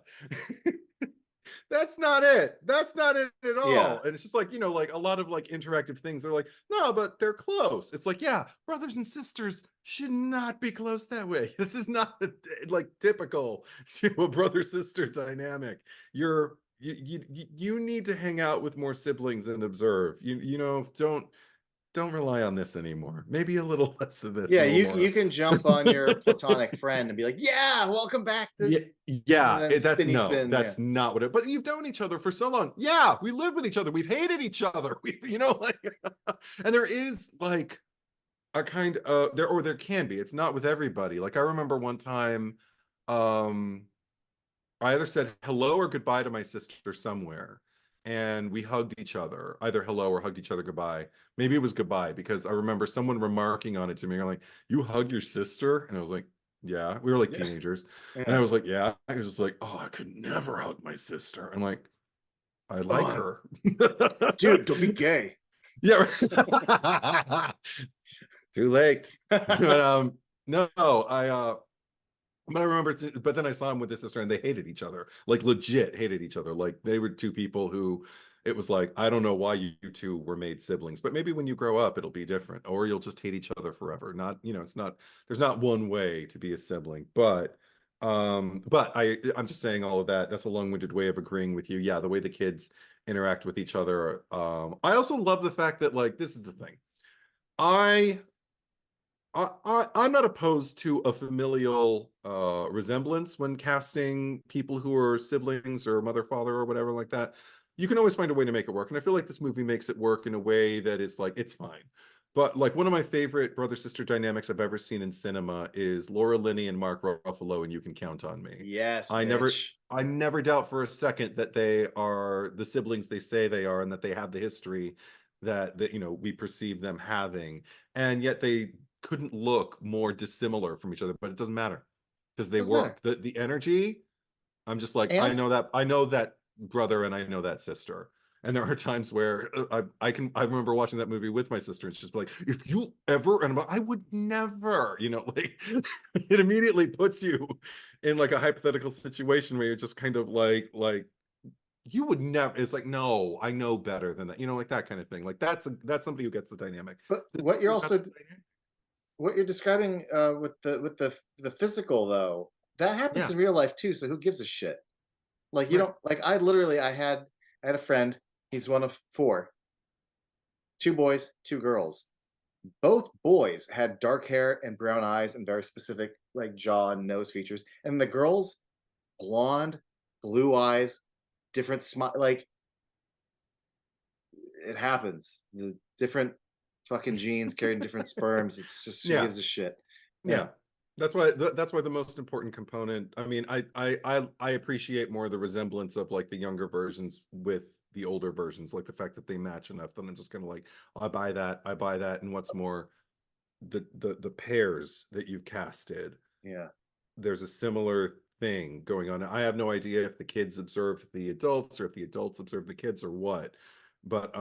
That's not it. That's not it at all. Yeah. And it's just like, like a lot of like interactive things. They're like, no, but they're close. It's like, yeah, brothers and sisters should not be close that way. This is not like typical to a brother-sister dynamic. You need to hang out with more siblings and observe. Don't rely on this anymore. Maybe a little less of this. Yeah, you can jump on your platonic friend and be like, yeah, welcome back to that's not what it, but you've known each other for so long. Yeah, we lived with each other. We've hated each other. And there is like a kind of there can be. It's not with everybody. Like I remember one time, I either said hello or goodbye to my sister somewhere, and we hugged each other, either hello or hugged each other goodbye. Maybe it was goodbye, because I remember someone remarking on it to me. I'm like, you hug your sister? And I was like, yeah. We were like teenagers. Yeah. And I was like, yeah. I was just like, oh, I could never hug my sister. I'm like, I like her. Dude, don't be gay. Yeah. Too late. But no, but I remember, but then I saw him with his sister, and they hated each other, like legit hated each other. Like they were two people who, it was like, I don't know why you two were made siblings, but maybe when you grow up, it'll be different, or you'll just hate each other forever. Not, it's not, there's not one way to be a sibling, but I'm just saying all of that. That's a long-winded way of agreeing with you. Yeah, the way the kids interact with each other. I also love the fact that, like, this is the thing. I'm not opposed to a familial resemblance when casting people who are siblings or mother, father, or whatever like that. You can always find a way to make it work. And I feel like this movie makes it work in a way that is like, it's fine. But like one of my favorite brother-sister dynamics I've ever seen in cinema is Laura Linney and Mark Ruffalo, and You Can Count on Me. Yes, I I never doubt for a second that they are the siblings they say they are, and that they have the history that you know we perceive them having, and yet they couldn't look more dissimilar from each other. But it doesn't matter because they Doesn't matter. work. The energy. I'm just like, And I know that brother and I know that sister. And there are times where I remember watching that movie with my sister. It's just like, if you ever, and I'm like, I would never, you know, like it immediately puts you in like a hypothetical situation where you're just kind of like you would never, it's like, no, I know better than that, you know, like that kind of thing. Like that's somebody who gets the dynamic. but This what you're movie got also the dynamic. what you're describing with the physical though, that happens Yeah, in real life too. So who gives a shit? Like you right. don't like I had a friend. He's one of four, two boys, two girls. Both boys had dark hair and brown eyes and very specific like jaw and nose features, and the girls blonde, blue eyes, different smile. Like it happens. The different fucking genes carrying different sperms. It's just who Yeah. gives a shit. Yeah. Yeah. That's why the most important component. I mean, I appreciate more the resemblance of like the younger versions with the older versions, like the fact that they match enough that I'm just kind of like, I buy that, I buy that. And what's more, the pairs that you've casted, Yeah. there's a similar thing going on. I have no idea if the kids observe the adults or if the adults observe the kids or what, but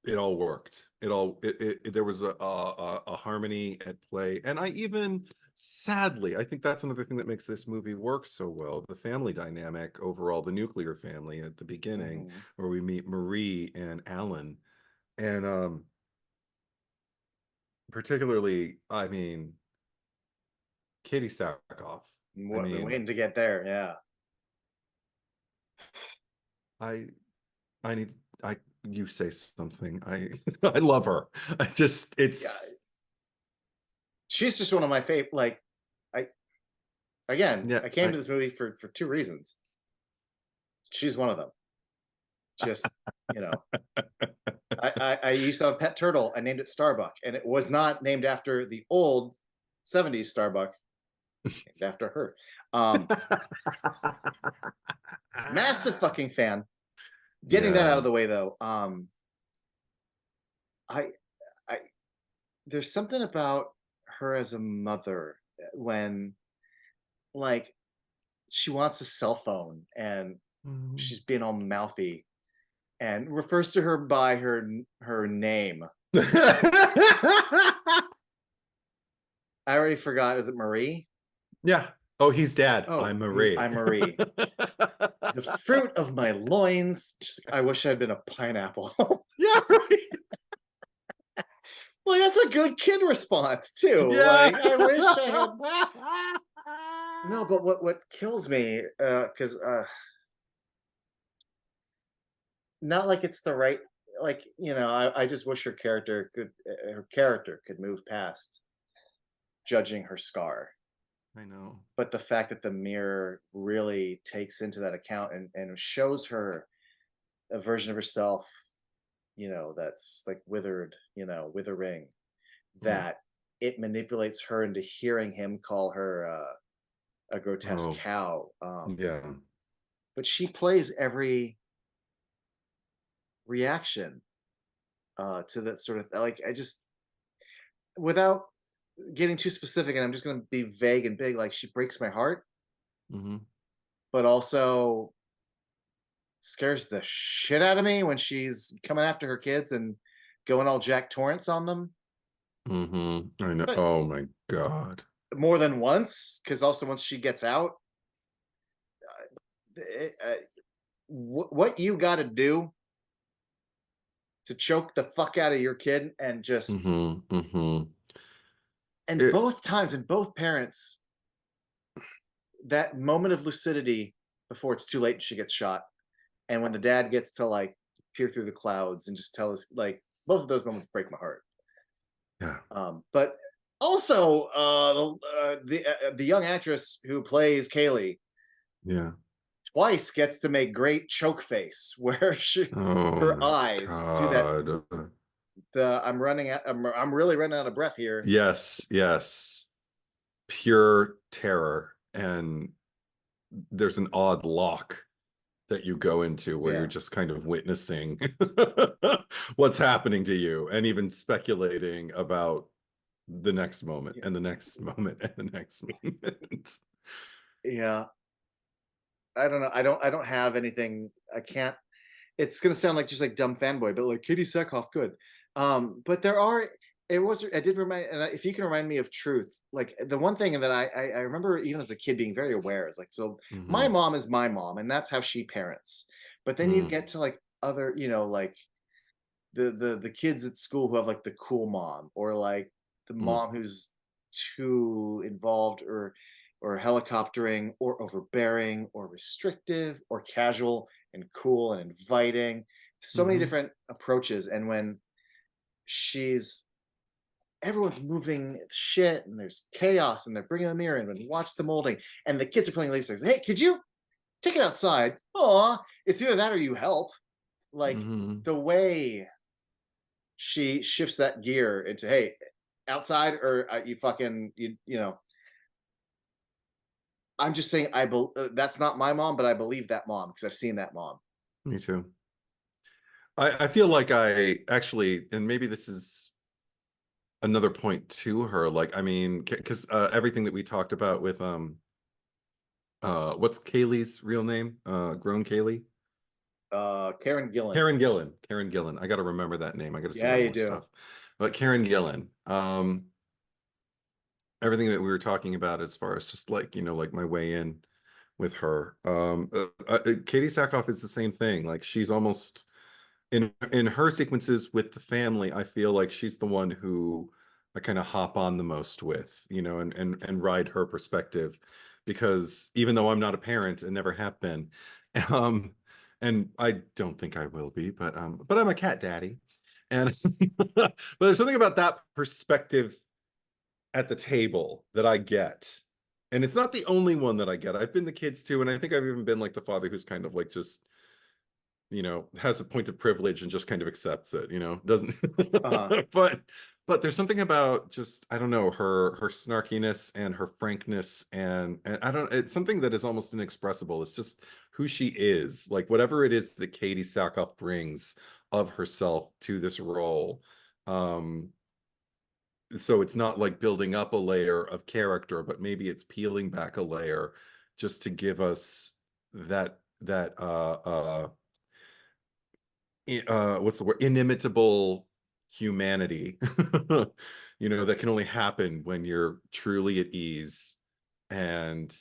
it all worked. There was a harmony at play, and I even sadly, I think that's another thing that makes this movie work so well. The family dynamic overall, the nuclear family at the beginning, Hmm. where we meet Marie and Alan, and particularly, I mean, Katie Sackhoff. I Been mean, waiting to get there. Yeah. I I need I you say something. I I love her. I just Yeah. it's She's just one of my favorite. Like, I again, yeah I came I to this movie for two reasons. She's one of them. Just you know, I used to have a pet turtle. I named it Starbuck, and it was not named after the old '70s Starbuck. Named after her. Um, Massive fucking fan. Getting that out Yeah. of the way though. I I there's something about her as a mother when like she wants a cell phone and Mhm. she's being all mouthy and refers to her by her name. I already forgot. Is it Marie? Yeah. Oh, he's dad. Oh, I'm Marie. I'm Marie. The fruit of my loins. I wish I'd been a pineapple. Yeah, right. Like that's a good kid response too. Yeah. Like I wish I had. No, but what kills me, because not like it's the right, like I just wish her character could move past judging her scar. I know. But the fact that the mirror really takes into that account and shows her a version of herself, that's like withered, withering, Mhm. that it manipulates her into hearing him call her a grotesque Oh, cow. yeah. But she plays every reaction to that sort of like I just without getting too specific, and I'm just going to be vague and big. Like she breaks my heart, Hmm. but also scares the shit out of me when she's coming after her kids and going all Jack Torrance on them. Hmm. I know. But Oh my God. more than once, because also once she gets out, what you got to do to choke the fuck out of your kid and just Hmm. Hmm. and It, both times and both parents, that moment of lucidity before it's too late and she gets shot, and when the dad gets to like peer through the clouds and just tell us, like, both of those moments break my heart. yeah. But also the young actress who plays Kaylee Yeah. twice gets to make great choke face where Oh her my eyes do that. God. I'm really running out of breath here. Yes. Yes. Pure terror. And there's an odd lock that you go into where you're Yeah. just kind of witnessing what's happening to you and even speculating about the next moment Yeah. and the next moment and the next moment. Yeah. I don't know. I don't have anything. I can't. It's gonna sound like just like dumb fanboy, but like Katie Sackhoff, good. But there are. It was. I did remind. And if you can remind me of truth, like the one thing that I remember even as a kid being very aware is like, so my Hmm. mom is my mom, and that's how she parents. But then you get to like other, like the kids at school who have like the cool mom, or like the Mm. mom who's too involved, or helicoptering, or overbearing, or restrictive, or casual and cool and inviting. So many Hmm. different approaches. And when she's everyone's moving shit and there's chaos and they're bringing the mirror in and watch the molding and the kids are playing laser tags. Hey, could you take it outside? Oh, it's either that or you help. Like Hmm. the way she shifts that gear into, hey, outside, or you fucking I'm just saying, that's not my mom, but I believe that mom because I've seen that mom. Me too. I feel like I actually, and maybe this is another point to her. Like, I mean, because everything that we talked about with what's Kaylee's real name? Grown Kaylee. Karen Gillan. Karen Gillan. Karen Gillan. I got to remember that name. I got to see Yeah, more and you more do. stuff. But Karen Gillan. Everything that we were talking about as far as just like, like my way in with her. Katie Sackhoff is the same thing. Like she's almost in her sequences with the family, I feel like she's the one who I kind of hop on the most with, and ride her perspective because even though I'm not a parent and never have been, um, and I don't think I will be, but I'm a cat daddy. And but there's something about that perspective at the table that I get. And it's not the only one that I get. I've been the kids too, and I think I've even been like the father who's kind of like just has a point of privilege and just kind of accepts it, doesn't. Uh-huh. but there's something about just, I don't know, her snarkiness and her frankness, and I don't, it's something that is almost inexpressible. It's just who she is, like whatever it is that Katie Sackhoff brings of herself to this role. So it's not like building up a layer of character, but maybe it's peeling back a layer just to give us that what's the word, inimitable humanity that can only happen when you're truly at ease, and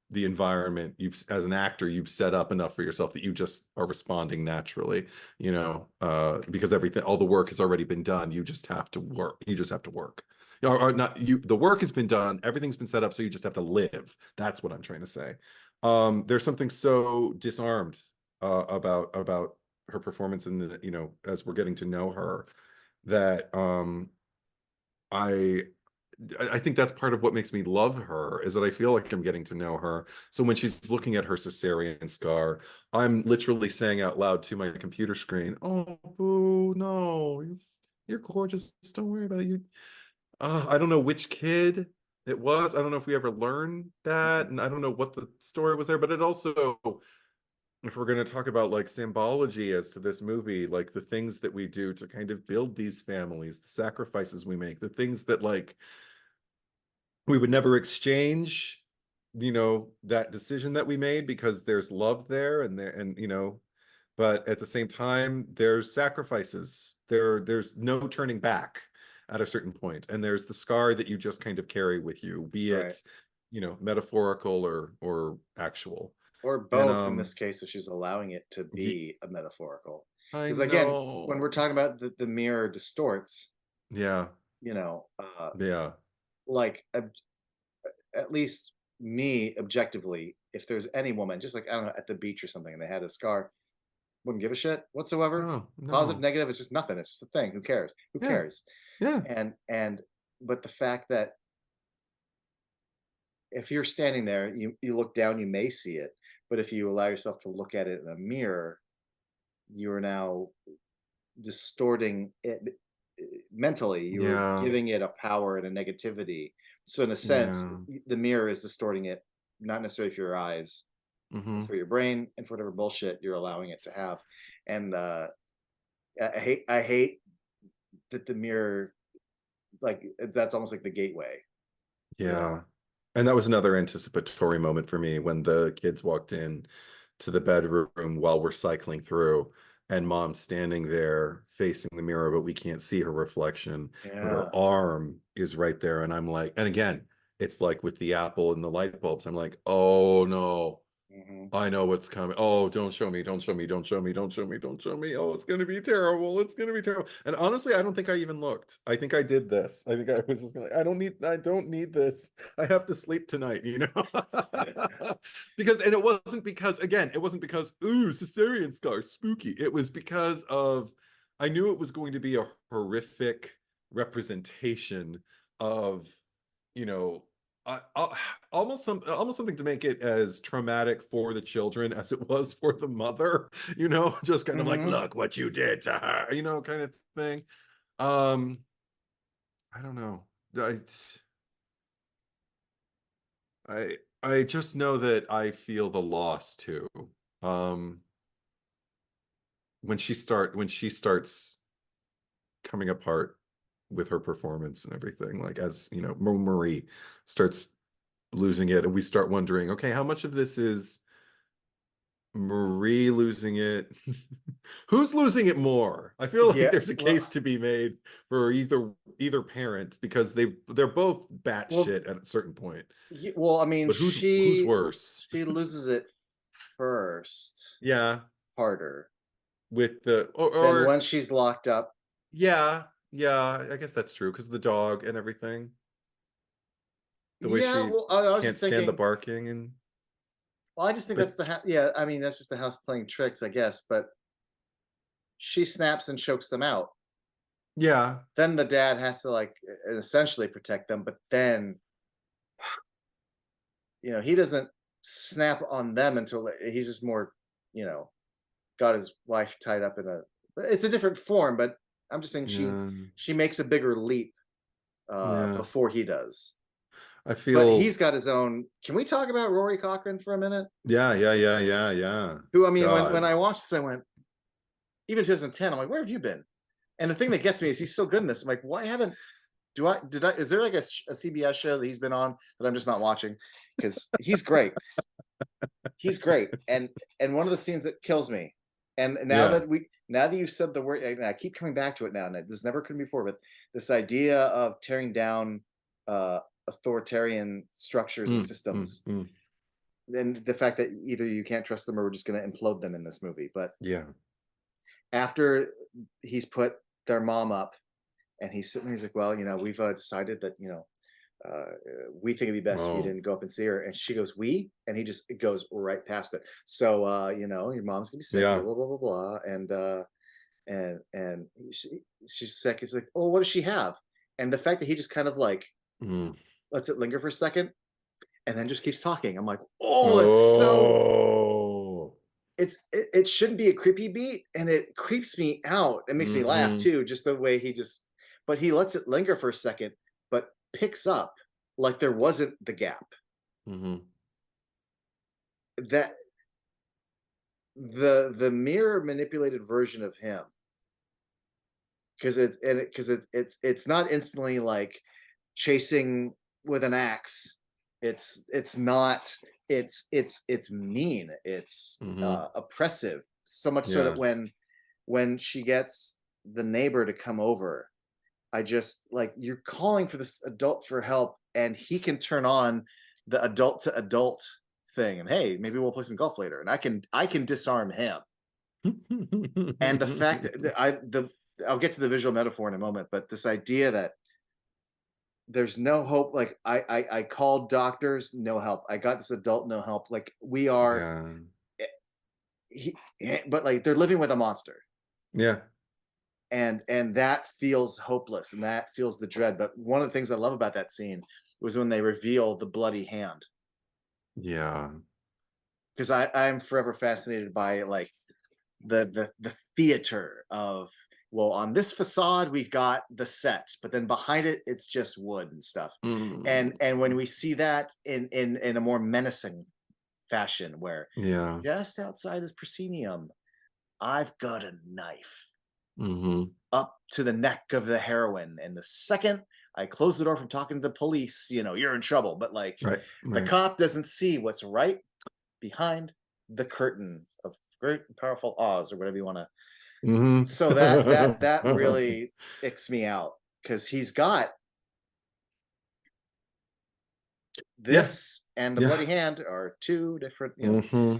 the environment you've, as an actor, you've set up enough for yourself that you just are responding naturally, because everything, all the work has already been done. You just have to work. Or not you, the work has been done, everything's been set up, so you just have to live. That's what I'm trying to say. There's something so disarmed about her performance in the, as we're getting to know her, that I I think that's part of what makes me love her, is that I feel like I'm getting to know her. So when she's looking at her cesarean scar, I'm literally saying out loud to my computer screen, "Oh, boo, no, you're gorgeous. Don't worry about it." I don't know which kid it was. I don't know if we ever learned that, and I don't know what the story was there, but it also, if we're going to talk about like symbology as to this movie, like the things that we do to kind of build these families, the sacrifices we make, the things that like we would never exchange, that decision that we made because there's love there, and but at the same time there's sacrifices there's no turning back at a certain point, and there's the scar that you just kind of carry with you, be Right. it metaphorical or actual. Or And both in this case, if she's allowing it to Ye be a metaphorical. I Because again, when we're know. talking about the mirror distorts, Yeah. you know, uh, Yeah. like at least me objectively, if there's any woman, just like I don't know, at the beach or something, and they had a scar, wouldn't give a shit whatsoever. No, Positive, no. negative, it's just nothing. It's just a thing. Who cares? Who Yeah. cares? Yeah. And but the fact that if you're standing there, you look down, you may see it, but if you allow yourself to look at it in a mirror, you are now distorting it mentally. You're Yeah. giving it a power and a negativity. So in a sense, Yeah. the mirror is distorting it not necessarily for your eyes, Mm-hmm. for your brain, and for whatever bullshit you're allowing it to have. And I hate that the mirror, like, that's almost like the gateway. Yeah. And that was another anticipatory moment for me when the kids walked in to the bedroom while we're cycling through, and mom's standing there facing the mirror, but we can't see her reflection, but her Yeah. arm is right there. And I'm like, and again, it's like with the apple and the light bulbs, I'm like, oh no, Hmm. I know what's coming. Oh, don't show me, don't show me, don't show me, don't show me, don't show me. Oh, it's going to be terrible. It's going to be terrible. And honestly, I don't think I even looked. I think I did this. I think I was just like, I don't need this. I have to sleep tonight, you know? Because, and it wasn't because, again, it wasn't because, ooh, cesarean scar, spooky. It was because of, I knew it was going to be a horrific representation of, you know, almost something to make it as traumatic for the children as it was for the mother, you know, just kind of like, Hmm. look what you did to her, you know, kind of thing. um I don't know. I just know that I feel the loss too. um when she starts coming apart with her performance and everything, like, as you know, Marie starts losing it, and we start wondering, okay, how much of this is Marie losing it? Who's losing it more? I feel like Yeah. there's a Well, case to be made for either parent, because they're both well, batshit at a certain point. well, I mean, But who's worse? she loses it first, Yeah, harder with the than or when she's locked up. yeah, yeah, I guess that's true, because the dog and everything, the way Yeah. she Well, I was can't just stand the thinking. barking. And Well, I just think but that's yeah. I mean, that's just the house playing tricks, I guess. But she snaps and chokes them out. yeah, Then the dad has to, like, essentially protect them. But then, he doesn't snap on them until he's just more, you know, got his wife tied up in a. It's a different form, but I'm just saying yeah, she makes a bigger leap yeah, before he does. I But feel. he's got his own. Can we talk about Rory Cochrane for a minute? Yeah, yeah, yeah, yeah, yeah. Who, I mean, when God. I watched this, I went, even 2010. I'm like, where have you been? And the thing that gets me is he's so good in this. I'm like, why haven't is there like a CBS show that he's been on that I'm just not watching? Because he's great. He's great. And one of the scenes that kills me, and Yeah. now that you've said the word, and I keep coming back to it now, and this never could be before, but this idea of tearing down authoritarian structures and Mm, mm, systems, mm. and the fact that either you can't trust them or we're just going to implode them in this movie. But Yeah. after he's put their mom up, and he's sitting there, he's like, well, we've decided that, we think it'd be best if you Oh, didn't go up and see her. And she goes, we? And he just goes right past it. So, your mom's gonna be sick, blah, yeah. blah, blah, blah, blah. And she's sick. He's like, oh, what does she have? And the fact that he just kind of like Mm. lets it linger for a second and then just keeps talking. I'm like, oh, it's so, Oh. it shouldn't be a creepy beat. And it creeps me out. It makes me laugh Mm-hmm. too, just the way but he lets it linger for a second, but picks up like there wasn't the gap. Mm-hmm. That the mirror manipulated version of him, because it's not instantly like chasing with an axe. It's not. It's mean. It's Mm-hmm. oppressive, so much so that Yeah. when she gets the neighbor to come over, I just like, you're calling for this adult for help, and he can turn on the adult to adult thing, and hey, maybe we'll play some golf later, and I can disarm him. And the fact that I'll get to the visual metaphor in a moment, but this idea that there's no hope, like I called doctors, no help. I got this adult, no help. Like we are, Yeah. he, but like they're living with a monster, Yeah. and that feels hopeless, and that feels the dread. But one of the things I love about that scene was when they reveal the bloody hand, Yeah. because I'm forever fascinated by like the theater of well, on this facade we've got the set, but then behind it it's just wood and stuff. And when we see that in a more menacing fashion, where Yeah. just outside this proscenium I've got a knife Hmm. up to the neck of the heroine, and the second I close the door from talking to the police, you're in trouble. But like, Right. the Right. cop doesn't see what's right behind the curtain of great and powerful Oz, or whatever you want to. Hmm. So that really icks me out, because he's got Yeah. this and the Yeah. bloody hand are two different, Hmm.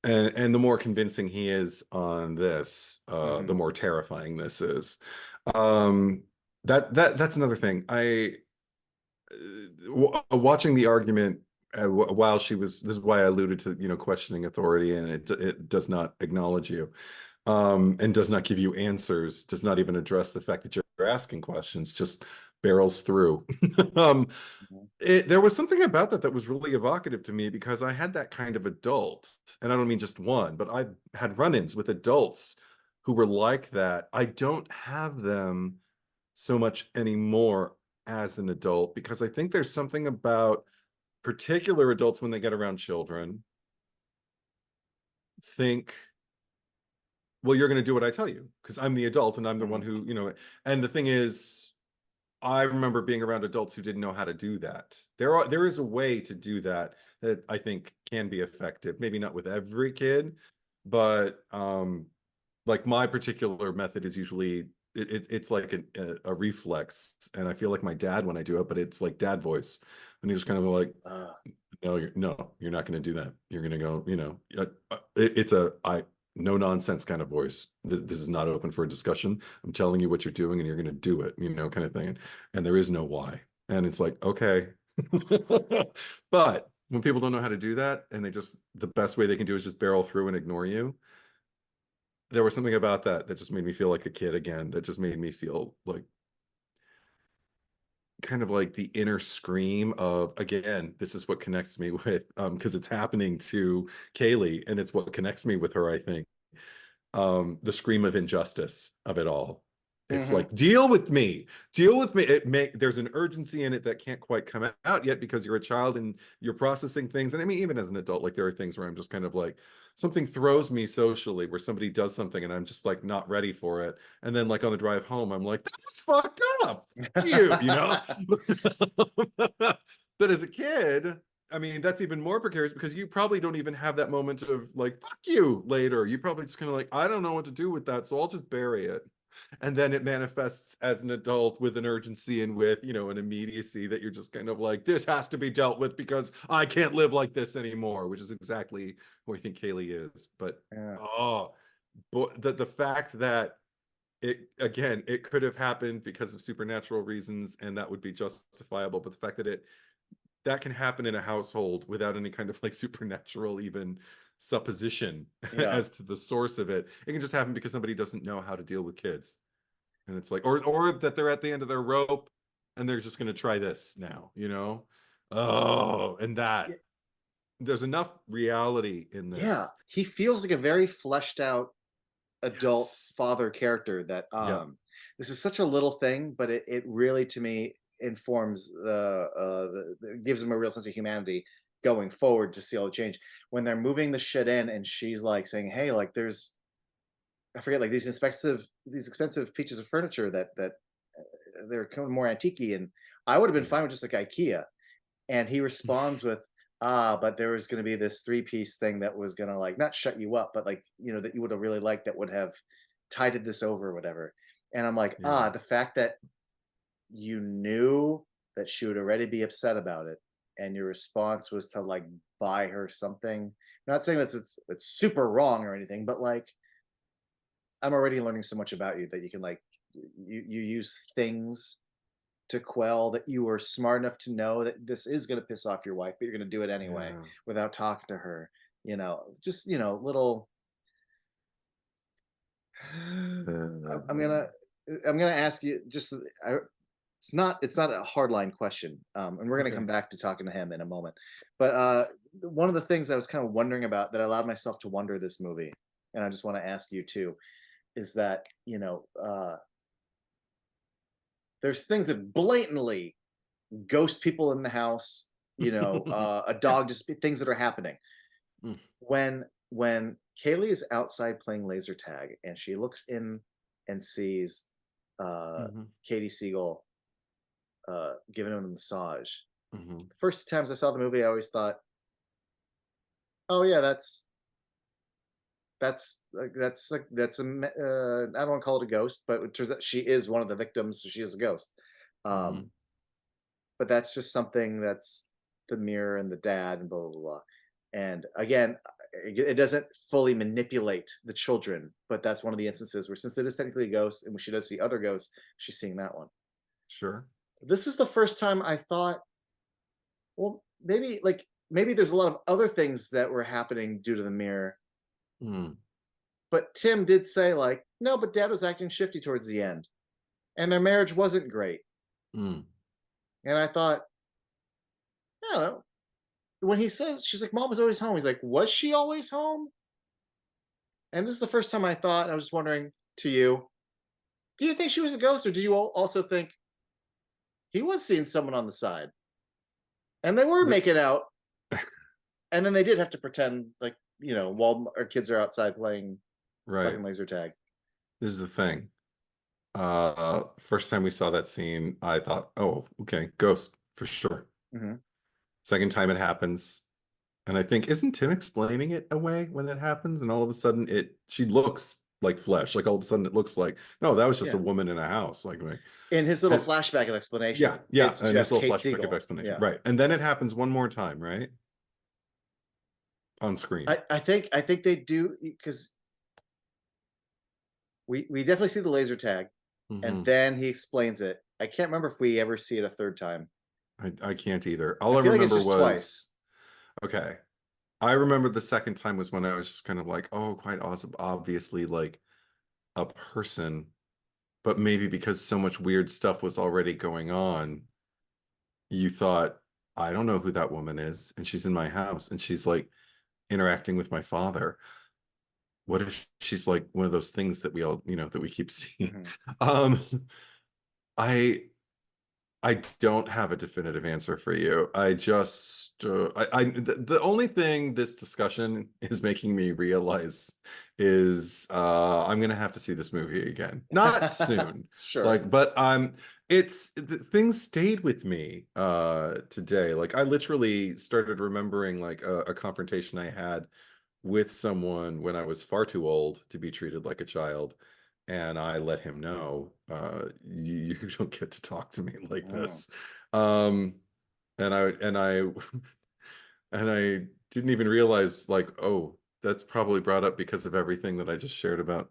And the more convincing he is on this, the Mhm. more terrifying this is. Um, that's another thing. Watching the argument while she was. This is why I alluded to questioning authority, and it does not acknowledge you, and does not give you answers. Does not even address the fact that you're asking questions. Just barrels through. um, Mhm. there was something about that was really evocative to me, because I had that kind of adult, and I don't mean just one, but I had run-ins with adults who were like that. I don't have them so much anymore as an adult, because I think there's something about particular adults when they get around children think, well, you're going to do what I tell you because I'm the adult and I'm the one Mhm. who. And the thing is, I remember being around adults who didn't know how to do that. There is a way to do that that I think can be effective. Maybe not with every kid, but like my particular method is usually it's like a reflex, and I feel like my dad when I do it, but it's like dad voice, and he's just kind of like, Uh, no, you're not going to do that. You're going to go, it's a no nonsense kind of voice. This is not open for a discussion. I'm telling you what you're doing, and you're going to do it, kind of thing. And there is no why. And it's like, okay. But when people don't know how to do that, and the best way they can do is just barrel through and ignore you, there was something about that that just made me feel like a kid again. That just made me feel like kind of like the inner scream of, again, this is what connects me with, because it's happening to Kaylee, and it's what connects me with her, I think. The scream of injustice of it all. It's mhm. like, deal with me. There's an urgency in it that can't quite come out yet because you're a child and you're processing things. And I mean, even as an adult, like there are things where I'm just kind of like, something throws me socially, where somebody does something and I'm just like not ready for it. And then like on the drive home, I'm like, that's fucked up. Fuck you. But as a kid, I mean, that's even more precarious because you probably don't even have that moment of like, fuck you later. You probably just kind of like, I don't know what to do with that, so I'll just bury it. And then it manifests as an adult with an urgency and with, an immediacy that you're just kind of like, this has to be dealt with because I can't live like this anymore, which is exactly who I think Kaylee is. But, Yeah. oh, but the fact that it could have happened because of supernatural reasons and that would be justifiable. But the fact that can happen in a household without any kind of like supernatural even supposition Yeah. as to the source of it. It can just happen because somebody doesn't know how to deal with kids. And it's like, or that they're at the end of their rope and they're just going to try this now. Oh, and that there's enough reality in Yeah, this. he feels like a very fleshed out adult Yes. father character that Yep. this is such a little thing, but it really to me informs gives him a real sense of humanity going forward to see all the change. When they're moving the shit in and she's like saying, hey, like there's I forget, like these expensive pieces of furniture that they're kind of more antique, and I would have been Yeah. fine with just like IKEA. And he responds with, but there was going to be this three-piece thing that was going to like not shut you up, but like, that you would have really liked, that would have tided this over or whatever. And I'm like, Yeah. the fact that you knew that she would already be upset about it, and your response was to like buy her something. Not saying that it's super wrong or anything, but like, I'm already learning so much about you that you can like, you use things to quell, that you were smart enough to know that this is going to piss off your wife, but you're going to do it anyway Yeah. without talking to her. Just little. I'm gonna ask you just. It's not a hardline question, and we're gonna Okay. come back to talking to him in a moment. But one of the things I was kind of wondering about, that allowed myself to wonder this movie, and I just want to ask you too. is that, there's things that blatantly ghost people in the house, a dog, just things that are happening. Mm, When Kaylee is outside playing laser tag and she looks in and sees mhm, Katie Siegel giving him a massage. mhm. The first times I saw the movie, I always thought, oh yeah, I don't want to call it a ghost, but it turns out she is one of the victims, so she is a ghost. Mhm. Um, but that's just something that's the mirror and the dad and blah blah blah. And again, it doesn't fully manipulate the children, but that's one of the instances where, since it is technically a ghost and when she does see other ghosts, she's seeing that one. Sure. This is the first time I thought, well, maybe there's a lot of other things that were happening due to the mirror. Mm, But Tim did say, like, no, but dad was acting shifty towards the end, and their marriage wasn't great. mm. And I thought, I don't know. When he says, she's like, mom was always home. He's like, was she always home? And this is the first time I thought, I was just wondering to you, do you think she was a ghost, or do you also think he was seeing someone on the side and they were The making out, and then they did have to pretend like, while our kids are outside playing right. fucking laser tag. This is the thing. First time we saw that scene, I thought, oh, okay, ghost for sure. Hmm. Second time it happens, and I think, isn't Tim explaining it away when it happens? And all of a sudden she looks like flesh. Like all of a sudden it looks like, no, that was just a Yeah. woman in a house. Like, In his little and flashback of yeah, explanation, yeah. it's And this just little Kate flashback of Siegel. explanation. Yeah. Right. And then it happens one more time, right? On screen. I think they do, because we definitely see the laser tag, and Hmm. then he explains it. I can't remember if we ever see it a third time. I can't either. I All I feel like it's remember just was, twice. okay. I remember the second time was when I was just kind of like, oh, quite awesome. Obviously, like a person, but maybe because so much weird stuff was already going on, you thought, I don't know who that woman is, and she's in my house, and she's like interacting with my father. What if she's like one of those things that we all, that we keep seeing? Hmm. Um, I I don't have a definitive answer for you. I just, the only thing this discussion is making me realize is I'm gonna have to see this movie again. Not soon, Sure. like, but things stayed with me today. Like I literally started remembering like a confrontation I had with someone when I was far too old to be treated like a child. And I let him know, you don't get to talk to me like Mm. this. Um, and I and I didn't even realize, like, oh, that's probably brought up because of everything that I just shared about,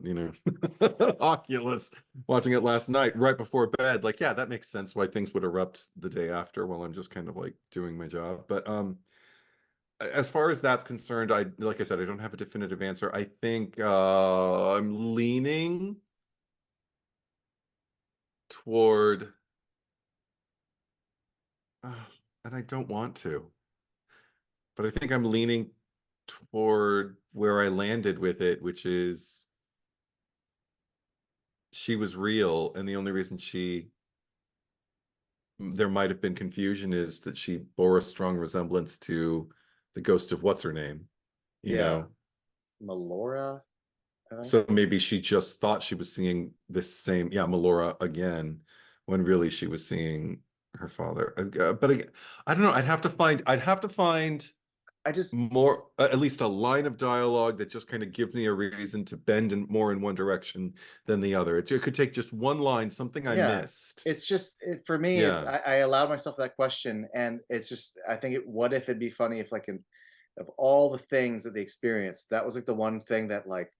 Oculus, watching it last night right before bed. Like, yeah, that makes sense why things would erupt the day after while I'm just kind of like doing my job. But as far as that's concerned, like I said, I don't have a definitive answer. I think I'm leaning toward, and I don't want to, but I think I'm leaning toward where I landed with it, which is she was real, and the only reason there might have been confusion is that she bore a strong resemblance to the ghost of what's her name, you Yeah. know. Melora, I think. So maybe she just thought she was seeing this same, yeah, Melora again, when really she was seeing her father. But again, I don't know. I'd have to find I just, more, at least a line of dialogue that just kind of gives me a reason to bend more in one direction than the other. It could take just one line, something I yeah. missed. It's just, for me, Yeah. I allowed myself that question, and it's just, I think, what if it'd be funny if, like, of all the things that they experienced, that was like the one thing that, like,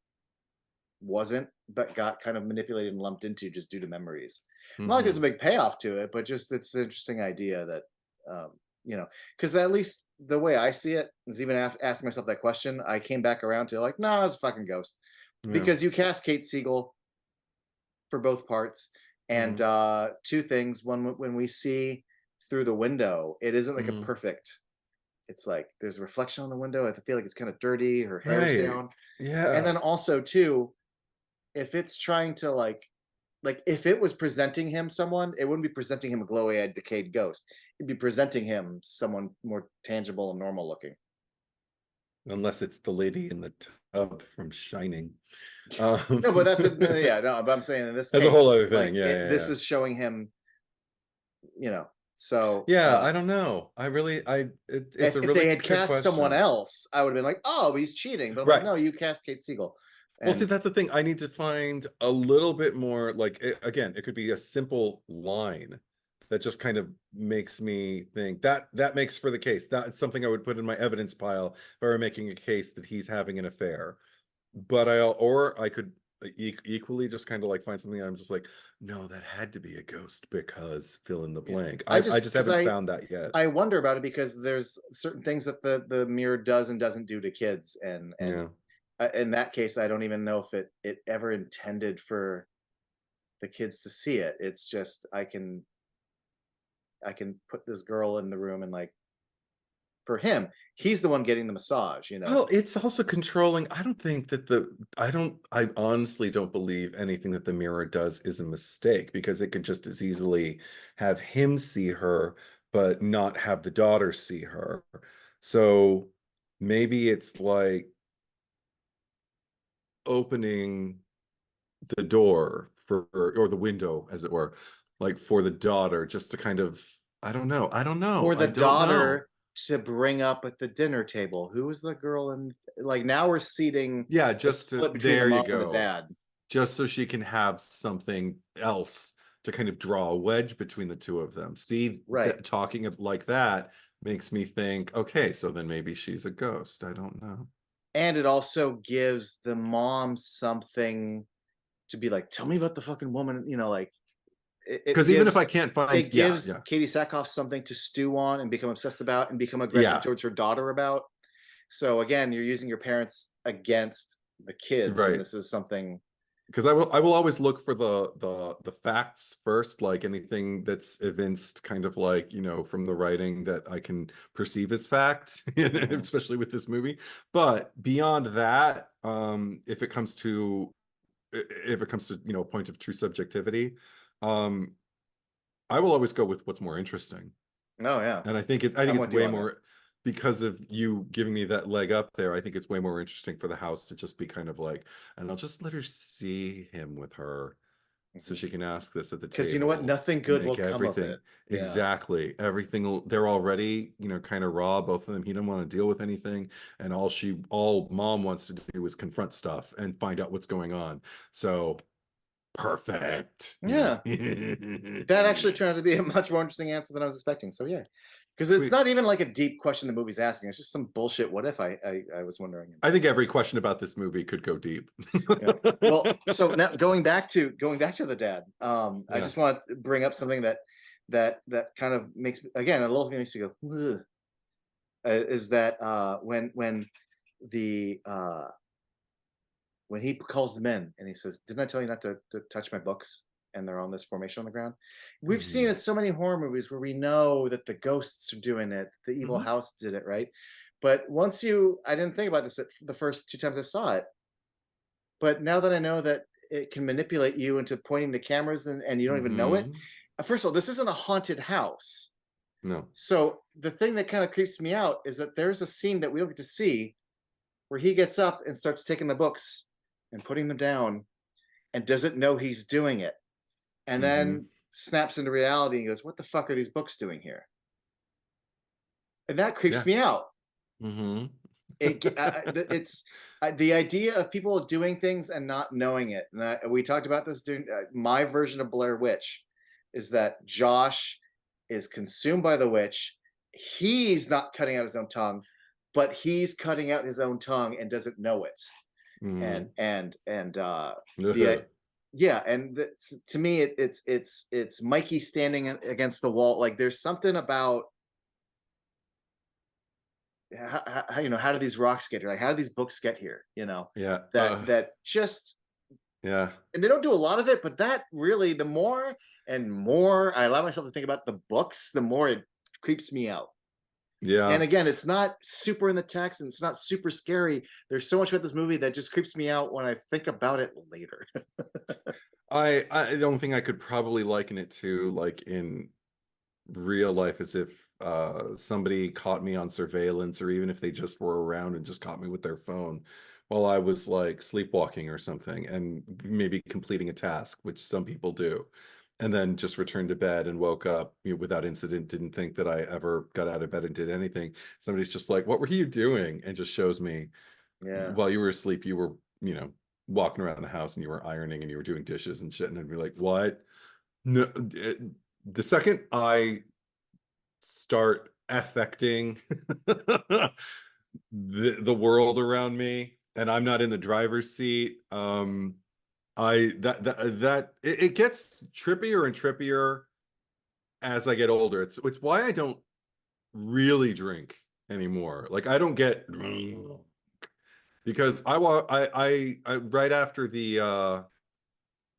wasn't, but got kind of manipulated and lumped into just due to memories. Not like there's a Hmm. big payoff to it, but just it's an interesting idea that, um, because at least the way I see it is, even asking myself that question, I came back around to, like, no, it's a fucking ghost, Yeah. because you cast Kate Siegel for both parts, and Hmm. two things: one, when we see through the window, it isn't like a Hmm. perfect. It's like there's a reflection on the window. I feel like it's kind of dirty. Her hair's Right. down, and Yeah. then also too, if it's trying to like if it was presenting him someone, it wouldn't be presenting him a glowy-eyed decayed ghost. It'd be presenting him someone more tangible and normal looking. Unless it's the lady in the tub from Shining. No, but that's yeah, no, but I'm saying in this That's case, a whole other thing. like Yeah, this yeah. is showing him, you know. So Yeah, I don't know. I really, it's a if they really had good cast someone question. else, I would have been like, oh, he's cheating. But I'm like, Right. no, you cast Kate Siegel. Well, see, And that's the thing. I need to find a little bit more, like, again, it could be a simple line that just kind of makes me think that makes for the case. That's something I would put in my evidence pile if I were making a case that he's having an affair. But or I could equally just kind of like find something I'm just like, no, that had to be a ghost because fill in the yeah, blank. I I just just because haven't found that yet. I wonder about it because there's certain things that the mirror does and doesn't do to kids, and Yeah. in that case, I don't even know if it ever intended for the kids to see it. It's just I can put this girl in the room and like for him, he's the one getting the massage, you know. Well, it's also controlling. I don't think that I honestly don't believe anything that the mirror does is a mistake because it can just as easily have him see her, but not have the daughter see her. So maybe it's like opening the door for, or the window, as it were, like for the daughter, just to kind of, I don't know. I don't know. For I the don't know. daughter to bring up at the dinner table. Who was the girl in like now we're seating Yeah, the just to, split between the there you mom and the go. dad. Just so she can have something else to kind of draw a wedge between the two of them. See, Right. that talking like that makes me think, okay, so then maybe she's a ghost. I don't know. And it also gives the mom something to be like, tell me about the fucking woman, you know, like Because even if I can't find, it yeah, gives yeah, Katie Sackhoff something to stew on and become obsessed about and become aggressive yeah, towards her daughter about. So again, you're using your parents against the kids, and right. this is something. Because I will always look for the facts first, like anything that's evinced kind of like, from the writing that I can perceive as fact, Mhm. especially with this movie. But beyond that, if it comes to, a point of true subjectivity, um, I will always go with what's more interesting. Oh yeah, And I think I'm it's with you way on that. more, because of you giving me that leg up there. I think it's way more interesting for the house to just be kind of like, and I'll just let her see him with her so she can ask this at the Because you know what, table nothing and good will make come of everything it. Yeah. exactly everything. They're already, kind of raw, both of them. He doesn't want to deal with anything. And all mom wants to do is confront stuff and find out what's going on. So perfect. Yeah. That actually turned out to be a much more interesting answer than I was expecting. So yeah, because it's Sweet. not even like a deep question the movie's asking. It's just some bullshit. What if I was wondering? I think every question about this movie could go deep. Yeah. Well, so now going back to the dad. I Yeah. just want to bring up something that kind of makes me again a little thing makes me go. Ugh, is that the when he calls them in and he says, "Didn't I tell you not to touch my books?" And they're on this formation on the ground. We've seen Mhm. in so many horror movies where we know that the ghosts are doing it, the evil Mhm. house did it, right? But I didn't think about this the first two times I saw it. But now that I know that it can manipulate you into pointing the cameras and you don't even know it. Mhm. First of all, this isn't a haunted house. No. So the thing that kind of creeps me out is that there's a scene that we don't get to see where he gets up and starts taking the books and putting them down and doesn't know he's doing it. And Mhm. then snaps into reality and goes, "What the fuck are these books doing here?" And that creeps Yeah. me out. Mhm. It's the idea of people doing things and not knowing it. And we talked about this during my version of Blair Witch is that Josh is consumed by the witch. He's not cutting out his own tongue, but he's cutting out his own tongue and doesn't know it. And Mhm. the yeah, and to me it's Mikey standing against the wall. Like there's something about how do these rocks get here? Like how do these books get here? Yeah. That just Yeah. and they don't do a lot of it, but that really the more and more I allow myself to think about the books, the more it creeps me out. Yeah. And again, it's not super in the text and it's not super scary. There's so much about this movie that just creeps me out when I think about it later. I the only thing I could probably liken it to, like in real life, is if somebody caught me on surveillance, or even if they just were around and just caught me with their phone while I was like sleepwalking or something, and maybe completing a task, which some people do, and then just returned to bed and woke up, without incident, didn't think that I ever got out of bed and did anything. Somebody's just like, "What were you doing?" And just shows me Yeah. while you were asleep, you were, walking around the house and you were ironing and you were doing dishes and shit. And I'd be like, "What?" No, the second I start affecting the world around me and I'm not in the driver's seat, it gets trippier and trippier as I get older. It's why I don't really drink anymore. Like I don't get, because I right after the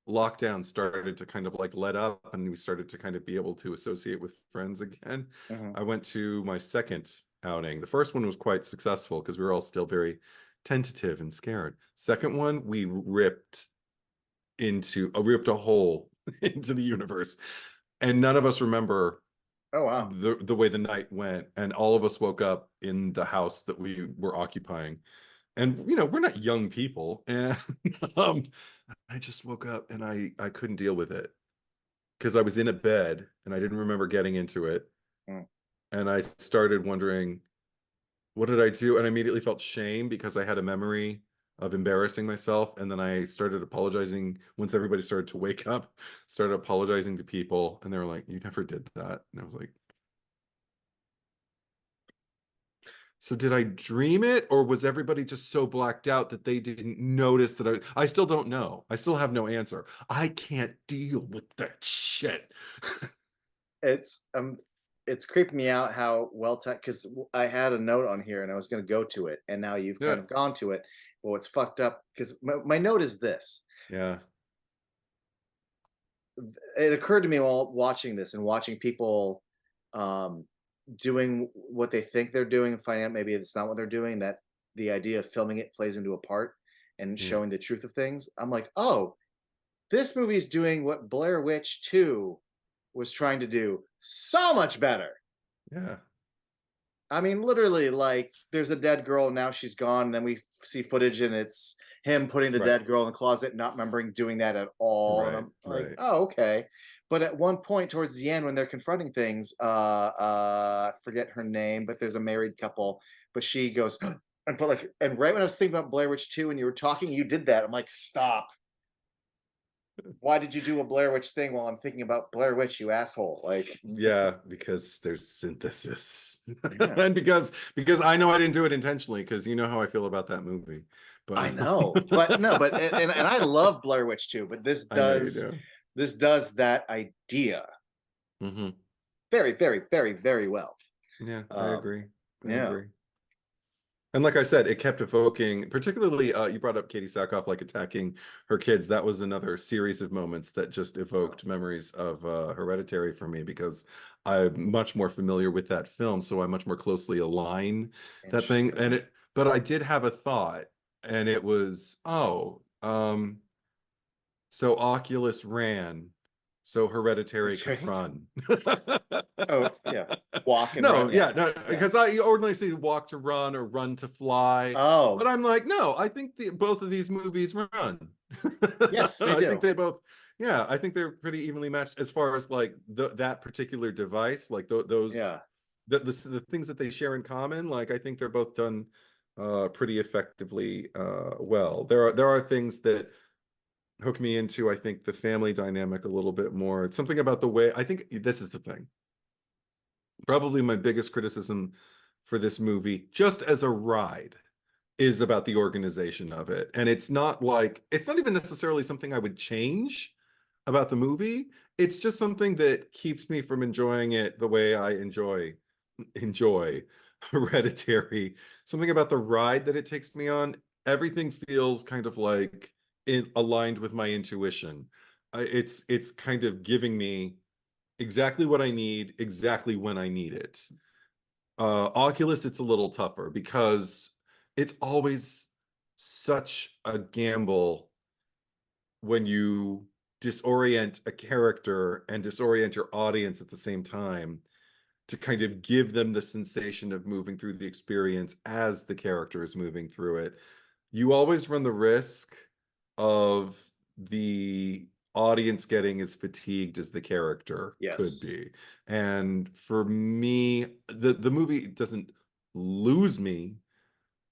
lockdown started to kind of like let up and we started to kind of be able to associate with friends again, Mhm. I went to my second outing. The first one was quite successful because we were all still very tentative and scared. Second one, we ripped a hole into the universe, and none of us remember Oh wow. the way the night went, and all of us woke up in the house that we were occupying. And we're not young people, and um I just woke up and I couldn't deal with it because I was in a bed and I didn't remember getting into it. Mm. And I started wondering, what did I do? And I immediately felt shame because I had a memory of embarrassing myself. And then I started apologizing once everybody started to wake up, started apologizing to people. And they were like, "You never did that." And I was like, "So did I dream it, or was everybody just so blacked out that they didn't notice that I still don't know. I still have no answer. I can't deal with that shit." It's it's creeping me out how well tech because I had a note on here and I was going to go to it, and now you've Yeah. kind of gone to it. But what's fucked up because my note is this. Yeah. It occurred to me while watching this and watching people um, doing what they think they're doing and finding out maybe it's not what they're doing, that the idea of filming it plays into a part and Mm. showing the truth of things. I'm like, oh, this movie's doing what Blair Witch 2 was trying to do so much better. Yeah. I mean, literally, like, there's a dead girl, and now she's gone. And then we see footage, and it's him putting the Right. dead girl in the closet, not remembering doing that at all. And Right. I'm like, Right. oh, okay. But at one point towards the end, when they're confronting things, I forget her name, but there's a married couple, but she goes, and but like, and right when I was thinking about Blair Witch 2 and you were talking, you did that. I'm like, stop. Why did you do a Blair Witch thing while I'm thinking about Blair Witch, you asshole? Like, Yeah, because there's synthesis. yeah. And because I know I didn't do it intentionally, because you know how I feel about that movie. I But know, but no, but and I love Blair Witch too, but I know you do. this does that idea Hmm. very, very, very, very well. Yeah, I Um, agree. I yeah, agree. And like I said, it kept evoking, particularly you brought up Katie Sackhoff like attacking her kids. That was another series of moments that just oh, evoked memories of Hereditary for me, because I'm much more familiar with that film, so I much more closely align that thing. interesting. But I did have a thought, and it was, oh, so Oculus ran, so Hereditary That's could right. run. Oh yeah, walk and No, run. Yeah, yeah, no, yeah. because I ordinarily see walk to run or run to fly, but Oh I'm like, no, I think both of these movies run. yes, they I think do. they both, yeah, I think they're pretty evenly matched as far as like that particular device, like those Yeah, the things that they share in common. Like I think they're both done pretty effectively well. There are things that hook me into, I think, the family dynamic a little bit more. It's something about the way, I think this is the thing. Probably my biggest criticism for this movie, just as a ride, is about the organization of it. And it's not even necessarily something I would change about the movie. It's just something that keeps me from enjoying it the way I enjoy Hereditary. Something about the ride that it takes me on. Everything feels kind of like aligned with my intuition. It's kind of giving me exactly what I need, exactly when I need it. Oculus, it's a little tougher because it's always such a gamble when you disorient a character and disorient your audience at the same time to kind of give them the sensation of moving through the experience as the character is moving through it. You always run the risk of the audience getting as fatigued as the character could Yes. be. And for me, the movie doesn't lose me,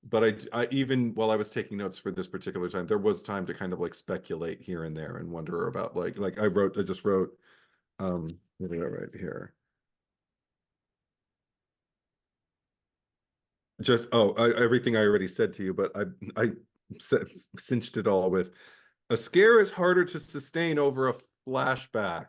but I even while I was taking notes for this particular time, there was time to kind of like speculate here and there and wonder about like I just wrote what did I write here? Just everything I already said to you, but I cinched it all with a scare is harder to sustain over a flashback.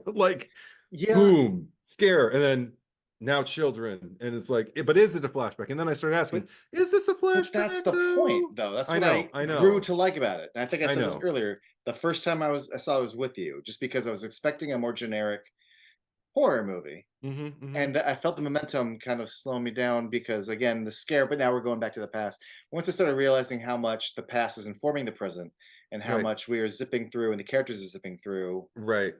Like Yeah. boom, scare, and then now children, and it's like, but is it a flashback? And then I started asking, But is this a but that's flashback the point, though? though. That's I what know, I I grew know, to like about it. And I think I I said this know. earlier. The first time I saw it was with you, just because I was expecting a more generic horror movie. Hmm. And I felt the momentum kind of slow me down because, again, the scare, but now we're going back to the past. Once I started realizing how much the past is informing the present and how Right, much we are zipping through and the characters are zipping through, right.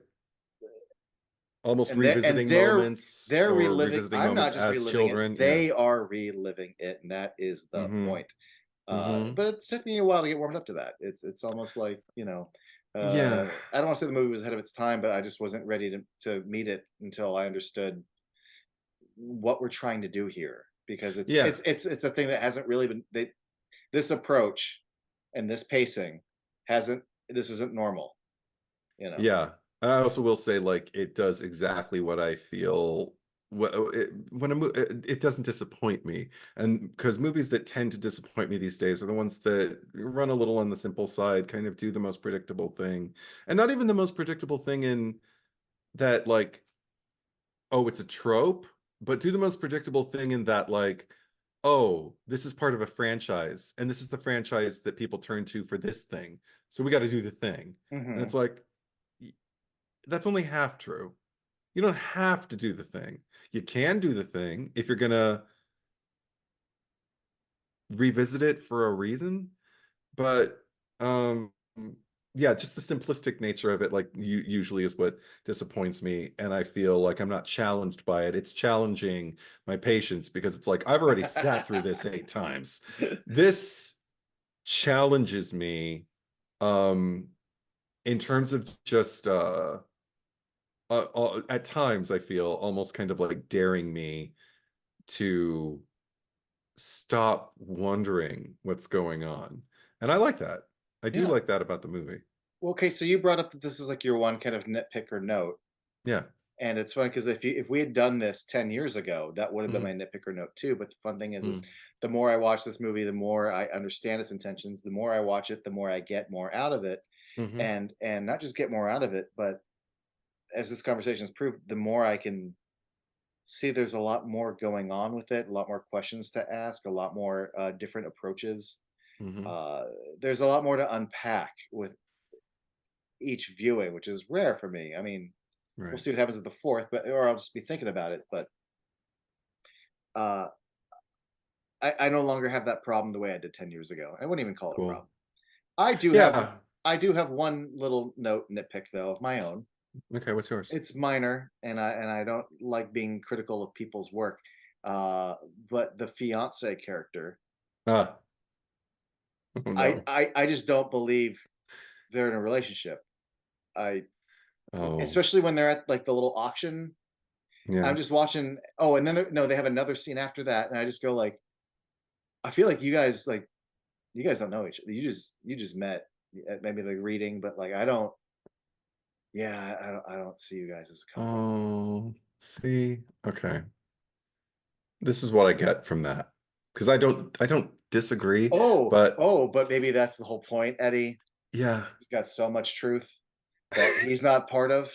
Almost and revisiting moments they're or reliving. revisiting I'm not moments just as reliving it, children. Yeah. they are reliving it, and that is the Hmm. point. Hmm. But it took me a while to get warmed up to that. It's almost like, Yeah. I don't want to say the movie was ahead of its time, but I just wasn't ready to meet it until I understood what we're trying to do here, because Yeah. it's a thing that hasn't really been this approach and this pacing hasn't this isn't normal, you know. Yeah. I also will say, like, it does exactly what I feel. When it doesn't disappoint me, and because movies that tend to disappoint me these days are the ones that run a little on the simple side, kind of do the most predictable thing, and not even the most predictable thing in that, like, oh, it's a trope, but do the most predictable thing in that, like, oh, this is part of a franchise, and this is the franchise that people turn to for this thing, so we got to do the thing, and it's Hmm. like that's only half true. You don't have to do the thing. You can do the thing if you're gonna revisit it for a reason, but um yeah, just the simplistic nature of it like usually is what disappoints me, and I feel like I'm not challenged by it. It's challenging my patience because it's like I've already sat through this 8 times. This challenges me um in terms of just at times I feel almost kind of like daring me to stop wondering what's going on. And I like that. I do Yeah. like that about the movie. Well, okay, so you brought up that this is like your one kind of nitpick or note. Yeah. And it's funny because if we had done this 10 years ago, that would have been my Hmm. nitpick or note too. But the fun thing is Hmm. the more I watch this movie, the more I understand its intentions. The more I watch it, the more I get more out of it, Hmm. and not just get more out of it, but as this conversation has proved, the more I can see there's a lot more going on with it, a lot more questions to ask, a lot more different approaches. Hmm. Uh, there's a lot more to unpack with each viewing, which is rare for me. I mean, we'll Right. see what happens at the fourth, but or I'll just be thinking about it. But uh, I no longer have that problem the way I did 10 years ago. I wouldn't even call it a Cool. problem. I do have Yeah. I do have one little note nitpick though of my own. Okay, what's yours? It's minor, and I don't like being critical of people's work. Uh, but the fiance character, Ah, oh no. I just don't believe they're in a relationship. I Oh, Especially when they're at like the little auction. I'm yeah. just watching. Oh, and then no, they have another scene after that, and I just go like, I feel like you guys don't know each other. You just met at maybe like reading, but like I don't. Yeah, I don't see you guys as a couple. Oh, see. Okay. This is what I get from that. Because I don't disagree, but But maybe that's the whole point, Eddie. yeah. He's got so much truth that he's not part of.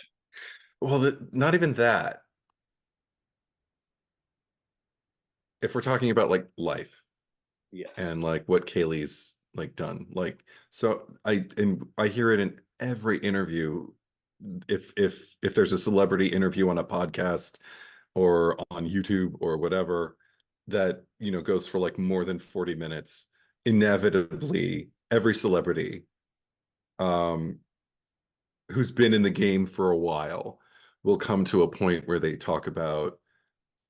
Well, not even that. If we're talking about like life Yes. and like what Kaylee's like done, like so I hear it in every interview. If there's a celebrity interview on a podcast, or on YouTube or whatever that, you know, goes for like more than 40 minutes, inevitably every celebrity who's been in the game for a while will come to a point where they talk about,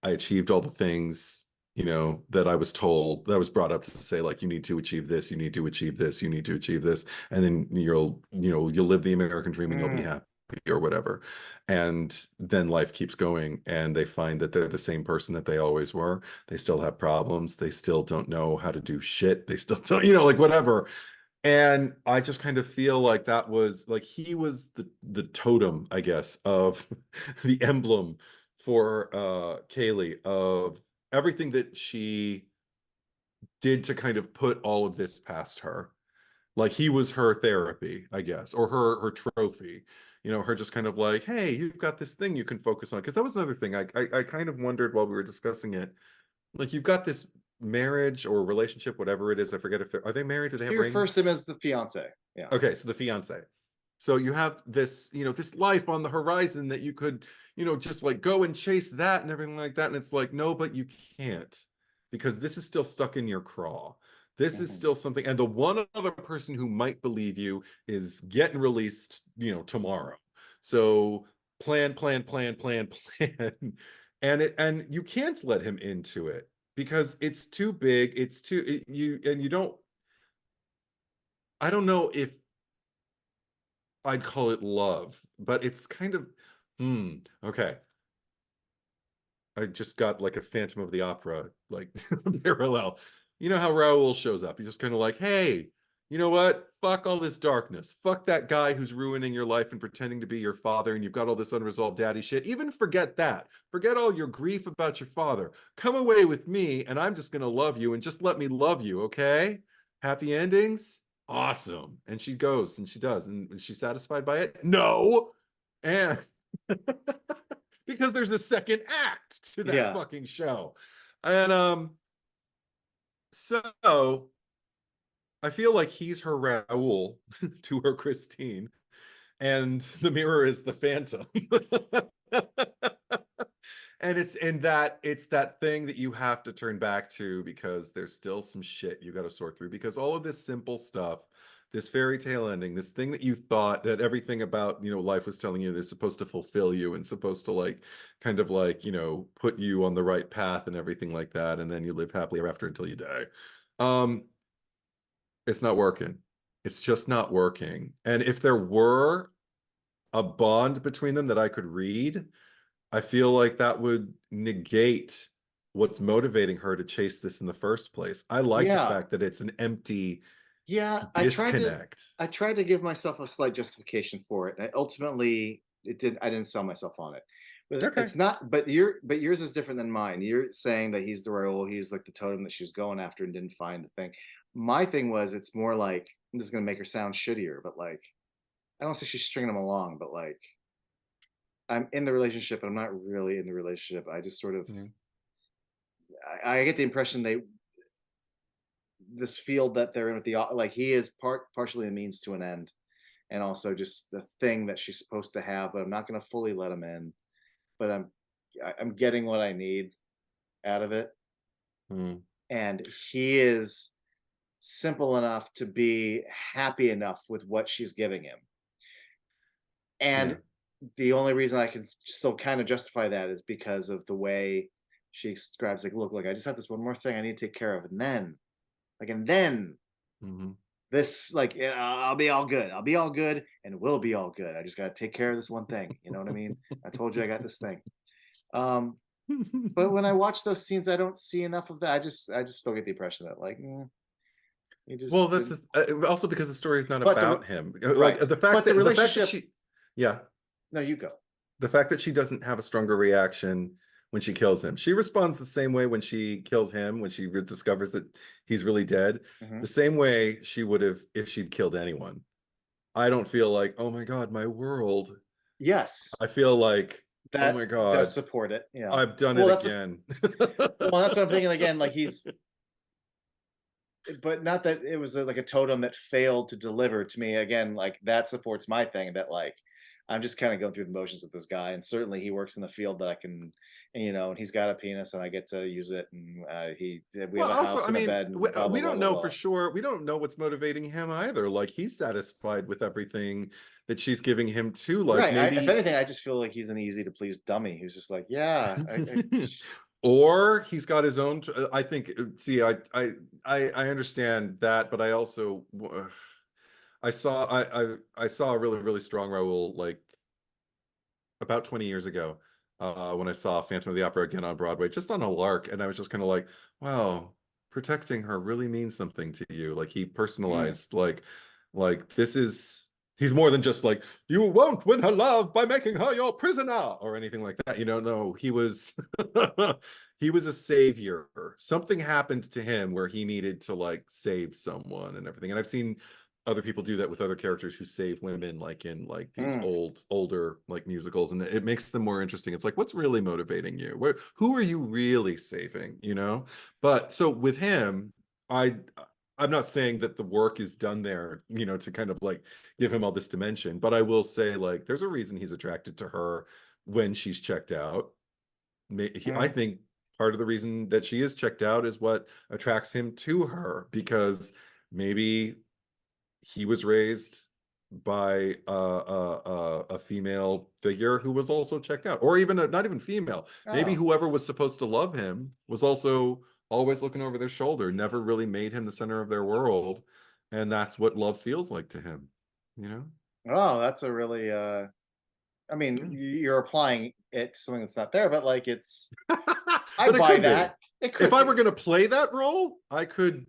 I achieved all the things, you know, that I was told, that I was brought up to say, like, you need to achieve this, you need to achieve this, you need to achieve this, and then you'll, you know, you'll live the American dream and you'll be happy or whatever. And then life keeps going and they find that they're the same person that they always were. They still have problems. They still don't know how to do shit. They still don't, you know, like whatever. And I just kind of feel like that was like he was the totem, I guess, of the emblem for Kaylee, of everything that she did to kind of put all of this past her. Like he was her therapy, I guess, or her trophy. You know, her just kind of like, hey, you've got this thing you can focus on. Because that was another thing I kind of wondered while we were discussing it. Like you've got this marriage or relationship, whatever it is. I forget if are they married? Do they have You rings? refer to him as the fiance. Yeah. Okay, so the fiance. So you have this, you know, this life on the horizon that you could, you know, just like go and chase that and everything like that. And it's like, no, but you can't, because this is still stuck in your craw. This is still something. And the one other person who might believe you is getting released, you know, tomorrow. So plan, plan, plan, plan, plan. And you can't let him into it because it's too big. It's too you don't. I don't know if I'd call it love, but it's kind of okay. I just got like a Phantom of the Opera like parallel. You know how Raoul shows up. He's just kind of like, hey, you know what? Fuck all this darkness. Fuck that guy who's ruining your life and pretending to be your father, and you've got all this unresolved daddy shit. Even forget that. Forget all your grief about your father. Come away with me, and I'm just gonna love you, and just let me love you, okay? Happy endings? Awesome. And she goes and she does. And is she satisfied by it? No. And because there's a second act to that Yeah. fucking show. And so I feel like he's her Raoul to her Christine, and the mirror is the Phantom. And it's that thing that you have to turn back to because there's still some shit you got to sort through, because all of this simple stuff, this fairy tale ending, this thing that you thought that everything about, you know, life was telling you they're supposed to fulfill you and supposed to like kind of like, you know, put you on the right path and everything like that, and then you live happily ever after until you die. It's not working. It's just not working. And if there were a bond between them that I could read, I feel like that would negate what's motivating her to chase this in the first place. I like the fact that it's an empty disconnect. I tried to give myself a slight justification for it. And ultimately I didn't sell myself on it. But Okay. it's not, but yours is different than mine. You're saying that he's the Raoul, he's like the totem that she was going after and didn't find the thing. My thing was, it's more like, this is gonna make her sound shittier, but like, I don't say she's stringing him along, but like, I'm in the relationship, but I'm not really in the relationship. I just sort of, I get the impression this field that they're in with the, like, he is partially a means to an end, and also just the thing that she's supposed to have, but I'm not going to fully let him in, but I'm getting what I need out of it. And he is simple enough to be happy enough with what she's giving him. And the only reason I can still kind of justify that is because of the way she describes, like, look, I just have this one more thing I need to take care of, and then this, like, yeah, I'll be all good. I'll be all good, and we'll be all good. I just got to take care of this one thing. You know what I mean? I told you I got this thing. But when I watch those scenes, I don't see enough of that. I just still get the impression that, like, you just, well, that's also because the story is not but about him. Right. Like the fact but that the relationship. No, you go. The fact that she doesn't have a stronger reaction when she kills him. She responds the same way when she kills him, when she discovers that he's really dead, the same way she would have if she'd killed anyone. I don't feel like, oh my God, my world. Yes. I feel like, that oh my God, does support it. Yeah. I've done it again. Well, that's what I'm thinking again. Like, but not that it was like a totem that failed to deliver to me again. Like, that supports my thing that, like, I'm just kind of going through the motions with this guy, and certainly he works in the field that I can, and he's got a penis, and I get to use it, and we have Well, a also, house I and a mean, bed, and blah blah we blah don't blah know for blah. sure. We don't know what's motivating him either. Like he's satisfied with everything that she's giving him too. Like Right. If maybe, anything, I just feel like he's an easy to please dummy who's just like, yeah, or he's got his own. I think. See, I understand that, but I also I saw a really strong Raoul like about 20 years ago when I saw Phantom of the Opera again on Broadway, just on a lark, and I was just kind of like, wow, protecting her really means something to you. Like he personalized, like this is he's more than just like you won't win her love by making her your prisoner or anything like that. No, he was he was a savior. Something happened to him where he needed to like save someone and everything. And I've seen other people do that with other characters who save women, like in like these older like musicals, and it makes them more interesting. It's like, what's really motivating you? Who are you really saving? But so with him, I'm not saying that the work is done there, to kind of like give him all this dimension, but I will say like there's a reason he's attracted to her when she's checked out. I think part of the reason that she is checked out is what attracts him to her, because maybe he was raised by a female figure who was also checked out, or even not even female. Maybe whoever was supposed to love him was also always looking over their shoulder, never really made him the center of their world, and that's what love feels like to him. Oh, that's a really I mean, you're applying it to something that's not there, but like it's I But it buy could be. that. It could If I be. were going to play that role, I could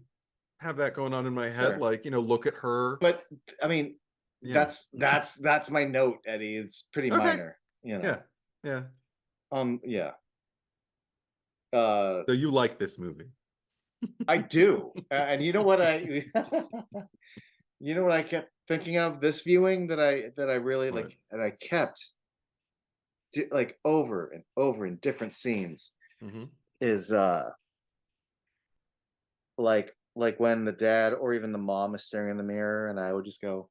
have that going on in my head, Sure. like, look at her. But I mean, Yeah. that's my note, Eddie. It's pretty Okay. minor, Yeah. Yeah. So you like this movie? I do. And you know what you know what I kept thinking of this viewing that I really What? like, and I kept like over and over in different scenes Mm-hmm. is like when the dad or even the mom is staring in the mirror, and I would just go,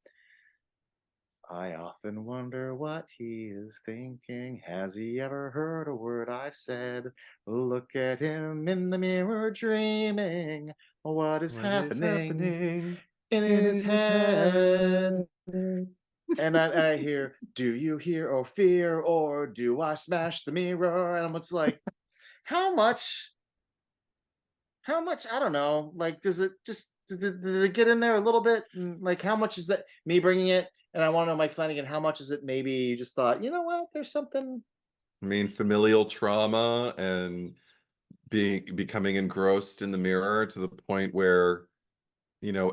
I often wonder what he is thinking. Has he ever heard a word I've said? Look at him in the mirror dreaming. What is What is happening happening in his in his head? head? And I hear, do you hear or fear, or do I smash the mirror? And I'm just like, how much I don't know, like, does it just did it get in there a little bit, and like how much is that me bringing it, and I want to know, Mike Flanagan, how much is it maybe you just thought, you know what, there's something. I mean, familial trauma and becoming engrossed in the mirror to the point where,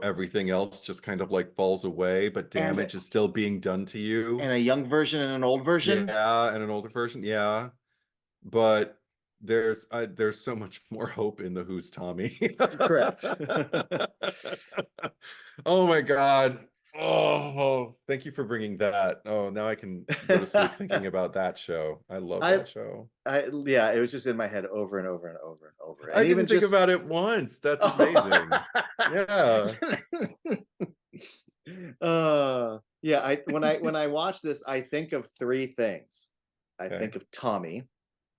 everything else just kind of like falls away, but and damage is still being done to you. and a young version and an old version. Yeah, and an older version. Yeah. But there's so much more hope in the Who's Tommy. Correct. Oh my God. Oh, thank you for bringing that. Oh, now I can go to sleep thinking about that show. I love I that show. Yeah, it was just in my head over and over and over and over, I and even didn't think just about it once. That's amazing. Yeah. yeah, when I watch this, I think of three things. I Okay. think of Tommy.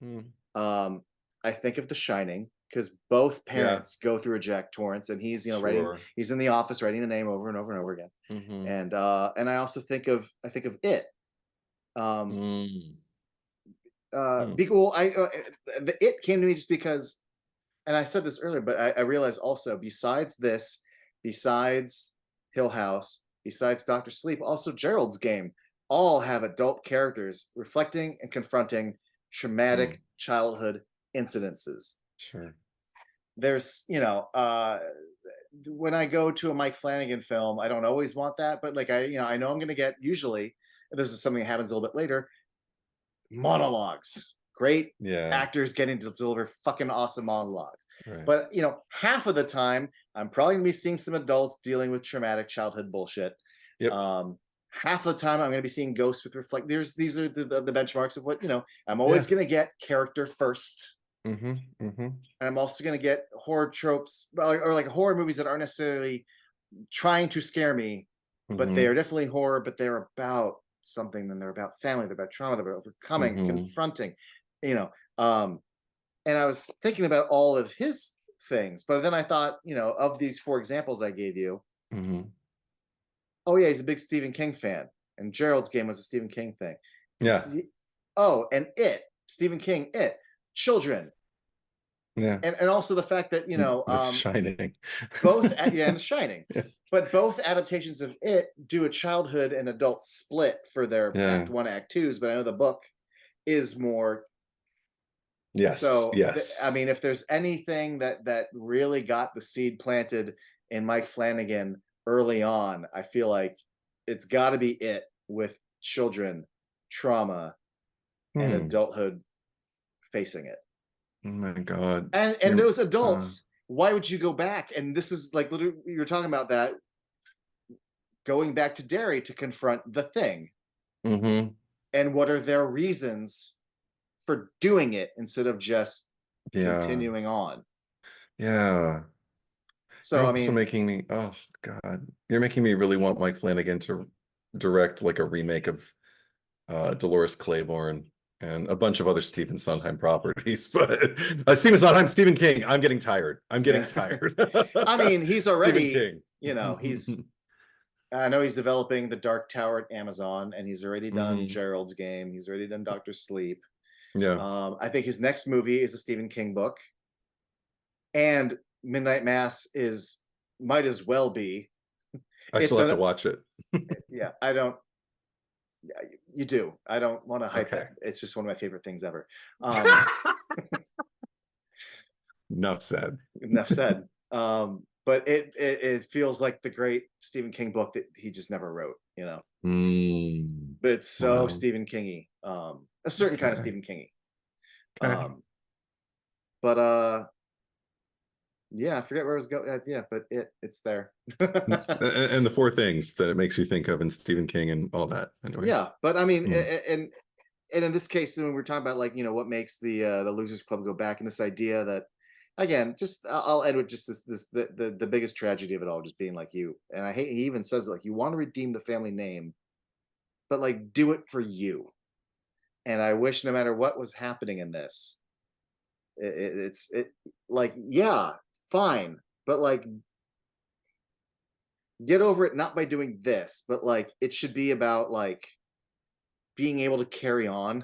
Hmm. I think of The Shining, because both Yeah, parents go through a Jack Torrance, and he's writing, sure. he's in the office writing the name over and over and over again. Mm-hmm. And I also think of It. Um Mm. Mm. well, the It came to me just because, and I said this earlier, but I realized also, besides this, besides Hill House, besides Doctor Sleep, also Gerald's Game, all have adult characters reflecting and confronting traumatic childhood incidences. Sure. There's, when I go to a Mike Flanagan film, I don't always want that, but like I know I'm going to get, usually, this is something that happens a little bit later, monologues. Great Yeah. actors getting to deliver fucking awesome monologues. Right. But half of the time, I'm probably gonna be seeing some adults dealing with traumatic childhood bullshit. Yep. Half of the time, I'm gonna be seeing ghosts with reflect. These are the benchmarks of what I'm always gonna get character first. Mm-hmm. Mm-hmm. And I'm also gonna get horror tropes, or like horror movies that aren't necessarily trying to scare me, but they are definitely horror, but they're about something, then they're about family, they're about trauma, they're about overcoming, Mm-hmm. confronting, you know. And I was thinking about all of his things, but then I thought, of these 4 examples I gave you, Mm-hmm. oh yeah, he's a big Stephen King fan, and Gerald's Game was a Stephen King thing. Yeah. Oh, and Stephen King, children, Yeah. and also the fact that The Shining. both and The Shining, Yeah. but both adaptations of it do a childhood and adult split for their Yeah. Act 1, Act 2s, but I know the book is more. Yes. So Yes. I mean, if there's anything that really got the seed planted in Mike Flanagan early on, I feel like it's got to be it, with children, trauma, and adulthood facing it. Oh my God. And those adults, why would you go back? And this is like literally, you're talking about that, going back to Derry to confront the Thing. Mm-hmm. And what are their reasons for doing it instead of just continuing on? Yeah. So You're I also mean, making me, oh God, you're making me really want Mike Flanagan to direct like a remake of Dolores Claiborne and a bunch of other Stephen Sondheim properties. But Stephen King. I'm getting tired. I'm getting tired. I mean, he's Stephen already, King. I know he's developing The Dark Tower at Amazon, and he's already done Mhm. Gerald's Game. He's already done Doctor Sleep. Yeah. I think his next movie is a Stephen King book, and Midnight Mass might as well be. I still have to watch it. Yeah, I don't. You do. I don't want to hype Okay. it. It's just one of my favorite things ever. Enough said. Enough said. But it feels like the great Stephen King book that he just never wrote, But it's so Wow. Stephen Kingy, a certain kind of Stephen Kingy. Okay. But yeah, I forget where I was going. Yeah, but it's there. And the 4 things that it makes you think of in Stephen King and all that. Anyway. Yeah, but I mean, and in this case, when we're talking about like what makes the Losers Club go back, and this idea that, again, just I'll end with just the biggest tragedy of it all, just being like you. And I hate, he even says like, you want to redeem the family name, but like do it for you. And I wish no matter what was happening in this, it's like, yeah, fine, but like get over it, not by doing this, but like it should be about like being able to carry on.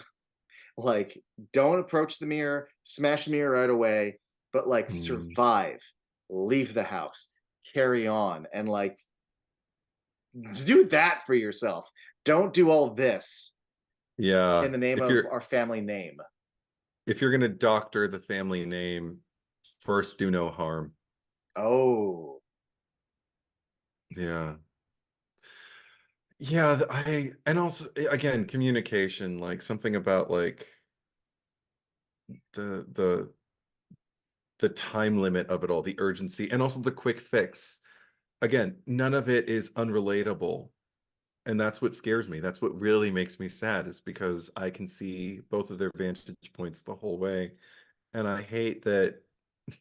Like, don't approach the mirror, smash the mirror right away, but like survive, leave the house, carry on, and like do that for yourself. Don't do all this in the name of our family name. If you're gonna doctor the family name, first do no harm. Oh, yeah. Yeah, and also again, communication, like something about like the time limit of it all, the urgency, and also the quick fix. Again, none of it is unrelatable. And that's what scares me. That's what really makes me sad, is because I can see both of their vantage points the whole way. And I hate that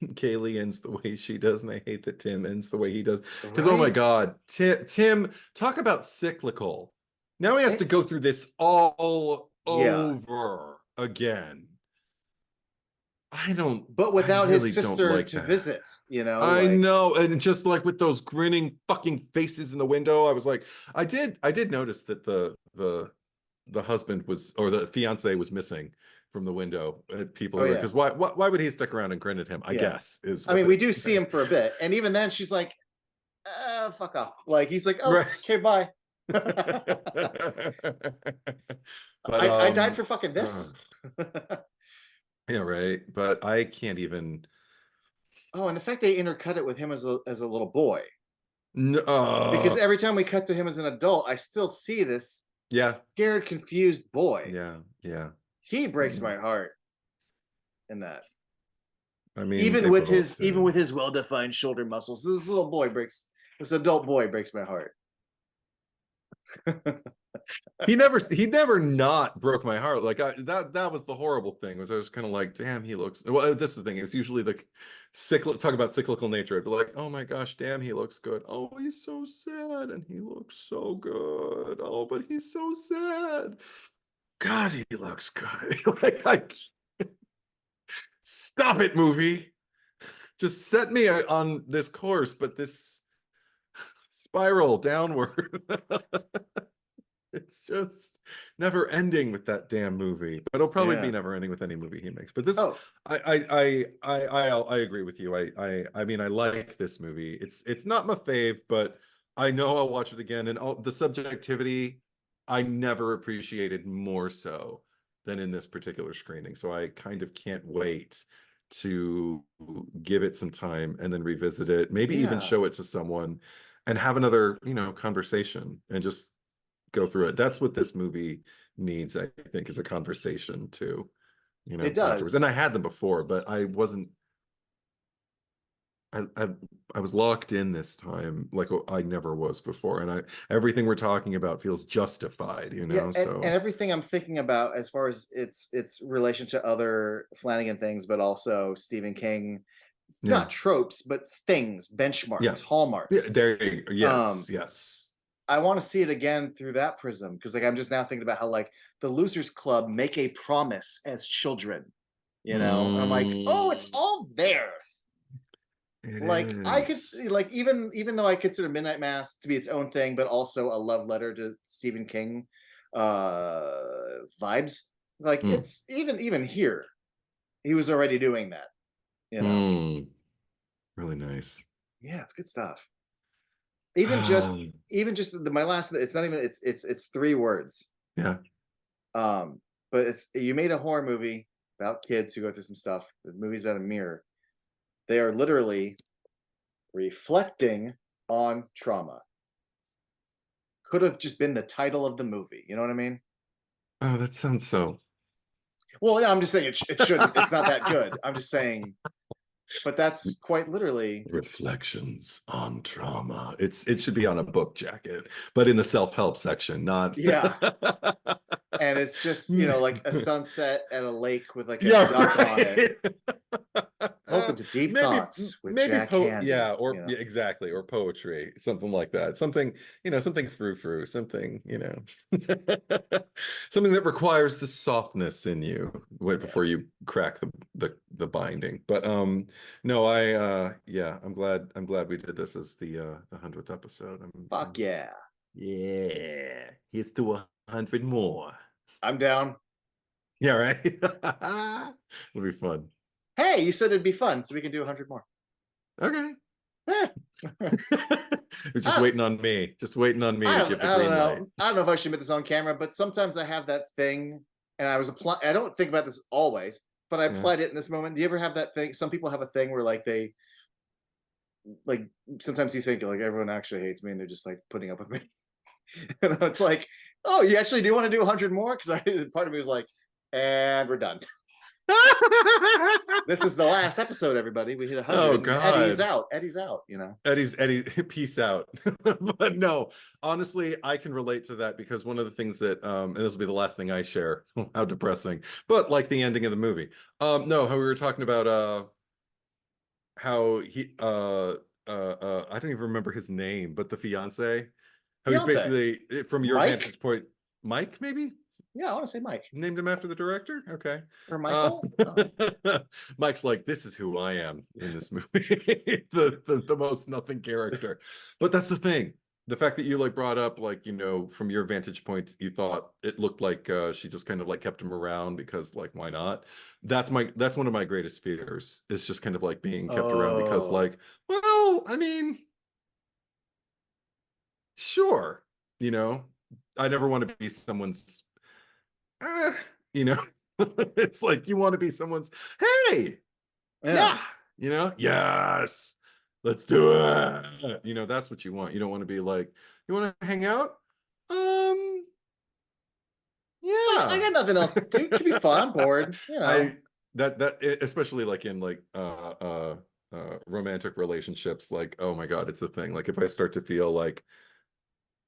Kaylee ends the way she does, and I hate that Tim ends the way he does. Because oh my God, Tim, talk about cyclical. Now he has to go through this all over again. but without really his sister like to that. visit, I know, and just like with those grinning fucking faces in the window, I was like, I did notice that the husband was, or the fiance was missing from the window. People are because why would he stick around and grin at him? I guess is. I mean, we do see him for a bit, and even then, she's like, "Fuck off!" Like he's like, "Oh, okay, bye." But I died for fucking this. Yeah, right. But I can't even. Oh, and the fact they intercut it with him as a little boy. No, because every time we cut to him as an adult, I still see this scared, confused boy. Yeah. He breaks my heart in that. I mean, even with his well-defined shoulder muscles, this adult boy breaks my heart. he never not broke my heart. Like that was the horrible thing, was I was kind of like, damn, he looks, well, this is the thing, it's usually the talk about cyclical nature. I'd be like, oh my gosh, damn, he looks good. Oh, he's so sad and he looks so good. Oh, but he's so sad. God, he looks good. Like, stop it, movie. Just set me on this course, but this spiral downward. It's just never ending with that damn movie. But it'll probably be never ending with any movie he makes. But this, I agree with you. I mean, I like this movie. It's not my fave, but I know I'll watch it again. And the subjectivity, I never appreciated more so than in this particular screening. So I kind of can't wait to give it some time and then revisit it, maybe even show it to someone and have another, conversation and just go through it. That's what this movie needs, I think, is a conversation too, it does. Afterwards. And I had them before, but I wasn't, I was locked in this time like I never was before, and everything we're talking about feels justified, and everything I'm thinking about as far as its relation to other Flanagan things, but also Stephen King, not tropes, but things, benchmarks, hallmarks. Yes. I want to see it again through that prism, because like I'm just now thinking about how like the Losers Club make a promise as children, and I'm like, oh, it's all there. I could like, even though I consider Midnight Mass to be its own thing, but also a love letter to Stephen King vibes. Like it's even here, he was already doing that. Really nice. Yeah, it's good stuff. Even just my last, it's not even, it's 3 words. Yeah. But you made a horror movie about kids who go through some stuff. The movie's about a mirror. They are literally reflecting on trauma. Could have just been the title of the movie. You know what I mean? Oh, that sounds so. Well, yeah, I'm just saying it shouldn't. It's not that good. I'm just saying, but that's quite literally Reflections on Trauma. It should be on a book jacket, but in the self-help section, not. Yeah. And it's just, like a sunset at a lake with like a duck on it. Welcome to Deep Thoughts with Jack Handy. Exactly, or poetry, something like that. Something, something frou-frou, something, something that requires the softness in you before you crack the binding. But no, I'm glad we did this as the 100th episode. Fuck yeah. Yeah. Here's to 100 more. I'm down. Yeah, right. It'll be fun. Hey, you said it'd be fun, so we can do 100 more. Okay. You're just waiting on me. Just waiting on me to give the green light. I don't know if I should admit this on camera, but sometimes I have that thing, and I don't think about this always, but I applied it in this moment. Do you ever have that thing? Some people have a thing where like they, like sometimes you think like everyone actually hates me, and they're just like putting up with me. And it's like, oh, you actually do want to do 100 more? Because part of me was like, and we're done. This is the last episode, everybody. We hit 100. Oh God. Eddie's out. Eddie, peace out. But no, honestly, I can relate to that, because one of the things that and this will be the last thing I share. How depressing. But like the ending of the movie. No, how we were talking about how he I don't even remember his name, but the fiance. How he's basically, from your vantage point, Mike, maybe? Yeah, I want to say Mike. Named him after the director? Okay. Or Michael? Mike's like, this is who I am in this movie. the most nothing character. But that's the thing. The fact that you like brought up, like, from your vantage point, you thought it looked like she just kind of like kept him around because like, why not? That's one of my greatest fears, is just kind of like being kept around because like, well, I mean, sure, I never want to be someone's it's like you want to be someone's, hey, yes, let's do it. That's what you want. You don't want to be like, you want to hang out, I got nothing else to do. It could be fun. I'm bored. Especially like in like romantic relationships, like, oh my God, it's a thing. Like if I start to feel like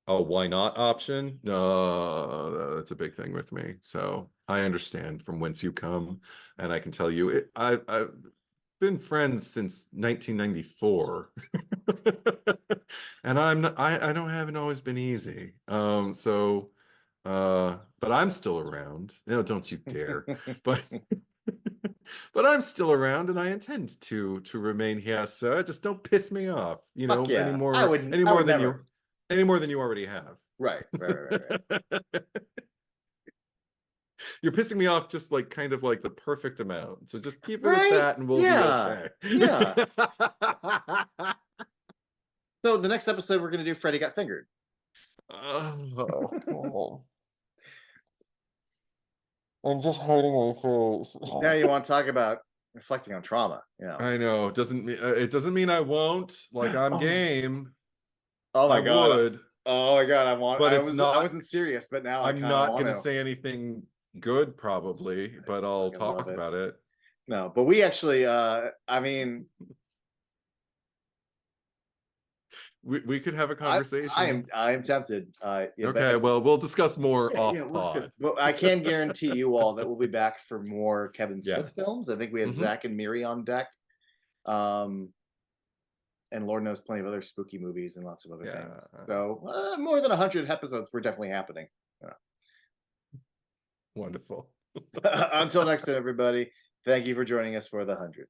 a why not option, no, a big thing with me. So I understand from whence you come, and I can tell you, I've been friends since 1994, and I don't haven't always been easy. But I'm still around. No, don't you dare. But but I'm still around, and I intend to remain here, sir. Just don't piss me off, Fuck yeah. I anymore would than never. any more than you already have. Right. You're pissing me off just like kind of like the perfect amount. So just keep it at Right? that and we'll be Yeah. okay. Yeah. So the next episode we're gonna do Freddy Got Fingered. Oh. I'm just hiding my face. Now you want to talk about reflecting on trauma, I know. It doesn't mean I won't. Like I'm game. Oh my I god. would. Oh my god, But I wasn't serious, but now I'm not going to say anything good probably, but I'll talk about it. No, but we actually I mean we could have a conversation. I am tempted. Okay, well, we'll discuss more off we'll pod. discuss, but I can guarantee you all that we'll be back for more Kevin Smith films. I think we have Zach and Miri on deck. And Lord knows plenty of other spooky movies and lots of other things. So more than 100 episodes were definitely happening. Wonderful. Until next time, everybody. Thank you for joining us for the 100th.